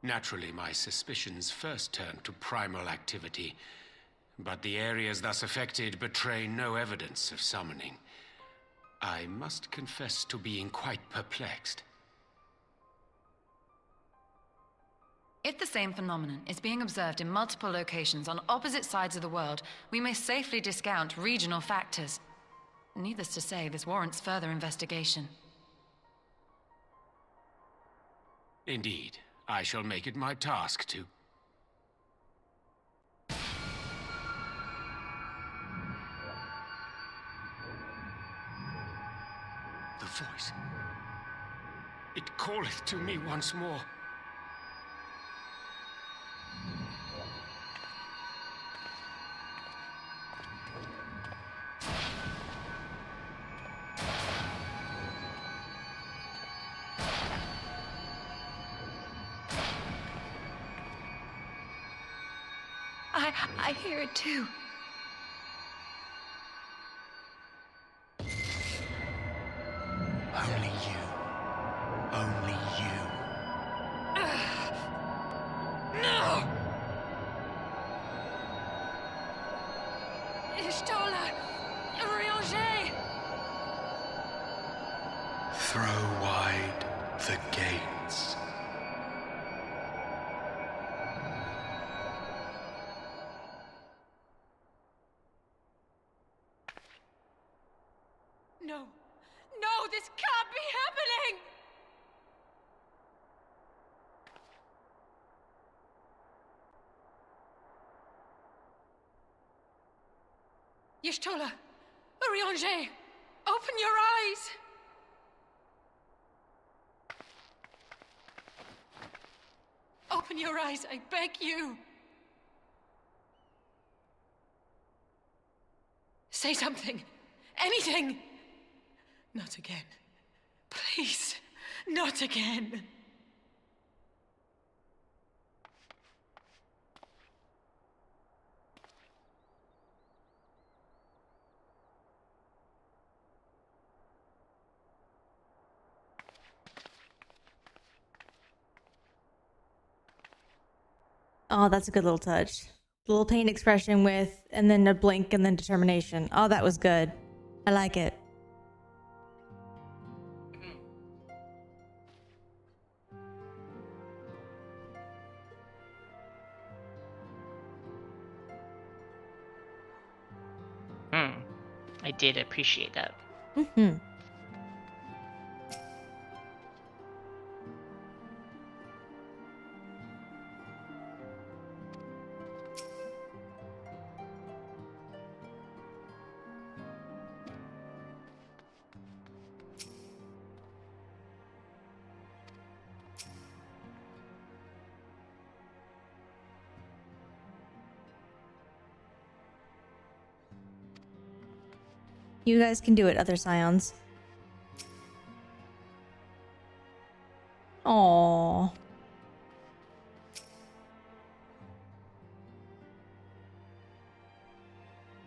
F: Naturally, my suspicions first turned to primal activity, but the areas thus affected betray no evidence of summoning. I must confess to being quite perplexed.
I: If the same phenomenon is being observed in multiple locations on opposite sides of the world, we may safely discount regional factors. Needless to say, this warrants further investigation.
F: Indeed, I shall make it my task to. The voice. It calleth to me once more.
L: I hear it too.
C: Only you. Only you.
J: No! Ishtola! Rianger!
K: Throw wide the gates.
J: No! No, this can't be happening! Y'shtola! Rianger! Open your eyes! Open your eyes, I beg you! Say something! Anything! Not again. Please, not again.
A: Oh, that's a good little touch. Little pain expression with, and then a blink and then determination. Oh, that was good. I like it.
B: I did appreciate that.
A: Mm-hmm. You guys can do it, other scions. Aww.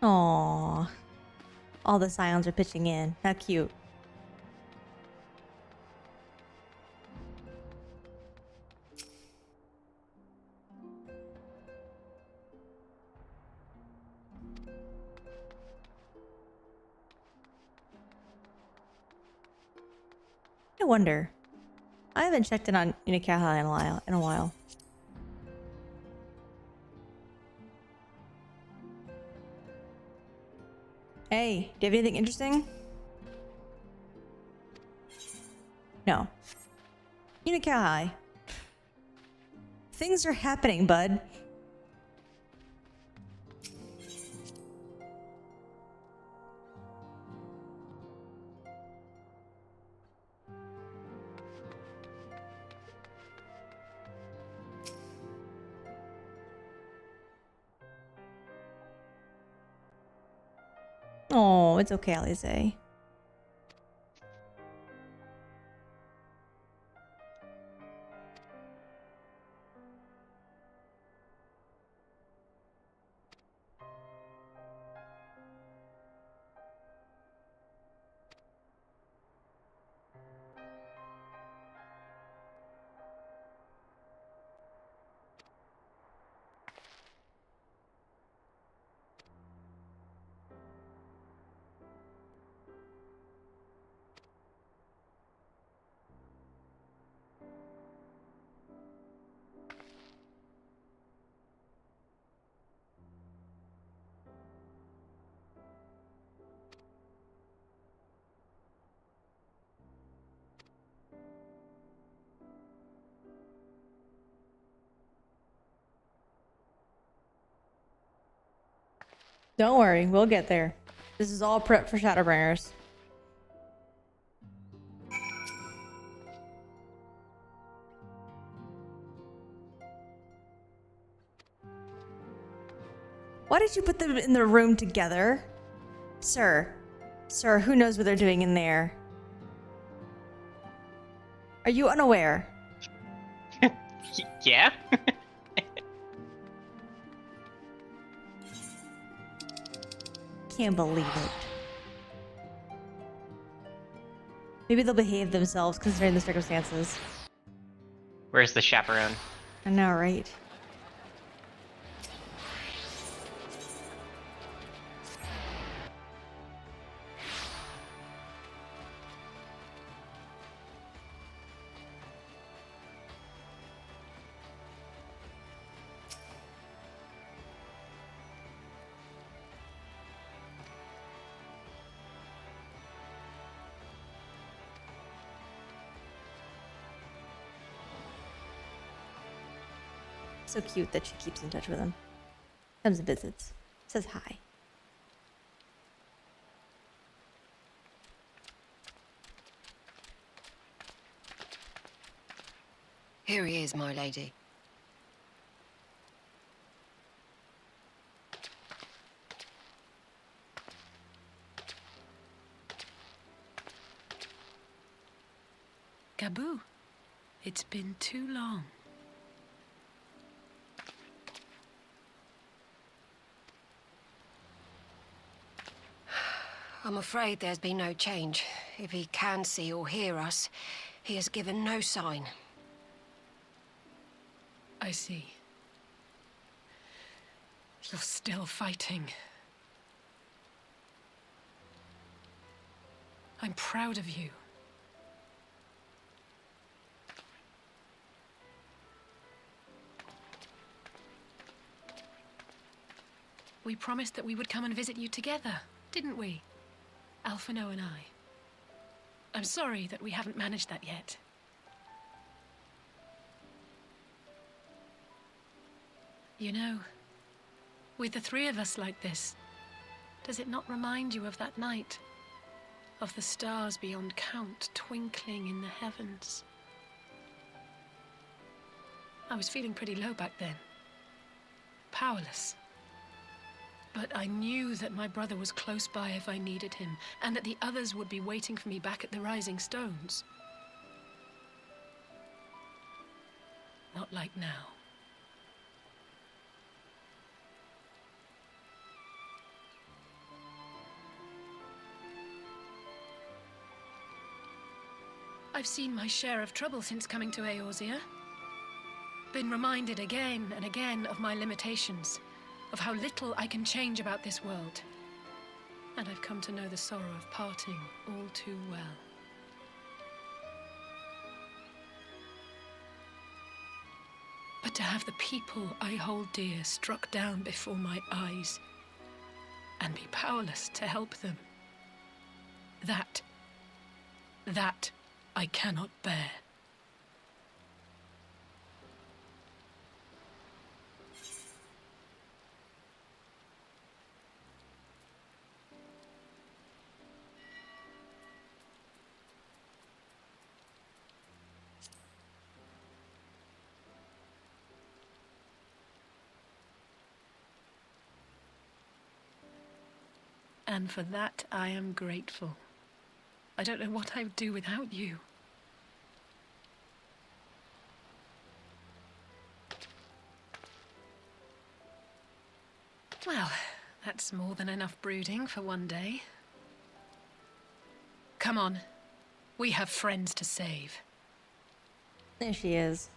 A: Aww. All the scions are pitching in. How cute. I wonder. I haven't checked in on Unikahai in a while. Hey, do you have anything interesting? No. Unikahai. Things are happening, bud. Oh, it's okay, Alize. Don't worry, we'll get there. This is all prep for Shadowbringers. Why did you put them in the room together? Sir. Sir, who knows what they're doing in there? Are you unaware?
B: Yeah?
A: Can't believe it. Maybe they'll behave themselves considering the circumstances.
B: Where's the chaperone?
A: I know, right? So cute that she keeps in touch with him. Comes and visits. Says hi.
J: Here he is, my lady.
D: Gaboo, it's been too long.
J: I'm afraid there's been no change. If he can see or hear us, he has given no sign.
D: I see. You're still fighting. I'm proud of you. We promised that we would come and visit you together, didn't we? Alphino and I. I'm sorry that we haven't managed that yet. You know, with the three of us like this, does it not remind you of that night? Of the stars beyond count twinkling in the heavens? I was feeling pretty low back then. Powerless. But I knew that my brother was close by if I needed him, and that the others would be waiting for me back at the Rising Stones. Not like now. I've seen my share of trouble since coming to Eorzea. Been reminded again and again of my limitations, of how little I can change about this world. And I've come to know the sorrow of parting all too well. But to have the people I hold dear struck down before my eyes, and be powerless to help them, that I cannot bear. And for that, I am grateful. I don't know what I would do without you. Well, that's more than enough brooding for one day. Come on. We have friends to save.
A: There she is.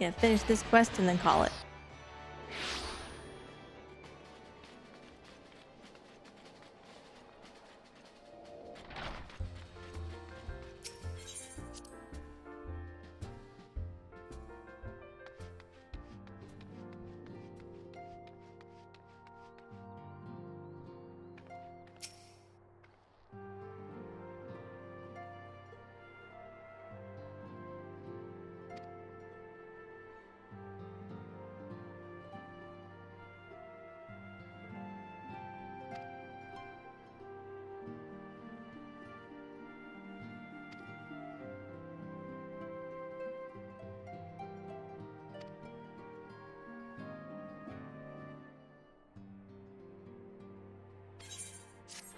A: Yeah, finish this quest and then call it.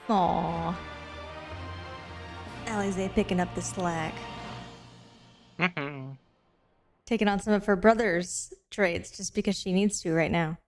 A: Aww. Alize picking up the slack. Taking on some of her brother's traits just because she needs to right now.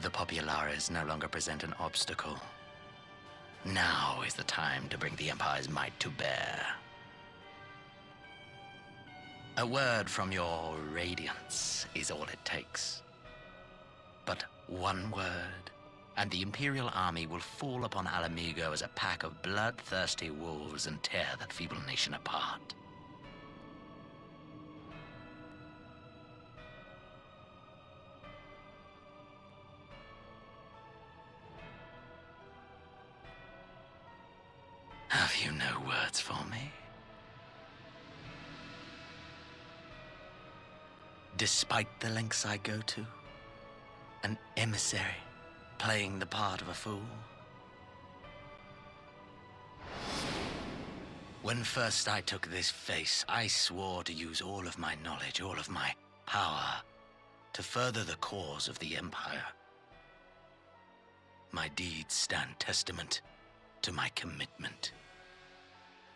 P: The Populares no longer present an obstacle. Now is the time to bring the Empire's might to bear. A word from your Radiance is all it takes. But one word, and the Imperial army will fall upon Alamigo as a pack of bloodthirsty wolves and tear that feeble nation apart. Have you no words for me? Despite the lengths I go to, an emissary playing the part of a fool. When first I took this face, I swore to use all of my knowledge, all of my power, to further the cause of the Empire. My deeds stand testament to my commitment.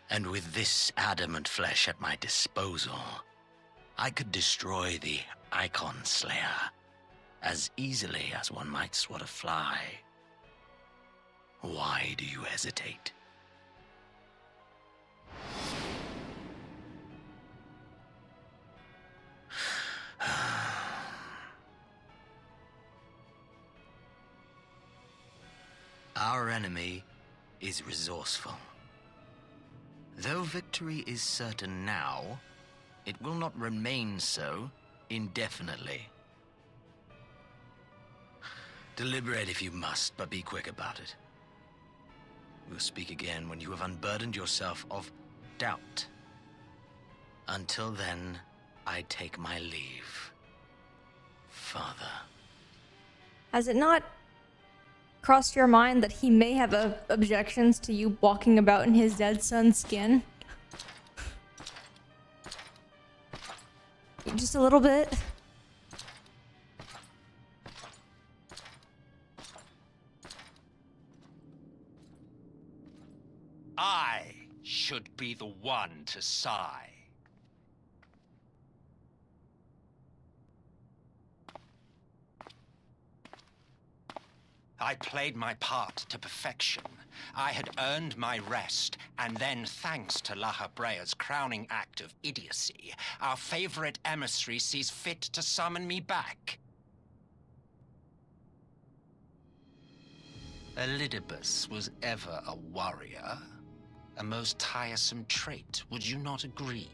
P: And with this adamant flesh at my disposal, I could destroy the Icon Slayer as easily as one might swat a fly. Why do you hesitate? Our enemy is resourceful. Though victory is certain now, it will not remain so indefinitely. Deliberate if you must, but be quick about it. We'll speak again when you have unburdened yourself of doubt. Until then, I take my leave, Father.
A: Has it not crossed your mind that he may have objections to you walking about in his dead son's skin? Just a little bit?
F: I should be the one to sigh.
Q: I played my part to perfection. I had earned my rest, and then, thanks to La Habrea's crowning act of idiocy, our favorite emissary sees fit to summon me back. Elidibus was ever a warrior. A most tiresome trait, would you not agree?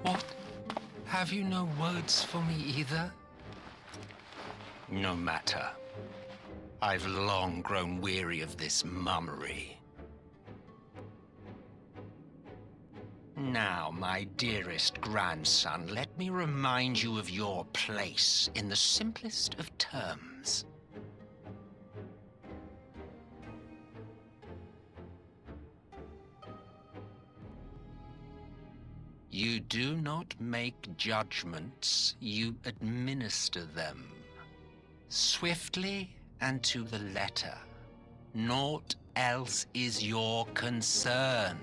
Q: What? Have you no words for me either? No matter. I've long grown weary of this mummery. Now, my dearest grandson, let me remind you of your place in the simplest of terms. You do not make judgments, you administer them. Swiftly and to the letter. Naught else is your concern.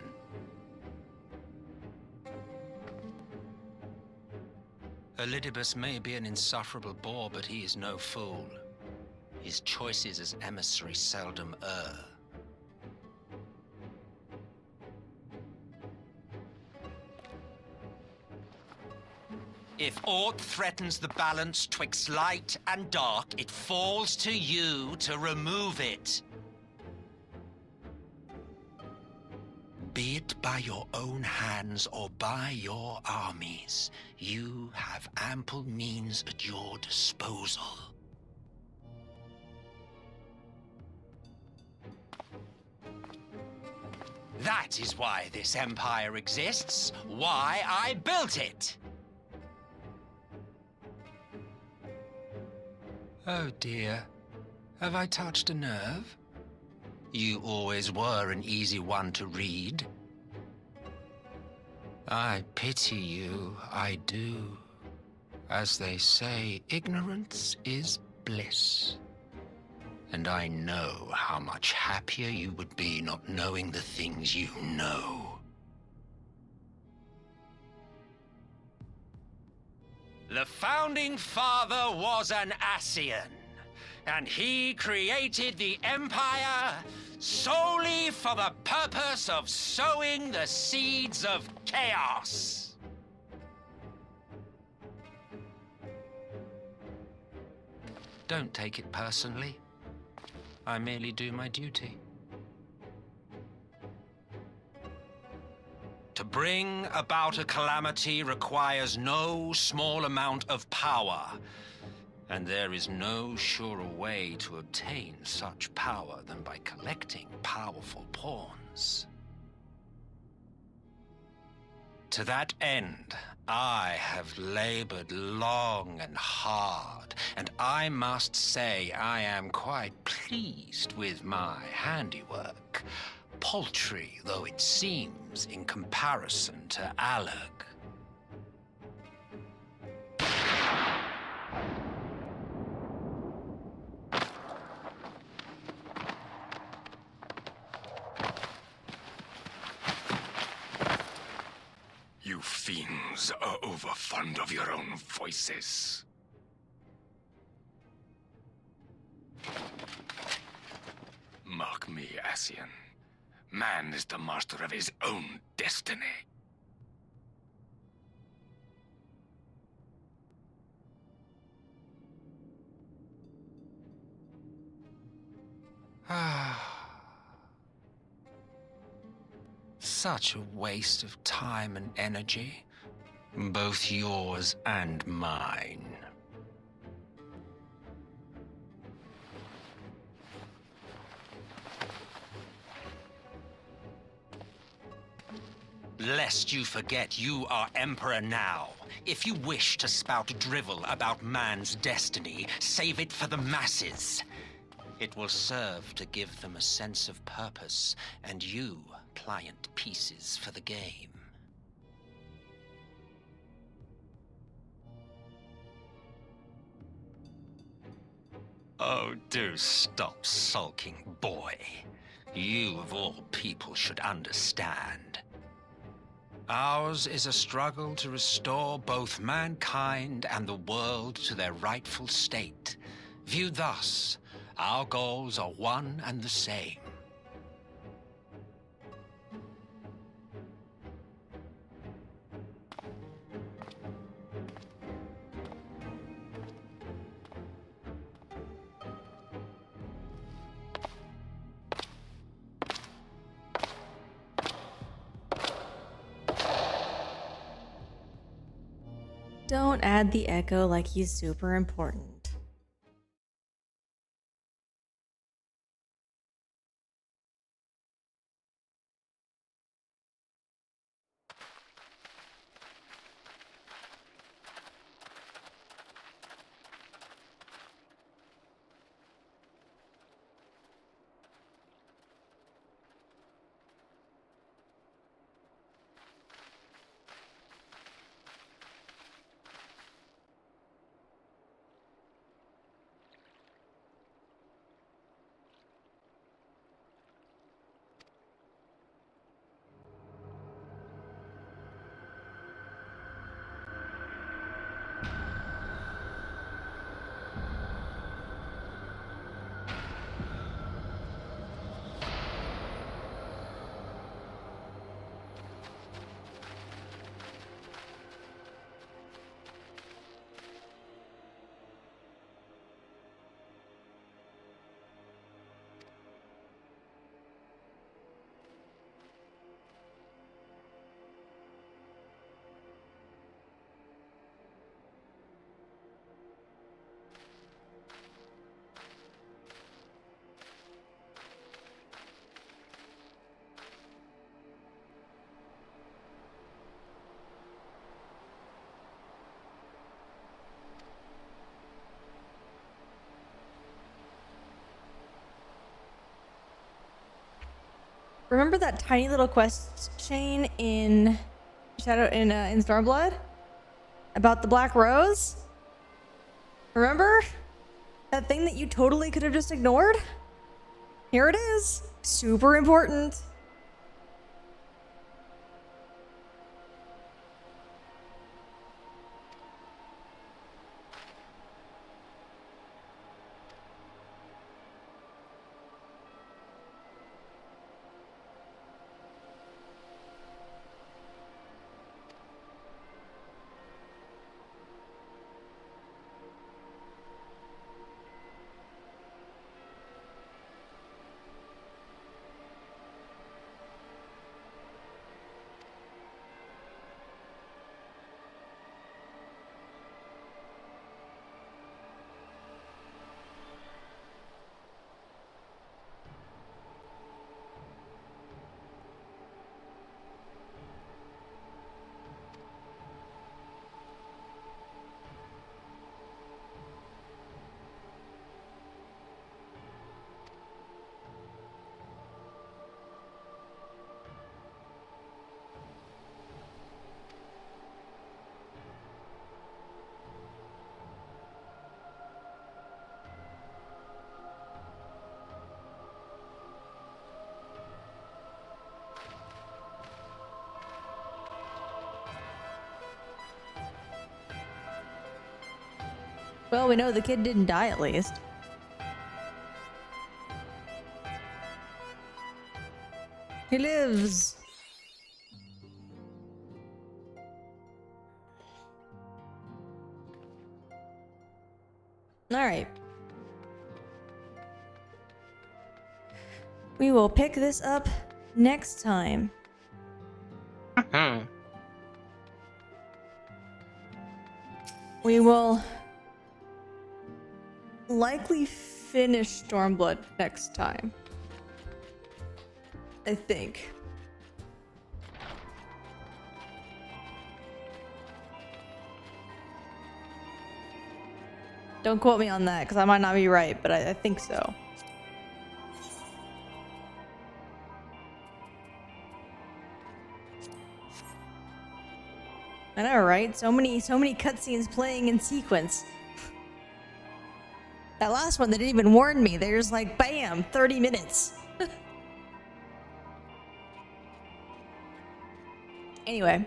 Q: Elidibus may be an insufferable bore, but he is no fool. His choices as emissary seldom err. If aught threatens the balance twixt light and dark, it falls to you to remove it. Be it by your own hands or by your armies, you have ample means at your disposal. That is why this empire exists, why I built it. Oh dear, have I touched a nerve? You always were an easy one to read. I pity you, I do. As they say, ignorance is bliss. And I know how much happier you would be not knowing the things you know. The founding father was an Ascian, and he created the Empire solely for the purpose of sowing the seeds of chaos. Don't take it personally. I merely do my duty. To bring about a calamity requires no small amount of power, and there is no surer way to obtain such power than by collecting powerful pawns. To that end, I have labored long and hard, and I must say I am quite pleased with my handiwork, paltry though it seems in comparison to Alag.
F: You fiends are overfond of your own voices. Mark me, Ascian. Man is the master of his own destiny.
Q: Such a waste of time and energy, both yours and mine. Lest you forget you are Emperor now. If you wish to spout drivel about man's destiny, save it for the masses. It will serve to give them a sense of purpose, and you pliant pieces for the game. Oh, do stop sulking, boy. You, of all people, should understand. Ours is a struggle to restore both mankind and the world to their rightful state. Viewed thus, our goals are one and the same.
A: Don't add the echo like he's super important. Remember that tiny little quest chain in in Stormblood about the Black Rose? Remember that thing that you totally could have just ignored? Here it is. Super important. Well, we know the kid didn't die at least. He lives. All right. We will pick this up next time. We will likely finish Stormblood next time. I think. Don't quote me on that because I might not be right, but I think so. I know, right? So many cutscenes playing in sequence. That last one, they didn't even warn me. They're just like, bam, 30 minutes. Anyway,